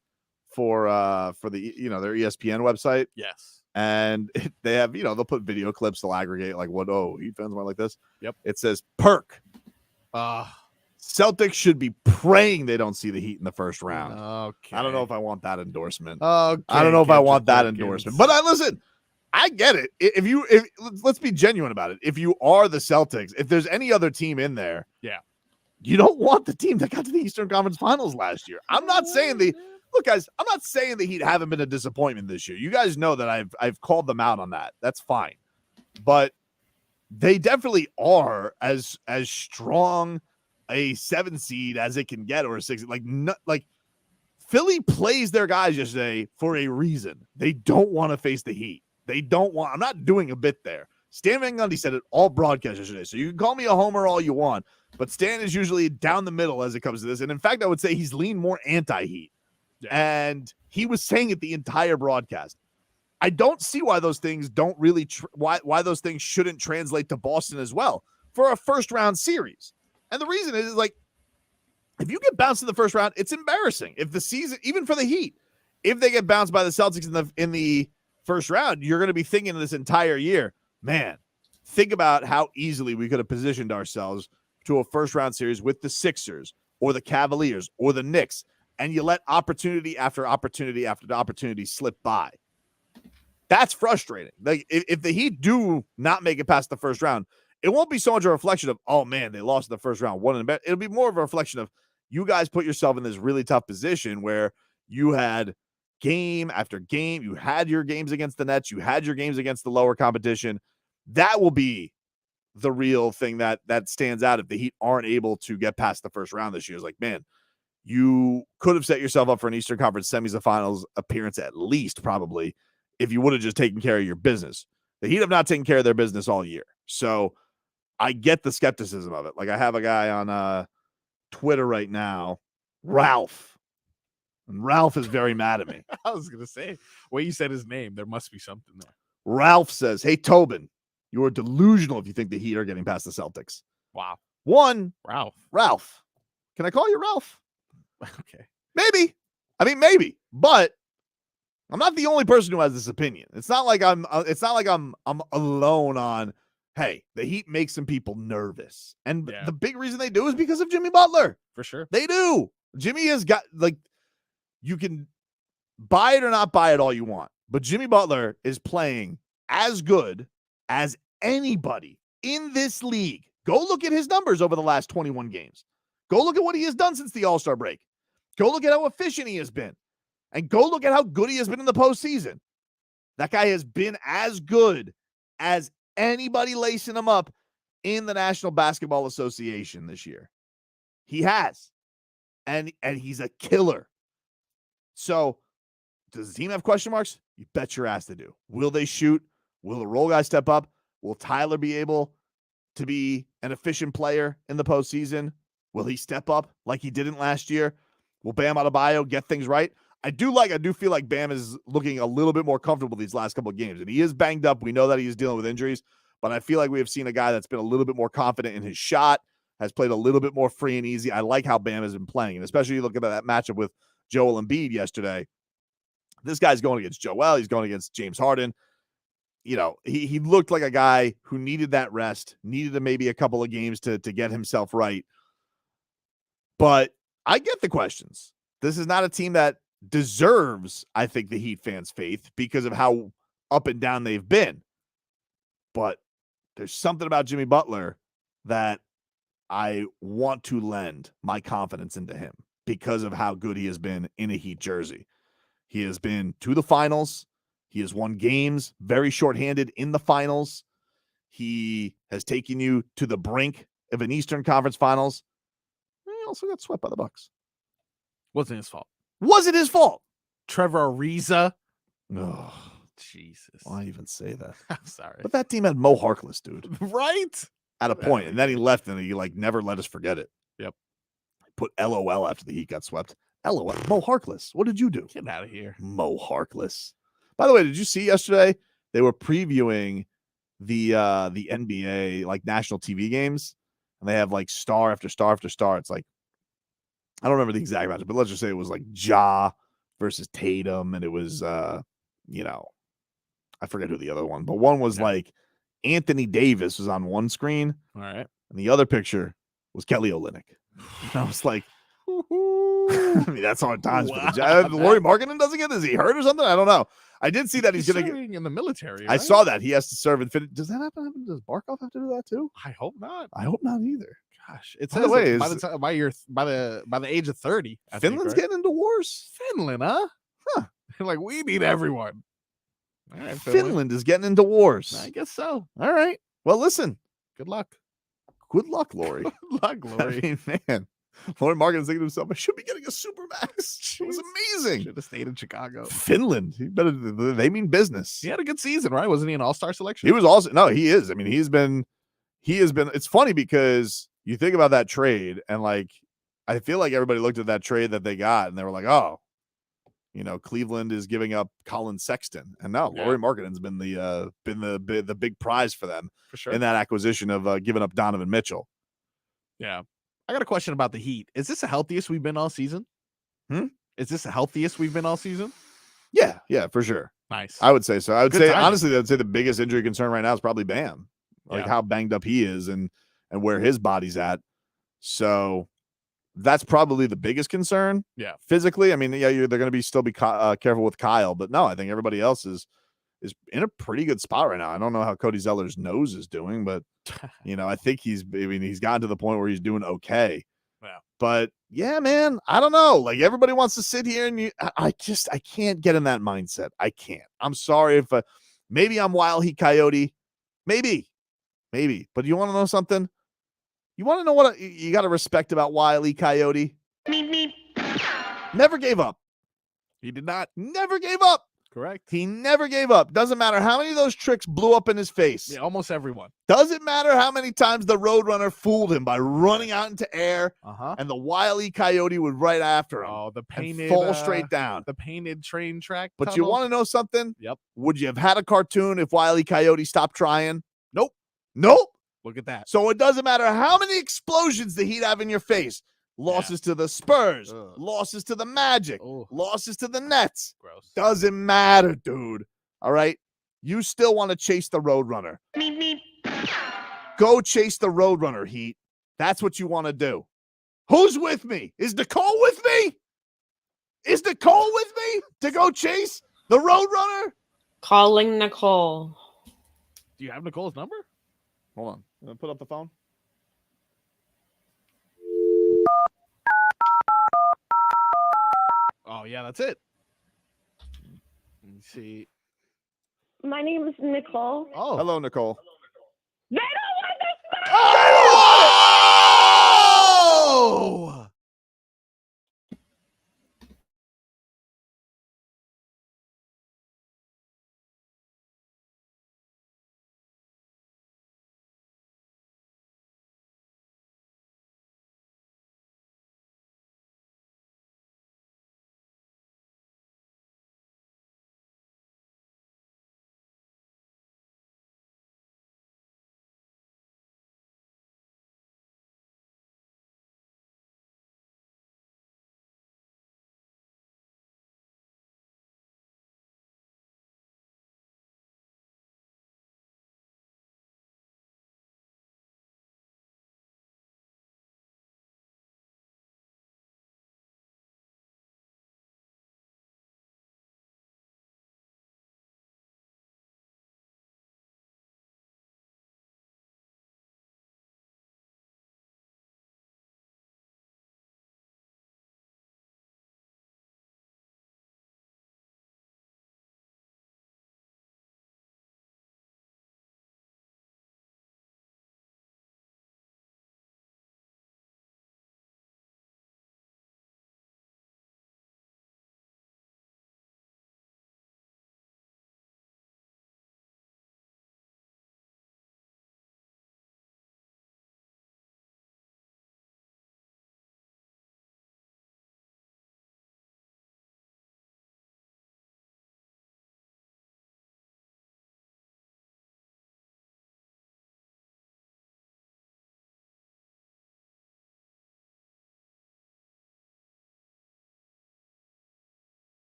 for the their ESPN website. Yes. And they have, they'll put video clips, they'll aggregate like Heat fans might like this. Yep. It says perk. Celtics should be praying they don't see the Heat in the first round. Okay. I don't know if I want that endorsement. Okay. I don't know if I want that endorsement. But listen, I get it. If let's be genuine about it. If you are the Celtics, if there's any other team in there, yeah, you don't want the team that got to the Eastern Conference Finals last year. I'm not saying look, guys, I'm not saying the Heat haven't been a disappointment this year. You guys know that I've called them out on that. That's fine. But they definitely are as strong a 7 seed as it can get, or a 6. Like Philly plays their guys yesterday for a reason. They don't want to face the Heat. They don't want. I'm not doing a bit there. Stan Van Gundy said it all broadcast yesterday. So you can call me a homer all you want, but Stan is usually down the middle as it comes to this. And in fact, I would say he's leaned more anti-Heat. Yeah. And he was saying it the entire broadcast. I don't see why those things don't really why those things shouldn't translate to Boston as well for a first round series. And the reason is like, if you get bounced in the first round, it's embarrassing. If the season, even for the Heat, if they get bounced by the Celtics in the first round, you're going to be thinking this entire year, man, think about how easily we could have positioned ourselves to a first round series with the Sixers or the Cavaliers or the Knicks. And you let opportunity after opportunity after opportunity slip by. That's frustrating. Like if the Heat do not make it past the first round, it won't be so much a reflection of, oh man, they lost in the first round. It'll be more of a reflection of you guys put yourself in this really tough position where you had game after game. You had your games against the Nets. You had your games against the lower competition. That will be the real thing that stands out if the Heat aren't able to get past the first round this year. It's like, man, you could have set yourself up for an Eastern Conference semis and finals appearance at least, probably, if you would have just taken care of your business. The Heat have not taken care of their business all year. So I get the skepticism of it. Like I have a guy on Twitter right now, Ralph. And Ralph is very mad at me. I was going to say, when you said his name, there must be something there. Ralph says, hey, Tobin, you are delusional if you think the Heat are getting past the Celtics. Wow. Ralph. Can I call you Ralph? Okay. Maybe. I mean, maybe. But I'm not the only person who has this opinion. It's not like I'm alone on, hey, the Heat makes some people nervous. And the big reason they do is because of Jimmy Butler. For sure. They do. Jimmy has got, like, you can buy it or not buy it all you want, but Jimmy Butler is playing as good as anybody in this league. Go look at his numbers over the last 21 games. Go look at what he has done since the All-Star break. Go look at how efficient he has been. And go look at how good he has been in the postseason. That guy has been as good as anybody lacing him up in the National Basketball Association this year. He has. And he's a killer. So, does the team have question marks? You bet your ass they do. Will they shoot? Will the role guy step up? Will Tyler be able to be an efficient player in the postseason? Will he step up like he didn't last year? Will Bam Adebayo get things right? I do feel like Bam is looking a little bit more comfortable these last couple of games. And he is banged up. We know that he is dealing with injuries, but I feel like we have seen a guy that's been a little bit more confident in his shot, has played a little bit more free and easy. I like how Bam has been playing, and especially you look at that matchup with Joel Embiid yesterday. This guy's going against Joel. He's going against James Harden. You know, he looked like a guy who needed that rest, needed maybe a couple of games to get himself right. But I get the questions. This is not a team that deserves, I think, the Heat fans' faith because of how up and down they've been. But there's something about Jimmy Butler that I want to lend my confidence into him because of how good he has been in a Heat jersey. He has been to the finals. He has won games very shorthanded in the finals. He has taken you to the brink of an Eastern Conference Finals. He also got swept by the Bucks. Wasn't his fault. Was it his fault? Trevor Ariza. Oh, Jesus. Why even say that? I'm sorry. But that team had Mo Harkless, dude. Right? At a point, and then he left, and he never let us forget it. Yep. Put LOL after the Heat got swept. LOL. Mo Harkless. What did you do? Get out of here. Mo Harkless. By the way, did you see yesterday they were previewing the NBA national TV games, and they have star after star after star. It's I don't remember the exact match, but let's just say it was Ja versus Tatum, and it was I forget who the other one, but one was Anthony Davis was on one screen. All right. And the other picture was Kelly Olynyk. And I was like, I mean, that's hard times for the Jazz. Laurie Markkinen doesn't get this. Is he hurt or something? I don't know. I did see that he's going to get in the military. I right? saw that he has to serve in. Does that happen? Does Barkov have to do that too? I hope not. I hope not either. Gosh, it By says the way, by the time by the age of 30, I think, Finland's right? getting into wars. Finland, huh? We need everyone. All right, Finland is getting into wars. I guess so. All right. Well, listen. Good luck. Good luck, Lori. Good luck, Lori. I mean, man. Laurie Markkinen's thinking to himself, I should be getting a Supermax. It was amazing. Should have stayed in Chicago. Finland. They mean business. He had a good season, right? Wasn't he an all-star selection? He was also he is. I mean, he has been it's funny because you think about that trade and I feel like everybody looked at that trade that they got and they were like, oh, Cleveland is giving up Colin Sexton. And now Laurie Markkinen's been the big prize for them for sure in that acquisition of giving up Donovan Mitchell. Yeah. I got a question about the Heat. Is this the healthiest we've been all season? Is this the healthiest we've been all season? Yeah, for sure. Nice. I would say so. I would Good say, timing. honestly, I'd say the biggest injury concern right now is probably Bam. How banged up he is and where his body's at. So that's probably the biggest concern. Yeah. Physically, I mean, they're going to still be careful with Kyle, but no, I think everybody else is in a pretty good spot right now. I don't know how Cody Zeller's nose is doing, but I think he's gotten to the point where he's doing okay. Yeah. But yeah, man, I don't know. Everybody wants to sit here and I can't get in that mindset. I can't. I'm sorry if maybe I'm Wild Heat Coyote. Maybe. But you want to know something? You want to know what you got to respect about Wild Heat Coyote? Never gave up. He did not. Never gave up. Correct. He never gave up. Doesn't matter how many of those tricks blew up in his face. Yeah, almost everyone. Doesn't matter how many times the Roadrunner fooled him by running out into air, and the Wile E. Coyote would right after him. Oh, the painted fall straight down. The painted train track. But you want to know something? Yep. Would you have had a cartoon if Wile E. Coyote stopped trying? Nope. Nope. Look at that. So it doesn't matter how many explosions the Heat have in your face. Losses to the Spurs, losses to the Magic, losses to the Nets. Gross. Doesn't matter, dude. All right? You still want to chase the Roadrunner. Go chase the Roadrunner, Heat. That's what you want to do. Who's with me? Is Nicole with me? Is Nicole with me to go chase the Roadrunner? Calling Nicole. Do you have Nicole's number? Hold on. I'm gonna put up the phone. Oh, yeah, that's it. Let me see. My name is Nicole. Oh. Hello, Nicole. They don't want this. Oh!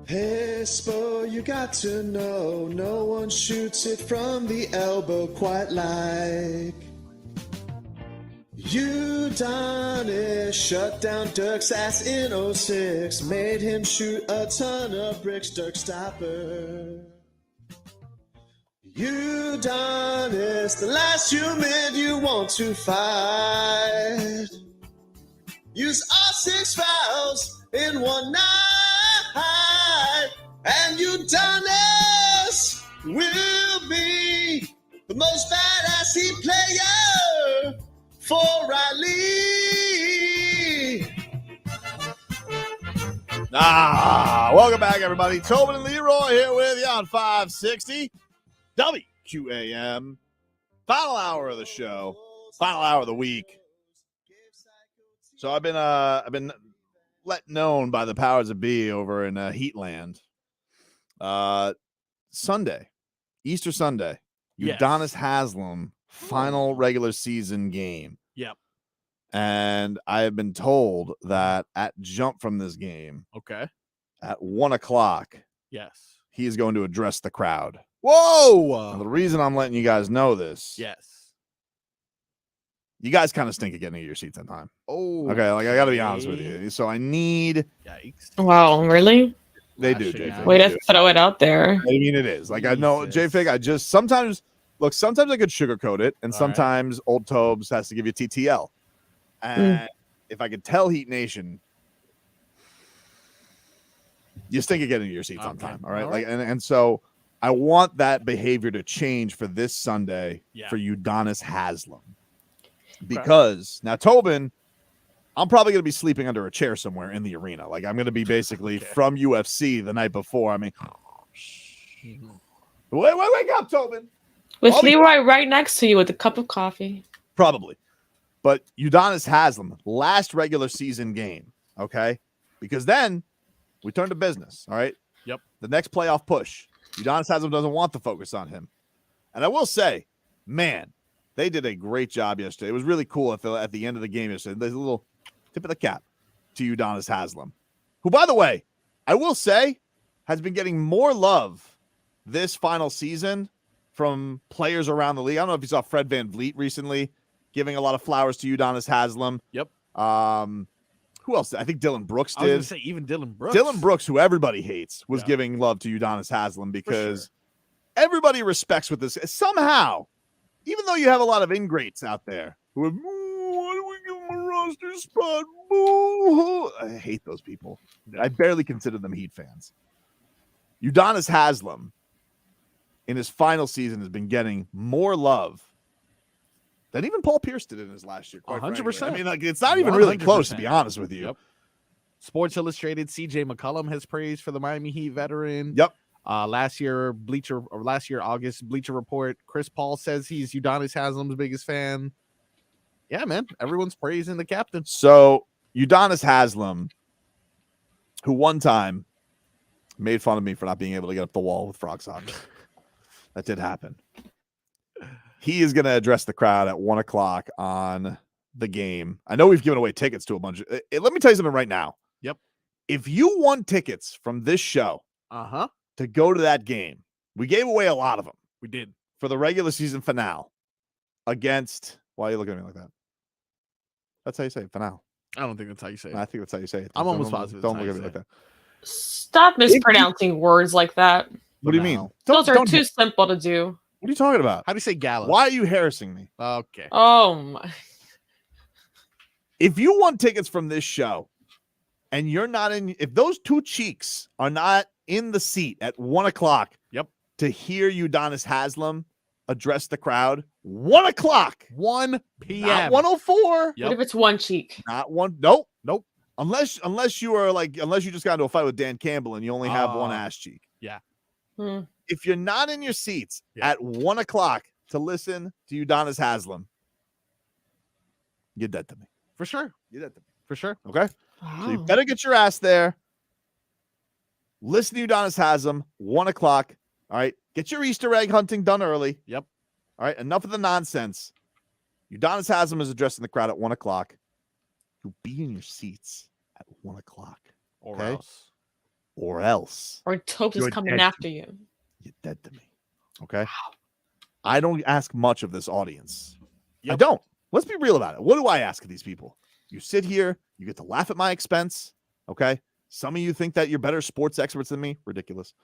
Hey, Spo, you got to know, no one shoots it from the elbow quite like Udonis. Shut down Dirk's ass in 06, made him shoot a ton of bricks, Dirk stopper. Udonis, the last human you want to fight. Use all 6 fouls in one night, and Udonis will be the most badass Heat player for Riley. Welcome back, everybody. Tobin and Leroy here with you on 560 WQAM. Final hour of the show, final hour of the week. So I've been let known by the powers that be over in Heatland. Sunday, Easter Sunday, Yes. Udonis Haslem final regular season game. Yep. And I have been told that at jump from this game, Okay. at 1:00, Yes. he is going to address the crowd. Whoa. Now, the reason I'm letting you guys know this, Yes. you guys kind of stink at getting to your seats on time. Oh. Okay, like I got to be honest with you. So I need. Yikes. Wow, really? They do, J-Fig. Way they to do. throw it out there. I mean, it is. Like I know, J-Fig. I just sometimes sometimes I could sugarcoat it, and sometimes old Tobes has to give you TTL. And if I could tell Heat Nation, you stink at getting to your seats on time. All right. Like and so I want that behavior to change for this Sunday for Udonis Haslem. Because now Tobin, I'm probably going to be sleeping under a chair somewhere in the arena. Like I'm going to be basically from UFC the night before. I mean, wake up, Tobin. With Leroy right next to you with a cup of coffee. Probably. But Udonis Haslem, last regular season game, okay? Because then we turn to business, all right? Yep. The next playoff push. Udonis Haslem doesn't want the focus on him. And I will say, man, they did a great job yesterday. It was really cool at the end of the game yesterday. There's a little tip of the cap to Udonis Haslem, who, by the way, I will say has been getting more love this final season from players around the league. I don't know if you saw Fred VanVleet recently giving a lot of flowers to Udonis Haslem. Yep. Who else? I think Dylan Brooks I was did. gonna say even Dylan Brooks. Dylan Brooks, who everybody hates, was giving love to Udonis Haslem because everybody respects what this is. Somehow, even though you have a lot of ingrates out there who are, why do we give him a roster spot? Boo. I hate those people. I barely consider them Heat fans. Udonis Haslem, in his final season, has been getting more love than even Paul Pierce did in his last year. 100%. I mean, like it's not even really close, to be honest with you. Yep. Sports Illustrated, CJ McCollum has praised for the Miami Heat veteran. Yep. Last year, August, Bleacher Report, Chris Paul says he's Udonis Haslem's biggest fan. Yeah, man. Everyone's praising the captain. So Udonis Haslem, who one time made fun of me for not being able to get up the wall with frog socks. That did happen. He is going to address the crowd at 1:00 on the game. I know we've given away tickets to a bunch of. Let me tell you something right now. Yep. If you won tickets from this show, to go to that game, we gave away a lot of them. We did for the regular season finale against. Why are you looking at me like that? That's how you say it, finale. I don't think that's how you say it. I think that's how you say it. I'm almost positive. Don't look at me like that. Stop mispronouncing words like that. What do you mean? Those are don't too hit- simple to do. What are you talking about? How do you say gallon? Why are you harassing me? Okay. Oh my. If you want tickets from this show and you're not in, if those two cheeks are not in the seat at 1:00, to hear Udonis Haslem address the crowd, 1:00, 1 p.m. not 1:04. What if it's one cheek? Not one. Nope. Unless you are unless you just got into a fight with Dan Campbell and you only have one ass cheek. Yeah. If you're not in your seats at 1:00 to listen to Udonis Haslem, you're dead to me. For sure. You're dead to me. For sure. Okay. So you better get your ass there. Listen to Udonis Haslem, 1:00. All right. Get your Easter egg hunting done early. Yep. All right. Enough of the nonsense. Udonis Haslem is addressing the crowd at 1:00. You'll be in your seats at 1:00. Or else. or else Or Tobes is you're coming dead after to you. me. You're dead to me. Okay. I don't ask much of this audience. I don't. Let's be real about it. What do I ask of these people? You sit here, you get to laugh at my expense. Okay. Some of you think that you're better sports experts than me. Ridiculous.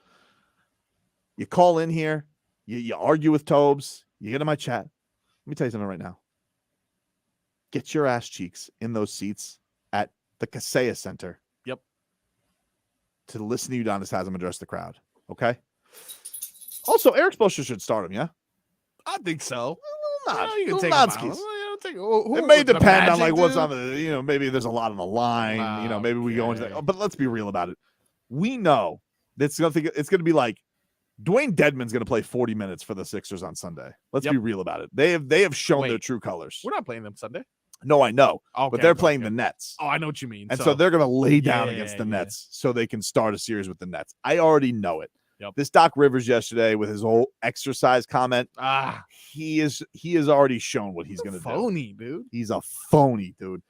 You call in here, you argue with Tobes, you get in my chat. Let me tell you something right now. Get your ass cheeks in those seats at the Kaseya Center. Yep. To listen to Udonis Haslem address the crowd. Okay. Also, Eric Spoelstra should start him, yeah? I think so. You can take him out. It may depend on like what's on the, maybe there's a lot on the line. Maybe we go into that. But let's be real about it. We know it's going to be like Dwayne Dedman's going to play 40 minutes for the Sixers on Sunday. Let's be real about it. They have shown their true colors. We're not playing them Sunday. No, I know. Okay, but they're playing the Nets. Oh, I know what you mean. And so they're going to lay down against the Nets so they can start a series with the Nets. I already know it. Yep. This Doc Rivers yesterday with his whole exercise comment, he has already shown what he's going to do. Phony, dude. He's a phony, dude.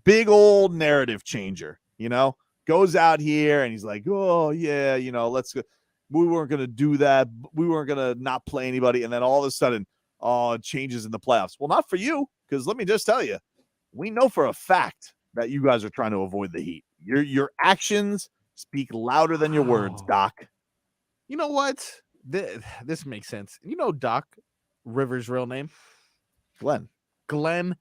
Big old narrative changer, goes out here and he's like, oh, yeah, let's go. We weren't going to do that. We weren't going to not play anybody. And then all of a sudden, it changes in the playoffs. Well, not for you, because let me just tell you, we know for a fact that you guys are trying to avoid the heat. Your actions speak louder than your words, Doc. You know what? This makes sense. Doc Rivers' real name? Glenn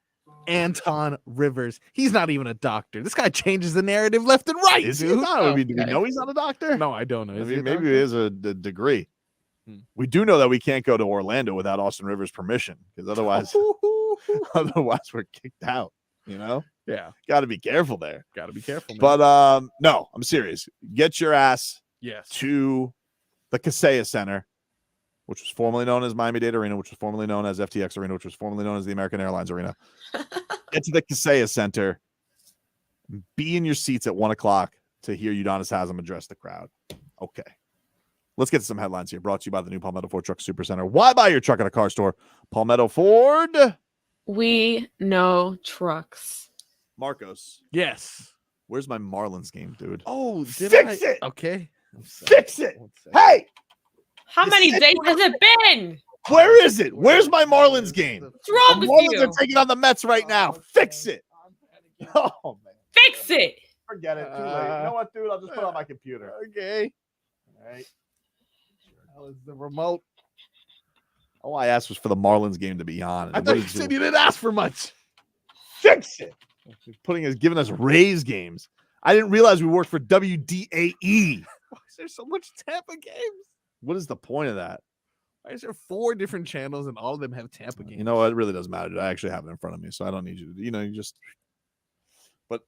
Anton Rivers. He's not even a doctor. This guy changes the narrative left and right. Is he dude. not? I mean, do we know he's not a doctor? No, I don't know. I mean, maybe he is a degree. We do know that we can't go to Orlando without Austin Rivers' permission, because otherwise we're kicked out. Yeah. Got to be careful there. Got to be careful, man. But no, I'm serious. Get your ass to the Kaseya Center, which was formerly known as Miami-Dade Arena, which was formerly known as FTX Arena, which was formerly known as the American Airlines Arena. Get to the Kaseya Center. Be in your seats at 1 o'clock to hear Udonis Haslem address the crowd. Okay. Let's get to some headlines here. Brought to you by the new Palmetto Ford Truck Supercenter. Why buy your truck at a car store? Palmetto Ford. We know trucks. Marcos. Yes. Where's my Marlins game, dude? Oh, Fix it. Okay. Fix it. Hey. How many days has it been? Where is it? Where's my Marlins game? What's wrong The with Marlins you? are taking on the Mets right now. Fix it. Oh, man. Fix it. Forget it. Too late. You know what, dude? I'll just put it on my computer. Okay. All right. That was the remote. All I asked was for the Marlins game to be on. I thought you said you didn't ask for much. Fix it. Giving us Rays games. I didn't realize we worked for WDAE. Why is there so much Tampa games? What is the point of that? Why is there 4 different channels and all of them have Tampa games? You know what? It really doesn't matter. I actually have it in front of me, so I don't need you to. You just. But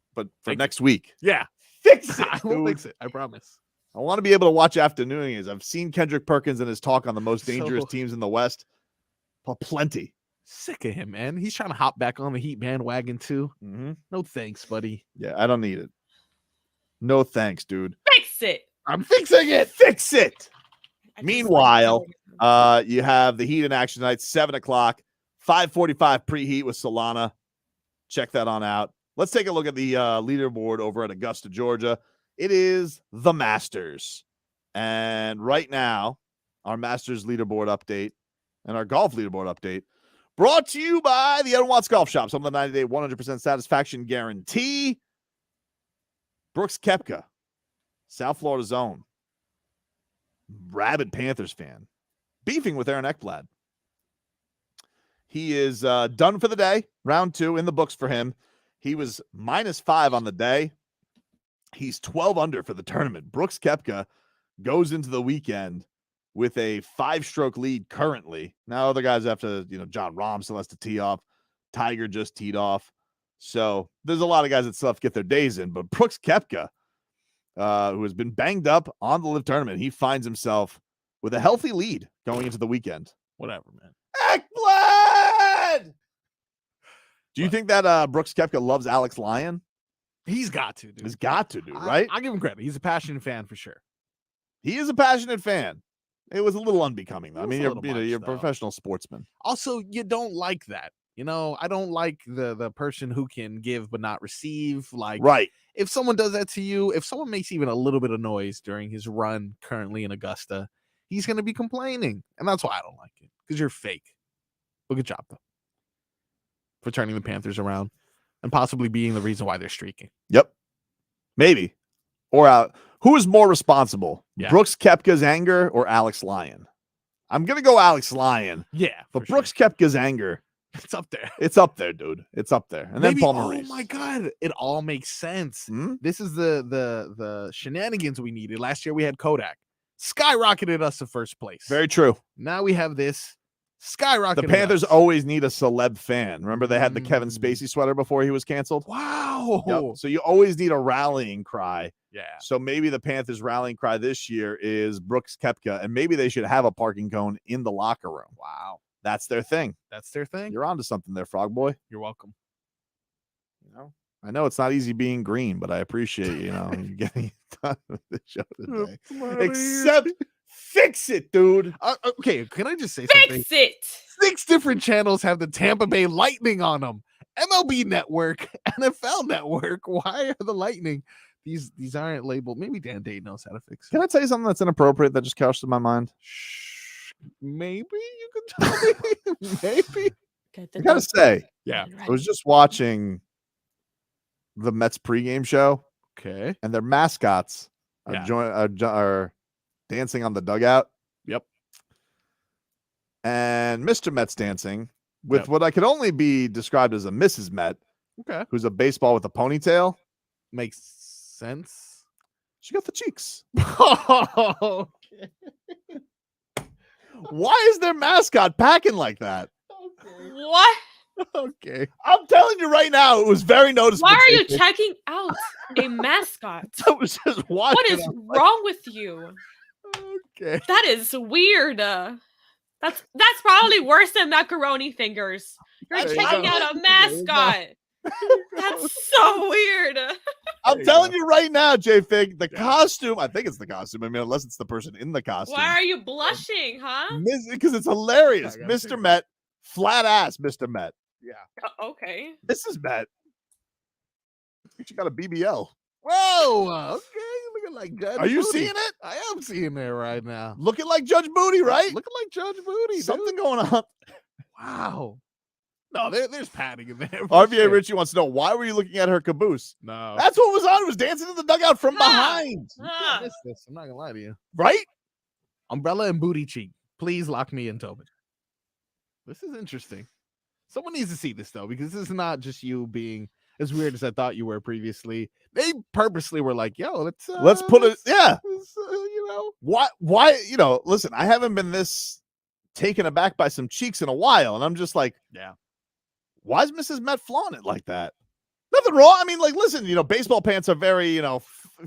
for next week, Yeah. fix it. I will dude. fix it. I promise. I want to be able to watch afternoon games. I've seen Kendrick Perkins in his talk on the most dangerous So- teams in the West. Plenty. Sick of him, man. He's trying to hop back on the Heat bandwagon too. Mm-hmm. No thanks, buddy. Yeah, I don't need it. No thanks, dude. Fix it. I'm fixing it. Fix it. Meanwhile, you have the Heat in action tonight, 7 o'clock, 5:45 preheat with Solana. Check that on out. Let's take a look at the leaderboard over at Augusta, Georgia. It is the Masters. And right now, our Masters leaderboard update and our golf leaderboard update brought to you by the Edwin Watts Golf Shop. Some of the 90-day 100% satisfaction guarantee. Brooks Koepka, South Florida's own. Rabid Panthers fan. Beefing with Aaron Ekblad. He is done for the day. Round 2 in the books for him. He was -5 on the day. He's 12 under for the tournament. Brooks Koepka goes into the weekend with a 5-stroke lead currently. Now other guys have to, John Rahm still has to tee off. Tiger just teed off. So there's a lot of guys that still have to get their days in. But Brooks Koepka, who has been banged up on the LIV tournament, he finds himself with a healthy lead going into the weekend. Whatever, man. Ekblad! Do you think that Brooks Koepka loves Alex Lyon? He's got to, dude. He's got to, dude, right? I'll give him credit. He's a passionate fan for sure. He is a passionate fan. It was a little unbecoming, though. I mean, It was a little you're a much, though. professional sportsman. Also, you don't like that. I don't like the person who can give but not receive. Like, Right. if someone does that to you, if someone makes even a little bit of noise during his run currently in Augusta, he's going to be complaining. And that's why I don't like it, because you're fake. But good job, though, for turning the Panthers around and possibly being the reason why they're streaking. Yep. Maybe. Or who is more responsible? Yeah. Brooks Koepka's anger or Alex Lyon? I'm going to go Alex Lyon. Yeah. But Brooks Koepka's anger, It's up there. it's up there, dude. It's up there. And then Paul Maurice. Oh my God, it all makes sense. This is the shenanigans we needed. Last year we had Kodak. Skyrocketed us to first place. Very true. Now we have this. Skyrocketed. The Panthers us. always need a celeb fan. Remember they had the Kevin Spacey sweater before he was canceled? Wow. Yep. So you always need a rallying cry. Yeah. So maybe the Panthers rallying cry this year is Brooks Koepka, and maybe they should have a parking cone in the locker room. Wow. That's their thing. That's their thing. You're onto something there, Frog Boy. You're welcome. I know it's not easy being green, but I appreciate you getting done with the show today. Except fix it, dude. Okay, can I just say something? Fix it. 6 different channels have the Tampa Bay Lightning on them. MLB Network, NFL Network. Why are the Lightning? These aren't labeled. Maybe Dan Day knows how to fix it. Can I tell you something that's inappropriate that just couched in my mind? Maybe you could tell me. Maybe. I gotta say, yeah. I was just watching the Mets pregame show. Okay. And their mascots are dancing on the dugout. Yep. And Mr. Met's dancing with what I could only be described as a Mrs.Met. Okay. Who's a baseball with a ponytail. Makes sense. She got the cheeks. Okay. Why is their mascot packing like that? What? Okay. I'm telling you right now, it was very noticeable. Why are you JP. checking out a mascot? I was just watching. What is wrong with you? Okay. That is weird. That's probably worse than macaroni fingers. You're There you checking go. out a mascot. That's so weird. I'm telling you right now, J Fig, the costume, I think it's the costume. I mean, unless it's the person in the costume. Why are you blushing, huh? Because it's hilarious. I gotta Mr. Met, flat ass Mr. Met. Yeah. Okay. Mrs. Met. She got a BBL. Whoa. Okay. Looking like Judge Are you Booty. seeing it? I am seeing it right now. Looking like Judge Booty, right? Looking like Judge Booty. Something going on. Wow. No, there's padding in there. for RVA sure. Richie wants to know, why were you looking at her caboose? No. That's what was on. It was dancing in the dugout from behind. Ah. I missed this. I'm not gonna lie to you. Right? Umbrella and booty cheek. Please lock me in, Tobin. This is interesting. Someone needs to see this though, because this is not just you being as weird as I thought you were previously. They purposely were like, "Yo, Let's put it. Yeah. you know." Why? Listen, I haven't been this taken aback by some cheeks in a while, and I'm just like, Yeah. why is Mrs. Met flaunting it like that? Nothing wrong. I mean, like, listen, baseball pants are very,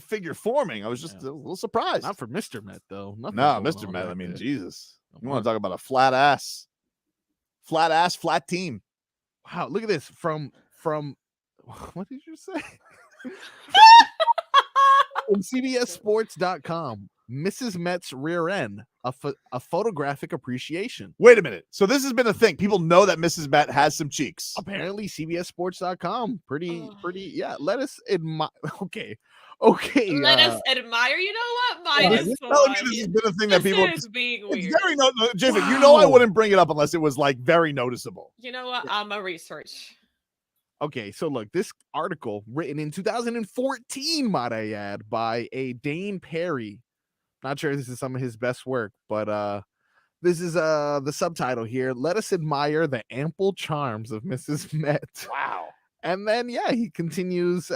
figure forming. I was just a little surprised. Not for Mr. Met though. Nothing No, going Mr. on Met. back I mean, there. Jesus. You want to talk about a flat ass, flat team. Wow, look at this from what did you say? From CBSSports.com. Mrs. Met's rear end, a photographic appreciation. Wait a minute. So this has been a thing. People know that Mrs. Met has some cheeks. Apparently, CBSSports.com. Pretty. Yeah. Let us admire. Okay. Let us admire. You know what? This Minus is one. telling me this has been a thing that This people. is being It's weird. very Jason. You know I Wow. wouldn't bring it up unless it was like very noticeable. You know what? I'm a research. Okay, so look, this article written in 2014, might I add, by a Dane Perry. Not sure if this is some of his best work, but this is the subtitle here. Let us admire the ample charms of Mrs. Met. Wow. And then he continues.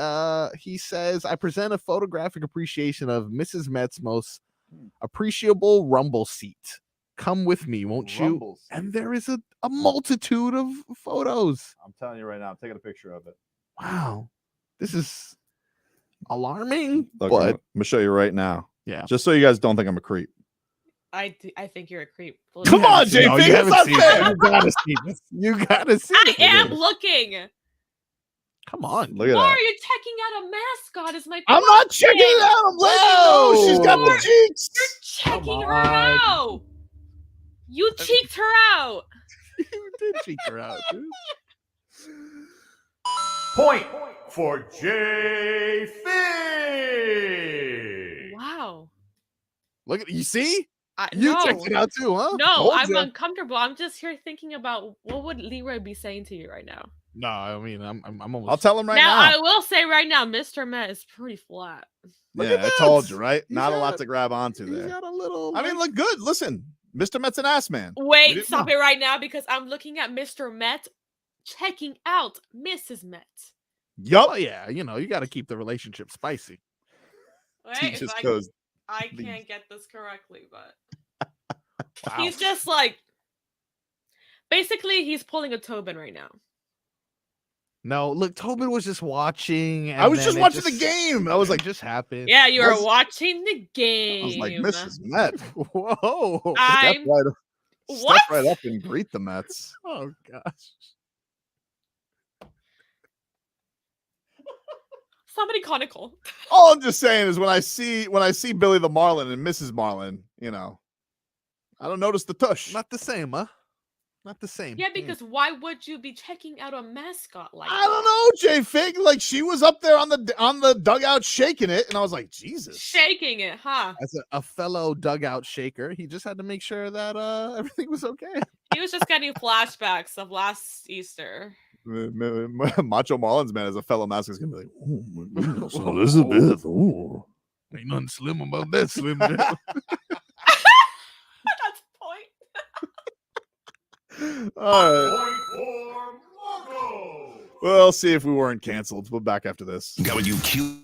He says, I present a photographic appreciation of Mrs. Met's most appreciable rumble seat. Come with me, won't you? Rumble seat. And there is a multitude of photos. I'm telling you right now. I'm taking a picture of it. Wow. This is alarming, Look, but I'm gonna show you right now. yeah. Just so you guys don't think I'm a creep. I think you're a creep. Come on, JP. No, you It's haven't not seen fair. it. You gotta see this. You gotta see I it. am looking. Come on. Look at Why that. are you checking out a mascot? Is my I'm not checking question. it out. I'm letting you know she's got the cheeks. You're checking her on. out. You cheeked her out. You did cheek her out, dude. Point for J. Fig. Wow. Look at you see? No. You checked it out too, huh? No, Told I'm ya. uncomfortable. I'm just here thinking about what would Leroy be saying to you right now. No, I mean I'm almost. I'll tell him right now, now. I will say right now, Mr. Met is pretty flat. Yeah, I told you, right? Not a lot to grab onto there. Got a little. I mean, look good. Listen, Mr. Met's an ass man. We Wait, didn't stop know. it right now because I'm looking at Mr. Met checking out Mrs.Met. Yup. Oh yeah, you got to keep the relationship spicy. Wait, just if goes, I can't get this correctly, but Wow. he's just like basically he's pulling a Tobin right now. No, look, Tobin was just watching. I was just then it watching the game. I was like, just happened. Yeah, you were That's- watching the game. I was like, Mrs.Met. Whoa. Step What? right up and greet the Mets. Oh gosh. Somebody call Nicole. All I'm just saying is when I see Billy the Marlin and Mrs. Marlin, I don't notice the tush. Not the same, huh? Not the same. Yeah, because why would you be checking out a mascot like I don't know, Jay Fig. Like she was up there on the dugout shaking it, and I was like, Jesus. shaking it, huh? As a fellow dugout shaker, he just had to make sure that everything was okay. He was just getting flashbacks of last Easter. Macho Marlins man as a fellow mask is gonna be like, oh my goodness, Oh. Elizabeth. Oh. Ain't nothing slim about that, Slim. Jim. That's the point. All right. We'll see if we weren't canceled. We're back after this. WQ.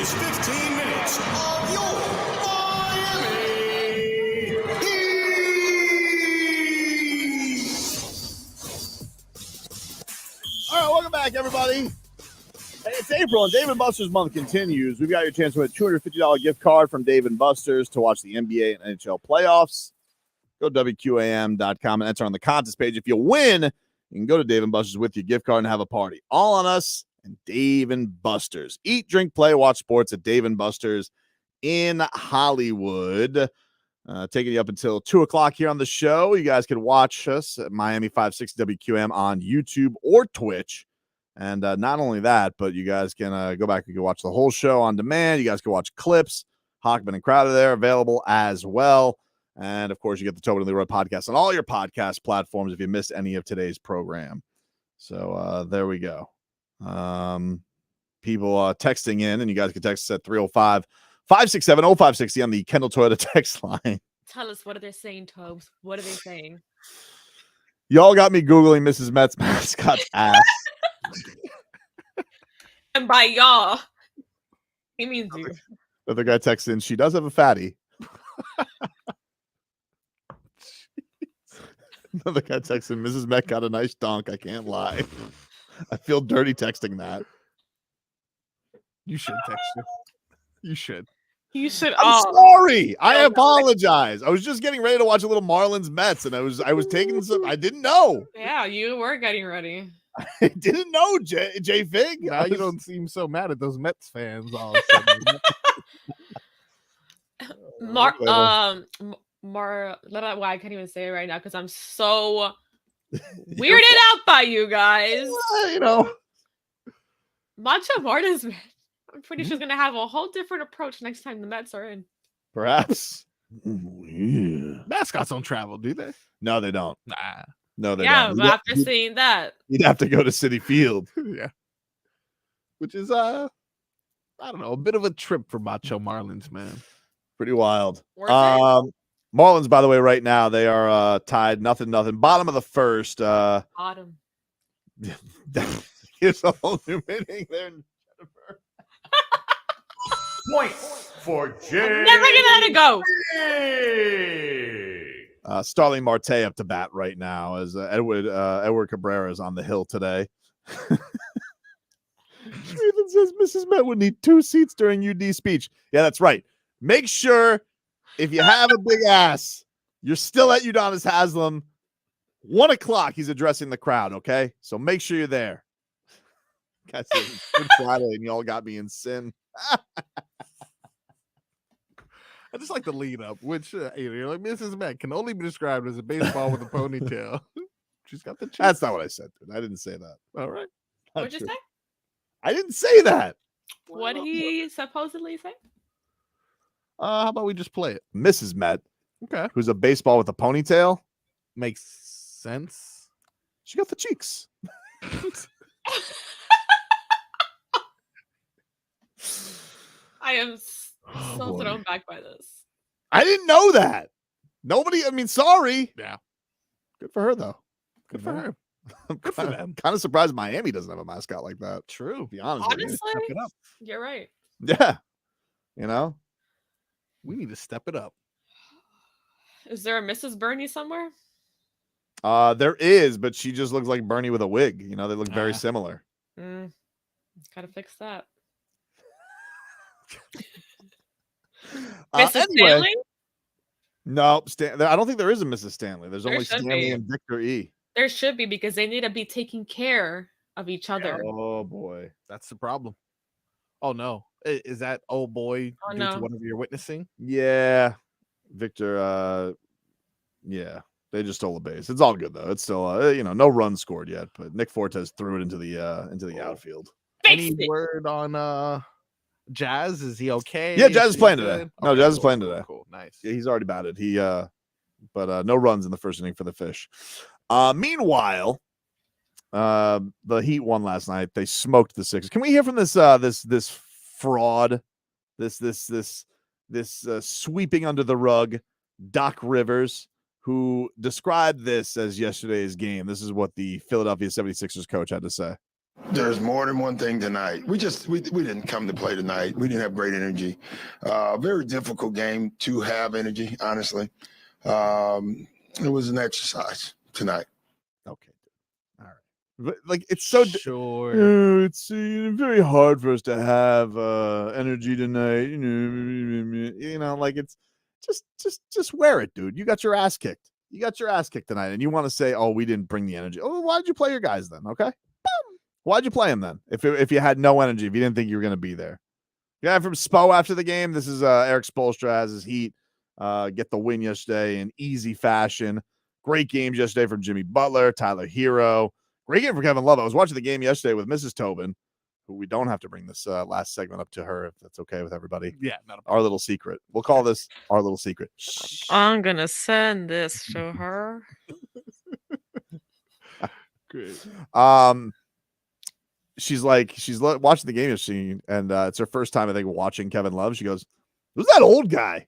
is 15 minutes of your Miami Heat. All right, welcome back, everybody. Hey, it's April, and Dave & Buster's month continues. We've got your chance to win a $250 gift card from Dave & Buster's to watch the NBA and NHL playoffs. Go to WQAM.com and enter on the contest page. If you win, you can go to Dave & Buster's with your gift card and have a party. All on us and Dave & Buster's. Eat, drink, play, watch sports at Dave & Buster's in Hollywood. Taking you up until 2 o'clock here on the show. You guys can watch us at Miami 560 WQM on YouTube or Twitch. And not only that, but you guys can go back and watch the whole show on demand. You guys can watch clips. Hockman and Crowder there available as well. And, of course, you get the Tobin and Leroy podcast on all your podcast platforms if you missed any of today's program. So there we go. People texting in, and you guys can text us at 305-567-0560 on the Kendall Toyota text line. Tell us, what are they saying, Tobes? What are they saying? Y'all got me Googling Mrs. Met's mascot's ass. And by y'all, he means you. The other guy texts in, she does have a fatty. Another guy texts in, Mrs. Met got a nice donk. I can't lie. I feel dirty texting that. You should text her. You should. You should. I'm sorry. I apologize. I was just getting ready to watch a little Marlins Mets, and I was taking some. I didn't know. Yeah, you were getting ready. I didn't know, J Fig. Now you don't seem so mad at those Mets fans all of a sudden. Why I can't even say it right now because I'm so weirded out by you guys. You know, Macho Martin's. I'm pretty sure he's gonna have a whole different approach next time the Mets are in. Perhaps. Yeah. Mascots don't travel, do they? No, they don't. Nah. No, they Yeah, don't. but after seeing that, You'd have to go to Citi Field. Yeah. Which is I don't know, a bit of a trip for Macho Marlins, man. Pretty wild. Marlins, by the way, right now they are tied 0-0. Bottom of the first. Autumn. Here's a whole new meaning there. Point for Jay. I'm never gonna let it go. Starling Marte up to bat right now as Edward Cabrera is on the hill today. Ethan says Mrs. Met would need 2 seats during UD speech. Yeah, that's right. Make sure if you have a big ass, you're still at Udonis Haslam. 1 o'clock, he's addressing the crowd, okay? So make sure you're there. Guys, it's Good Friday, and y'all got me in sin. I just like the lead up, which you're like Mrs. Met can only be described as a baseball with a ponytail. She's got the. That's not what I said, dude. I didn't say that. All right. What'd you say? I didn't say that. What he supposedly say? How about we just play it? Mrs. Met, okay, who's a baseball with a ponytail, makes sense. She got the cheeks. I am so thrown back by this. I didn't know that. Nobody. I mean, sorry. Yeah. Good for her, though. Good for her. I'm Good for them. kind of surprised Miami doesn't have a mascot like that. True. To be honest with you. Honestly, Step it up. you're right. Yeah. You know, we need to step it up. Is there a Mrs. Bernie somewhere? There is, but she just looks like Bernie with a wig. You know, they look very similar. Gotta fix that. Mrs. Anyway, Stanley? No, I don't think there is a Mrs. Stanley. There's There only should Stanley be. and Victor E. There should be because they need to be taking care of each other. Oh boy, that's the problem. Oh no, is that old boy due no. to whatever you're witnessing? Yeah, Victor. Yeah, they just stole a base. It's all good though. It's still no run scored yet, but Nick Fortes threw it into the outfield. Any word on Jazz? Is he okay? Yeah, Jazz Is is playing he today. good? No, Okay, Jazz is cool, playing cool, today. Cool, nice. Yeah, he's already batted. But no runs in the first inning for the Fish. Meanwhile, the Heat won last night. They smoked the Sixers. Can we hear from this fraud, this sweeping under the rug, Doc Rivers, who described this as yesterday's game? This is what the Philadelphia 76ers coach had to say. There's more than one thing tonight. We didn't come to play tonight. We didn't have great energy. Very difficult game to have energy, honestly. It was an exercise tonight. Okay. All right. But, like, it's so sure. it's very hard for us to have energy tonight. You know, like, it's just wear it, dude. You got your ass kicked. You got your ass kicked tonight, and you want to say, "Oh, we didn't bring the energy." Oh, why did you play your guys then? Okay, boom. Why'd you play them then? If you had no energy, if you didn't think you were going to be there. Yeah, from Spo after the game. This is Eric Spoelstra has his Heat get the win yesterday in easy fashion. Great games yesterday from Jimmy Butler, Tyler Hero. Great game for Kevin Love. I was watching the game yesterday with Mrs. Tobin, who we don't have to bring this last segment up to her if that's okay with everybody. Yeah, not our little secret. We'll call this our little secret. I'm gonna send this to her. Great. She's watching the game yesterday, and it's her first time, I think, watching Kevin Love. She goes, "Who's that old guy?"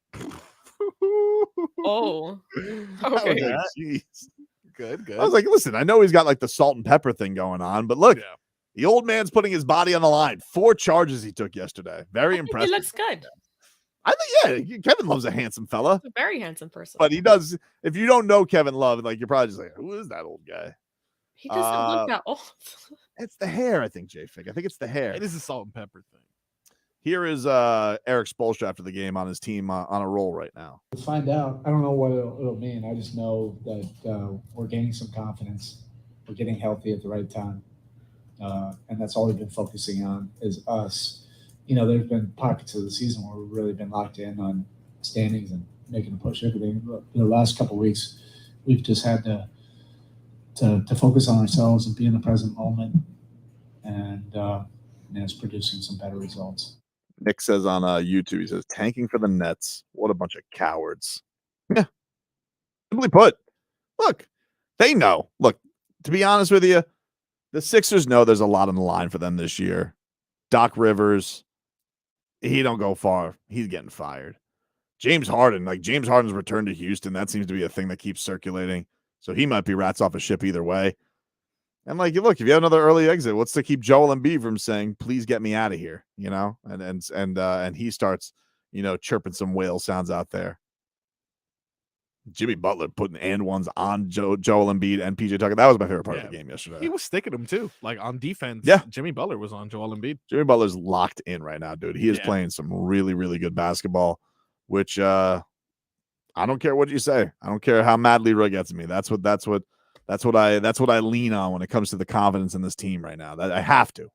Oh, I was okay. like, "Jeez." Good. I was like, listen, I know he's got like the salt and pepper thing going on, but look, the old man's putting his body on the line. 4 charges he took yesterday. Very He impressive. looks good. I think, yeah, Kevin Love's a handsome fella, He's a very handsome person. but he does. If you don't know Kevin Love, like, you're probably just like, who is that old guy? He doesn't look that old. It's the hair, I think, J-Fig. I think it's the hair. It is a salt and pepper thing. Here is Eric Spoelstra after the game on his team on a roll right now. We'll find out. I don't know what it'll mean. I just know that we're gaining some confidence. We're getting healthy at the right time. And that's all we've been focusing on is us. You know, there's been pockets of the season where we've really been locked in on standings and making a push, everything. The last couple of weeks, we've just had to focus on ourselves and be in the present moment. And it's producing some better results. Nick says on YouTube, he says, tanking for the Nets. What a bunch of cowards. Yeah. Simply put, look, they know. Look, to be honest with you, the Sixers know there's a lot on the line for them this year. Doc Rivers, he don't go far. He's getting fired. James Harden's return to Houston, that seems to be a thing that keeps circulating. So he might be rats off a ship either way. And like, look, if you have another early exit, what's to keep Joel Embiid from saying, "Please get me out of here"? You know, and he starts, chirping some whale sounds out there. Jimmy Butler putting and ones on Joel Embiid and PJ Tucker. That was my favorite part of the game yesterday. He was sticking him too. Like on defense, Yeah. Jimmy Butler was on Joel Embiid. Jimmy Butler's locked in right now, dude. He is playing some really, really good basketball, which I don't care what you say. I don't care how mad Leroy gets at me. That's what I lean on when it comes to the confidence in this team right now. That I have to.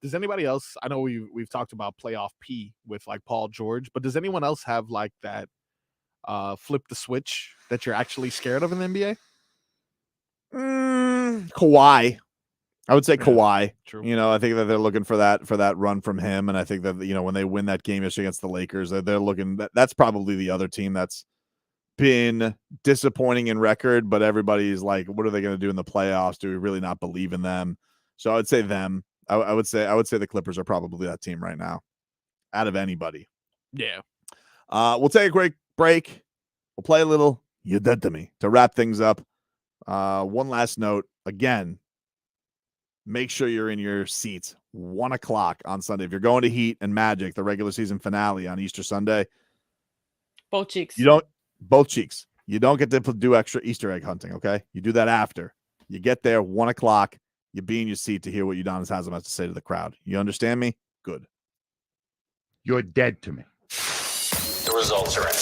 Does anybody else? I know we've talked about playoff P with like Paul George, but does anyone else have like that flip the switch that you're actually scared of in the NBA? Kawhi. I would say Kawhi. True. I think that they're looking for that run from him, and I think that when they win that game yesterday against the Lakers, they're looking. That's probably the other team that's been disappointing in record, but everybody's like, what are they going to do in the playoffs? Do we really not believe in them? So I would say them. I would say the Clippers are probably that team right now, out of anybody. Yeah. We'll take a quick break. We'll play a little "You Dead to Me" to wrap things up. One last note. Again, make sure you're in your seats 1:00 on Sunday. If you're going to Heat and Magic, the regular season finale on Easter Sunday, Both cheeks. both cheeks. You don't get to do extra Easter egg hunting, okay? You do that after. You get there 1:00. You be in your seat to hear what Udonis Haslem has to say to the crowd. You understand me? Good. You're dead to me. The results are in.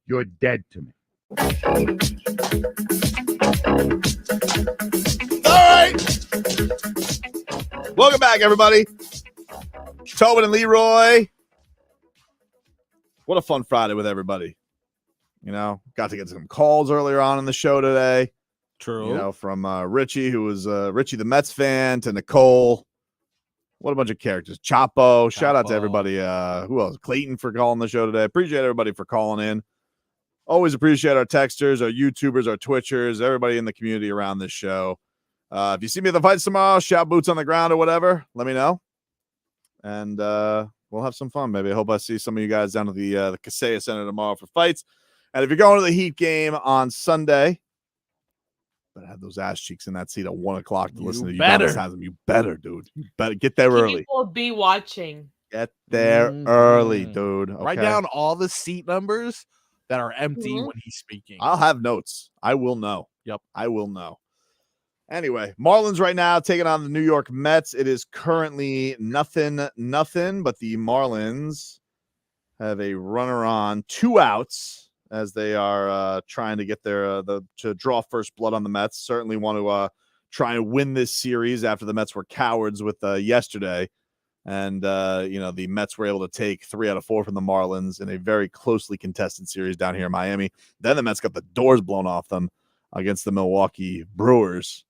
You're dead to me. All right. Welcome back, everybody. Tobin and Leroy. What a fun Friday with everybody. Got to get some calls earlier on in the show today. True. From Richie, who was Richie the Mets fan, to Nicole. What a bunch of characters. Chapo. Shout out to everybody. Who else? Clayton for calling the show today. Appreciate everybody for calling in. Always appreciate our texters, our YouTubers, our Twitchers, everybody in the community around this show. If you see me at the fights tomorrow, shout boots on the ground or whatever, let me know. And we'll have some fun, maybe. I hope I see some of you guys down at the Kaseya Center tomorrow for fights. And if you're going to the Heat game on Sunday, but have those ass cheeks in that seat at 1 o'clock to listen to you. You better, dude. You better get there early. People be watching. Get there early, dude. Okay? Write down all the seat numbers that are empty when he's speaking. I'll have notes. I will know. Yep. I will know. Anyway, Marlins right now taking on the New York Mets. It is currently 0-0, but the Marlins have a runner on, 2 outs, as they are trying to get to draw first blood on the Mets. Certainly want to try and win this series after the Mets were cowards with yesterday. And, the Mets were able to take 3 out of 4 from the Marlins in a very closely contested series down here in Miami. Then the Mets got the doors blown off them against the Milwaukee Brewers.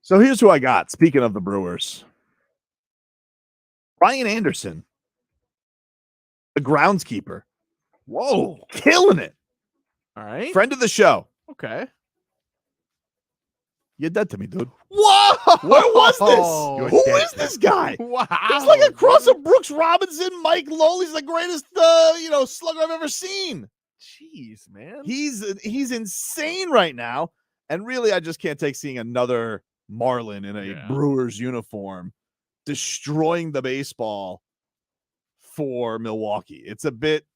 So here's who I got. Speaking of the Brewers, Brian Anderson, the groundskeeper. Whoa, killing it. All right. Friend of the show. Okay. You're dead to me, dude. Whoa! Where was this? Who is this guy? Wow. It's like a cross of Brooks Robinson, Mike Lowell. He's the greatest, slugger I've ever seen. Jeez, man. He's insane right now. And really, I just can't take seeing another Marlin in a Brewers uniform destroying the baseball for Milwaukee. It's a bit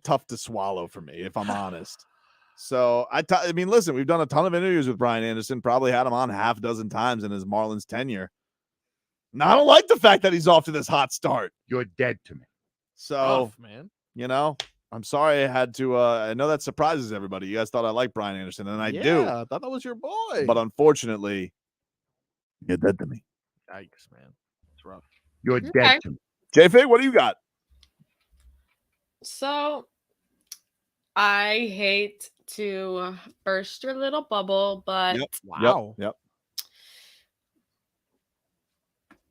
tough to swallow for me, if I'm honest. So I mean, listen, we've done a ton of interviews with Brian Anderson, probably had him on half a dozen times in his Marlins tenure. Now, I don't like the fact that he's off to this hot start. You're dead to me. So, man, I'm sorry I had to. I know that surprises everybody. You guys thought I liked Brian Anderson, and I do. I thought that was your boy. But unfortunately, you're dead to me. Yikes, man. It's rough. You're dead to me. J-Fig, what do you got? So, I hate to burst your little bubble, but Yep.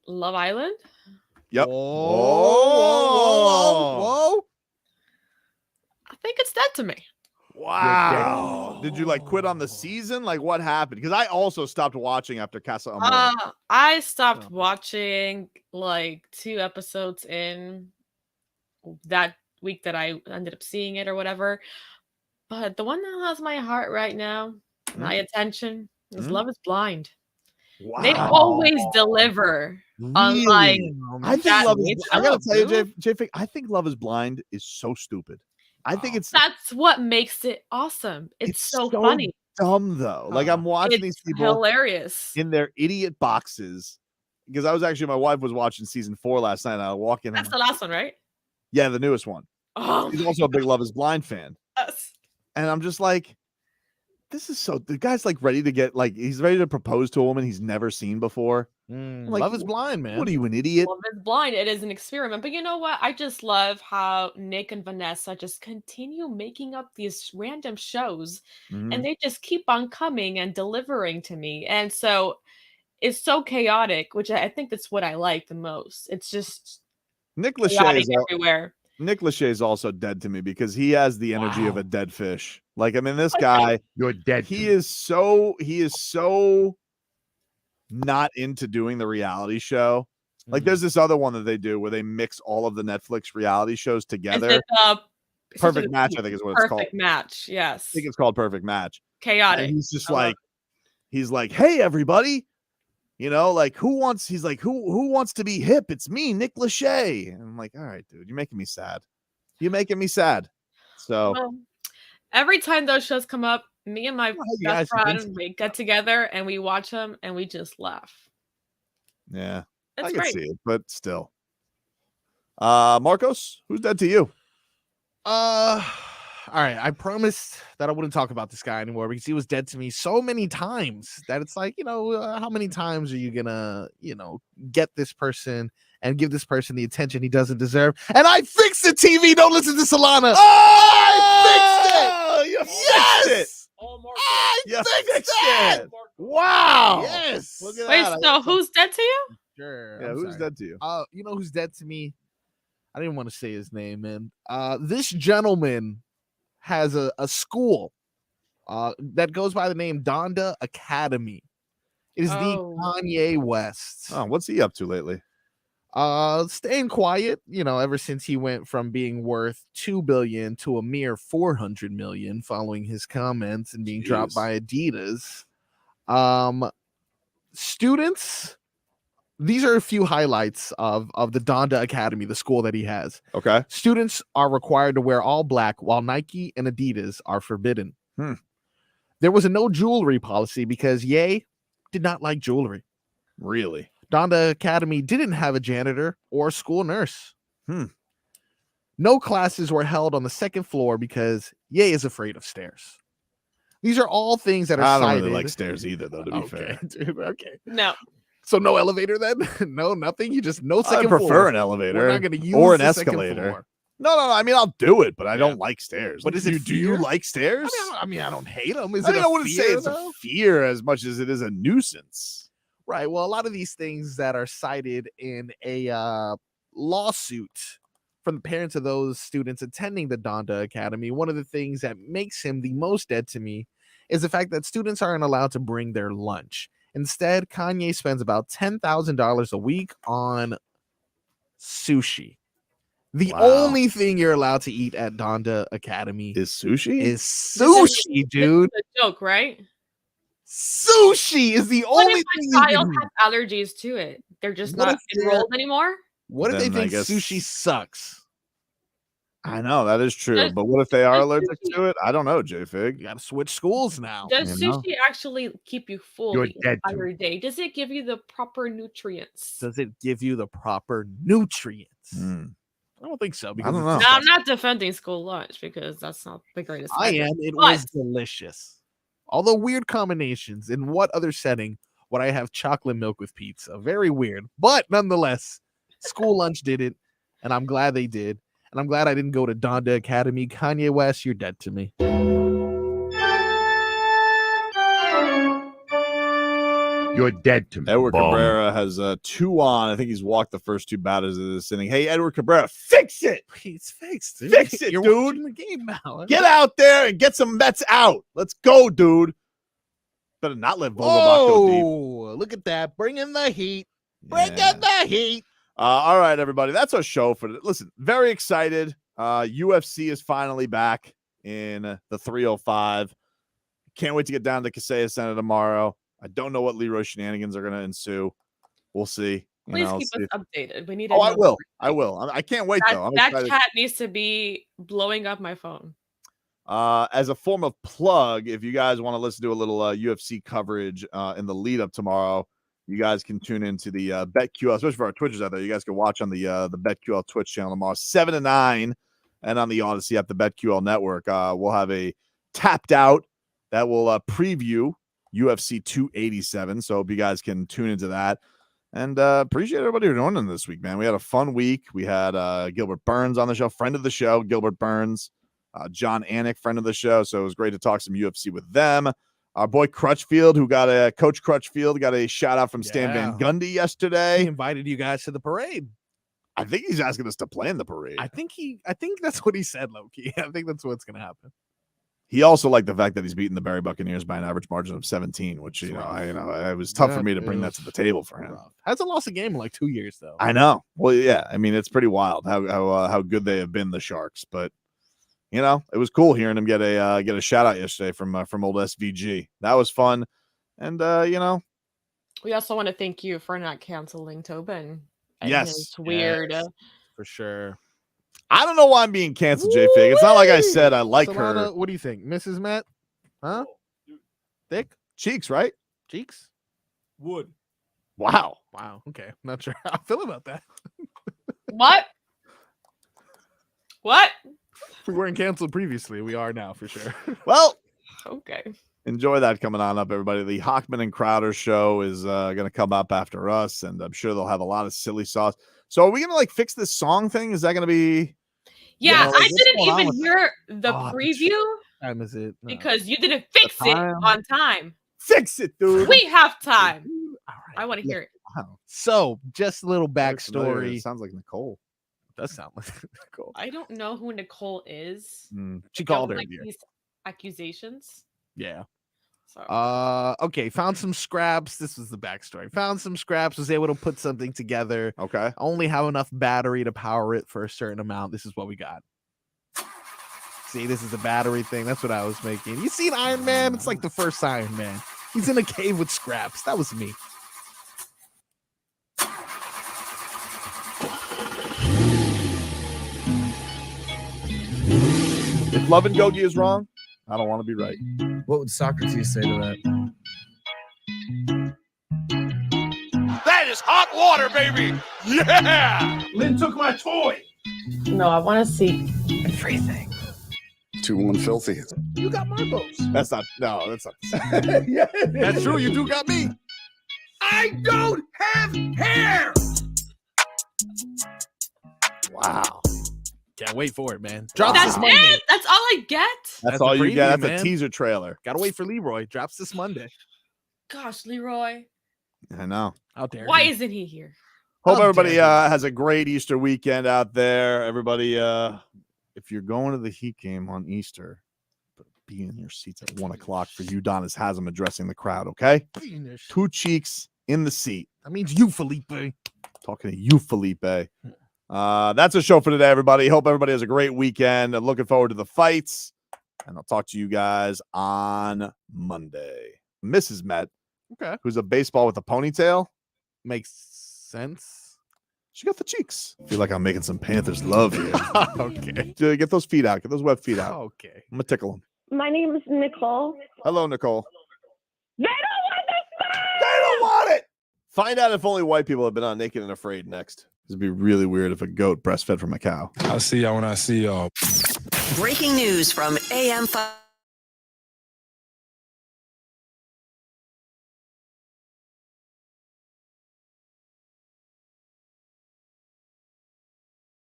Love Island. Yep. Whoa. I think it's dead to me. Wow. Did you quit on the season? What happened? Because I also stopped watching after Casa Amor. I stopped watching 2 episodes in that week that I ended up seeing it or whatever. But the one that has my heart right now, my attention, is Love is Blind. Wow. They always deliver. Unlike I think Love is, I gotta tell you, J-Fig, I think Love is Blind is so stupid. I think that's what makes it awesome. It's so funny. Dumb though. I'm watching these people hilarious in their idiot boxes. Because my wife was watching season 4 last night, and I walk in. That's the last one, right? Yeah, the newest one. Oh, he's also a big Love is Blind fan. Yes. And I'm just like, this is so. The guy's ready to get he's ready to propose to a woman he's never seen before. Love is Blind, man. What are you, an idiot? Love is Blind. It is an experiment. But you know what? I just love how Nick and Vanessa just continue making up these random shows, and they just keep on coming and delivering to me. And so it's so chaotic, which I think that's what I like the most. It's just Nick Lachey is everywhere. Nick Lachey is also dead to me because he has the energy of a dead fish. This guy, you're dead. He is so not into doing the reality show. There's this other one that they do where they mix all of the Netflix reality shows together. Is it, Perfect Match, I think is what it's called. Perfect Match, yes. I think it's called Perfect Match. Chaotic. And he's just he's like, hey, everybody. Who wants to be hip? It's me, Nick Lachey. And I'm like, all right, dude, you're making me sad. So every time those shows come up, me and my best friend, we get together and we watch them and we just laugh. Yeah, it's I can great. see it, but still. Marcos, who's dead to you? All right. I promised that I wouldn't talk about this guy anymore because he was dead to me so many times that it's like, how many times are you gonna, get this person and give this person the attention he doesn't deserve? And I fixed the TV. Don't listen to Solana. Oh, I fixed it. yes. I fixed it. Wow. Yes. Look at Wait, that. so who's dead to you? Sure. Yeah, I'm who's sorry. dead to you? You know who's dead to me? I didn't want to say his name, man. This gentleman has a school that goes by the name Donda Academy. It is the Kanye West. Oh, what's he up to lately? Staying quiet, ever since he went from being worth $2 billion to a mere $400 million following his comments and being dropped by Adidas. Students, these are a few highlights of the Donda Academy, the school that he has. Okay. Students are required to wear all black while Nike and Adidas are forbidden. There was a no jewelry policy because Ye did not like jewelry. Really? Donda Academy didn't have a janitor or a school nurse. No classes were held on the second floor because Ye is afraid of stairs. These are all things that are I don't cited. really like stairs either, though, to be fair. Dude, okay. No. So no elevator then? No, nothing? You just no I second prefer floor. an elevator We're not going to use or an the second escalator. floor. No, I mean, I'll do it, but I don't like stairs. But is it do you fear? like stairs? I mean, I don't hate them. Is I it mean, a I wouldn't say fear, it's though? a fear as much as it is a nuisance. Right. Well, a lot of these things that are cited in a lawsuit from the parents of those students attending the Donda Academy, one of the things that makes him the most dead to me is the fact that students aren't allowed to bring their lunch. Instead, Kanye spends about $10,000 a week on sushi. The only thing you're allowed to eat at Donda Academy is sushi. Dude. It's a joke, right? Sushi is the What only if thing my you child can eat. has allergies to it? They're just What not if they're- enrolled anymore? What if they Then I think guess- sushi sucks? I know that is true, Does- but what if they are does allergic sushi- to it? I don't know, J-Fig. You got to switch schools now. Does You know? sushi actually keep you full You're the dead to entire day? Does it give you the proper nutrients? Does it give you the proper nutrients? Hmm. I don't think so. I Because don't it's know. Now, I'm disgusting. not defending school lunch because that's not the greatest. I idea. am. It But was delicious. Although weird combinations. In what other setting would I have chocolate milk with pizza? Very weird. But nonetheless, school lunch did it, and I'm glad they did. And I'm glad I didn't go to Donda Academy. Kanye West, you're dead to me. You're dead to me. Edward Bum. Cabrera has 2 on. I think he's walked the first 2 batters of this inning. Hey, Edward Cabrera, fix it. It's fixed. Dude. Fix it, You're dude. watching the game now. Get out there and get some Mets out. Let's go, dude. Better not let Vogelbach go deep. Oh, look at that. Bring in the heat. Bring in the heat. All right, everybody. That's our show for today. Listen, very excited. UFC is finally back in the 305. Can't wait to get down to Kaseya Center tomorrow. I don't know what Leroy shenanigans are going to ensue. We'll see. You please know, keep see us updated. We need. Oh, to I know will. I will. I can't wait, though. I'm That excited. chat needs to be blowing up my phone. As a form of plug, if you guys want to listen to a little UFC coverage in the lead up tomorrow, you guys can tune into the BetQL, especially for our Twitchers out there. You guys can watch on the BetQL Twitch channel tomorrow, 7 to 9, and on the Odyssey app, the BetQL network. We'll have a tapped out that will preview UFC 287. So hope you guys can tune into that. And appreciate everybody for joining this week, man. We had a fun week. We had Gilbert Burns on the show, friend of the show, Gilbert Burns. John Anik, friend of the show. So it was great to talk some UFC with them. Our boy Crutchfield, Coach Crutchfield, got a shout out from Stan Van Gundy yesterday. He invited you guys to the parade. I think he's asking us to play in the parade. I think that's what he said, Loki. I think that's what's going to happen. He also liked the fact that he's beaten the Barry Buccaneers by an average margin of 17, which it was tough for me to bring that to the table for him. Hasn't lost a game in like 2 years though. I know. Well, yeah. I mean, it's pretty wild how good they have been, the Sharks. But you know, it was cool hearing him get a shout out yesterday from old SVG. That was fun, and you know, We also want to thank you for not canceling Tobin. and Yes. his weird. Yes, for sure. I don't know why I'm being canceled, J-Fig. It's not like I said I like Solana, her. what do you think, Mrs.Met? Huh? Thick cheeks, right? Cheeks. Wood. Wow. Wow. Okay. Not sure how I feel about that. What? What? If we weren't canceled previously, we are now for sure. Well, Okay. enjoy that coming on up, everybody. The Hockman and Crowder show is going to come up after us, and I'm sure they'll have a lot of silly sauce. So are we going to like fix this song thing? Is that going to be? Yeah, like, I what's didn't going on even with hear the Oh, preview Time is it? No. because you didn't fix it on time. Fix it, dude. We have time. I want to hear it. Wow. So, just a little Very familiar. backstory. It sounds like Nicole. Does sound like Nicole. I don't know who Nicole is. She I called don't her. like these accusations. Yeah. So Okay. Found some scraps. This was the backstory. Found some scraps. Was able to put something together. Okay. Only have enough battery to power it for a certain amount. This is what we got. See, this is the battery thing. That's what I was making. You seen Iron Man? It's like the first Iron Man. He's in a cave with scraps. That was me. If Love and Gogi is wrong, I don't want to be right. What would Socrates say to that? That is hot water, baby. Yeah. Lynn took my toy. no, I want to see everything. 2-1 filthy. You got Marcos. That's not. No, that's not. Yeah, that's true. You do got me. I don't have hair. Wow. Can't wait for it, man. Drops That's this Monday. it. That's all I get. That's a all you get. preview, That's a man. teaser trailer. Gotta wait for Leroy. Drops this Monday. Gosh, Leroy, I know. Out there. why isn't he here? Hope How everybody dare you. has a great Easter weekend out there. Everybody, if you're going to the Heat game on Easter, be in your seats at 1 o'clock for Udonis Haslam addressing the crowd. Okay, Finish. 2 cheeks in the seat. That means you, Felipe. Talking to you, Felipe. That's a show for today, everybody. Hope everybody has a great weekend. I'm looking forward to the fights, and I'll talk to you guys on Monday. Mrs.Met, Okay. who's a baseball with a ponytail, Makes sense. she got the cheeks. I feel like I'm making some Panthers love here. Okay. Get those feet out. Get those web feet out. Okay. I'm gonna tickle them. My name is Nicole. Hello, Nicole. They don't want this They don't want it. Find out if only white people have been on Naked and Afraid next. It'd be really weird if a goat breastfed from a cow. I'll see y'all when I see y'all. Breaking news from AM5.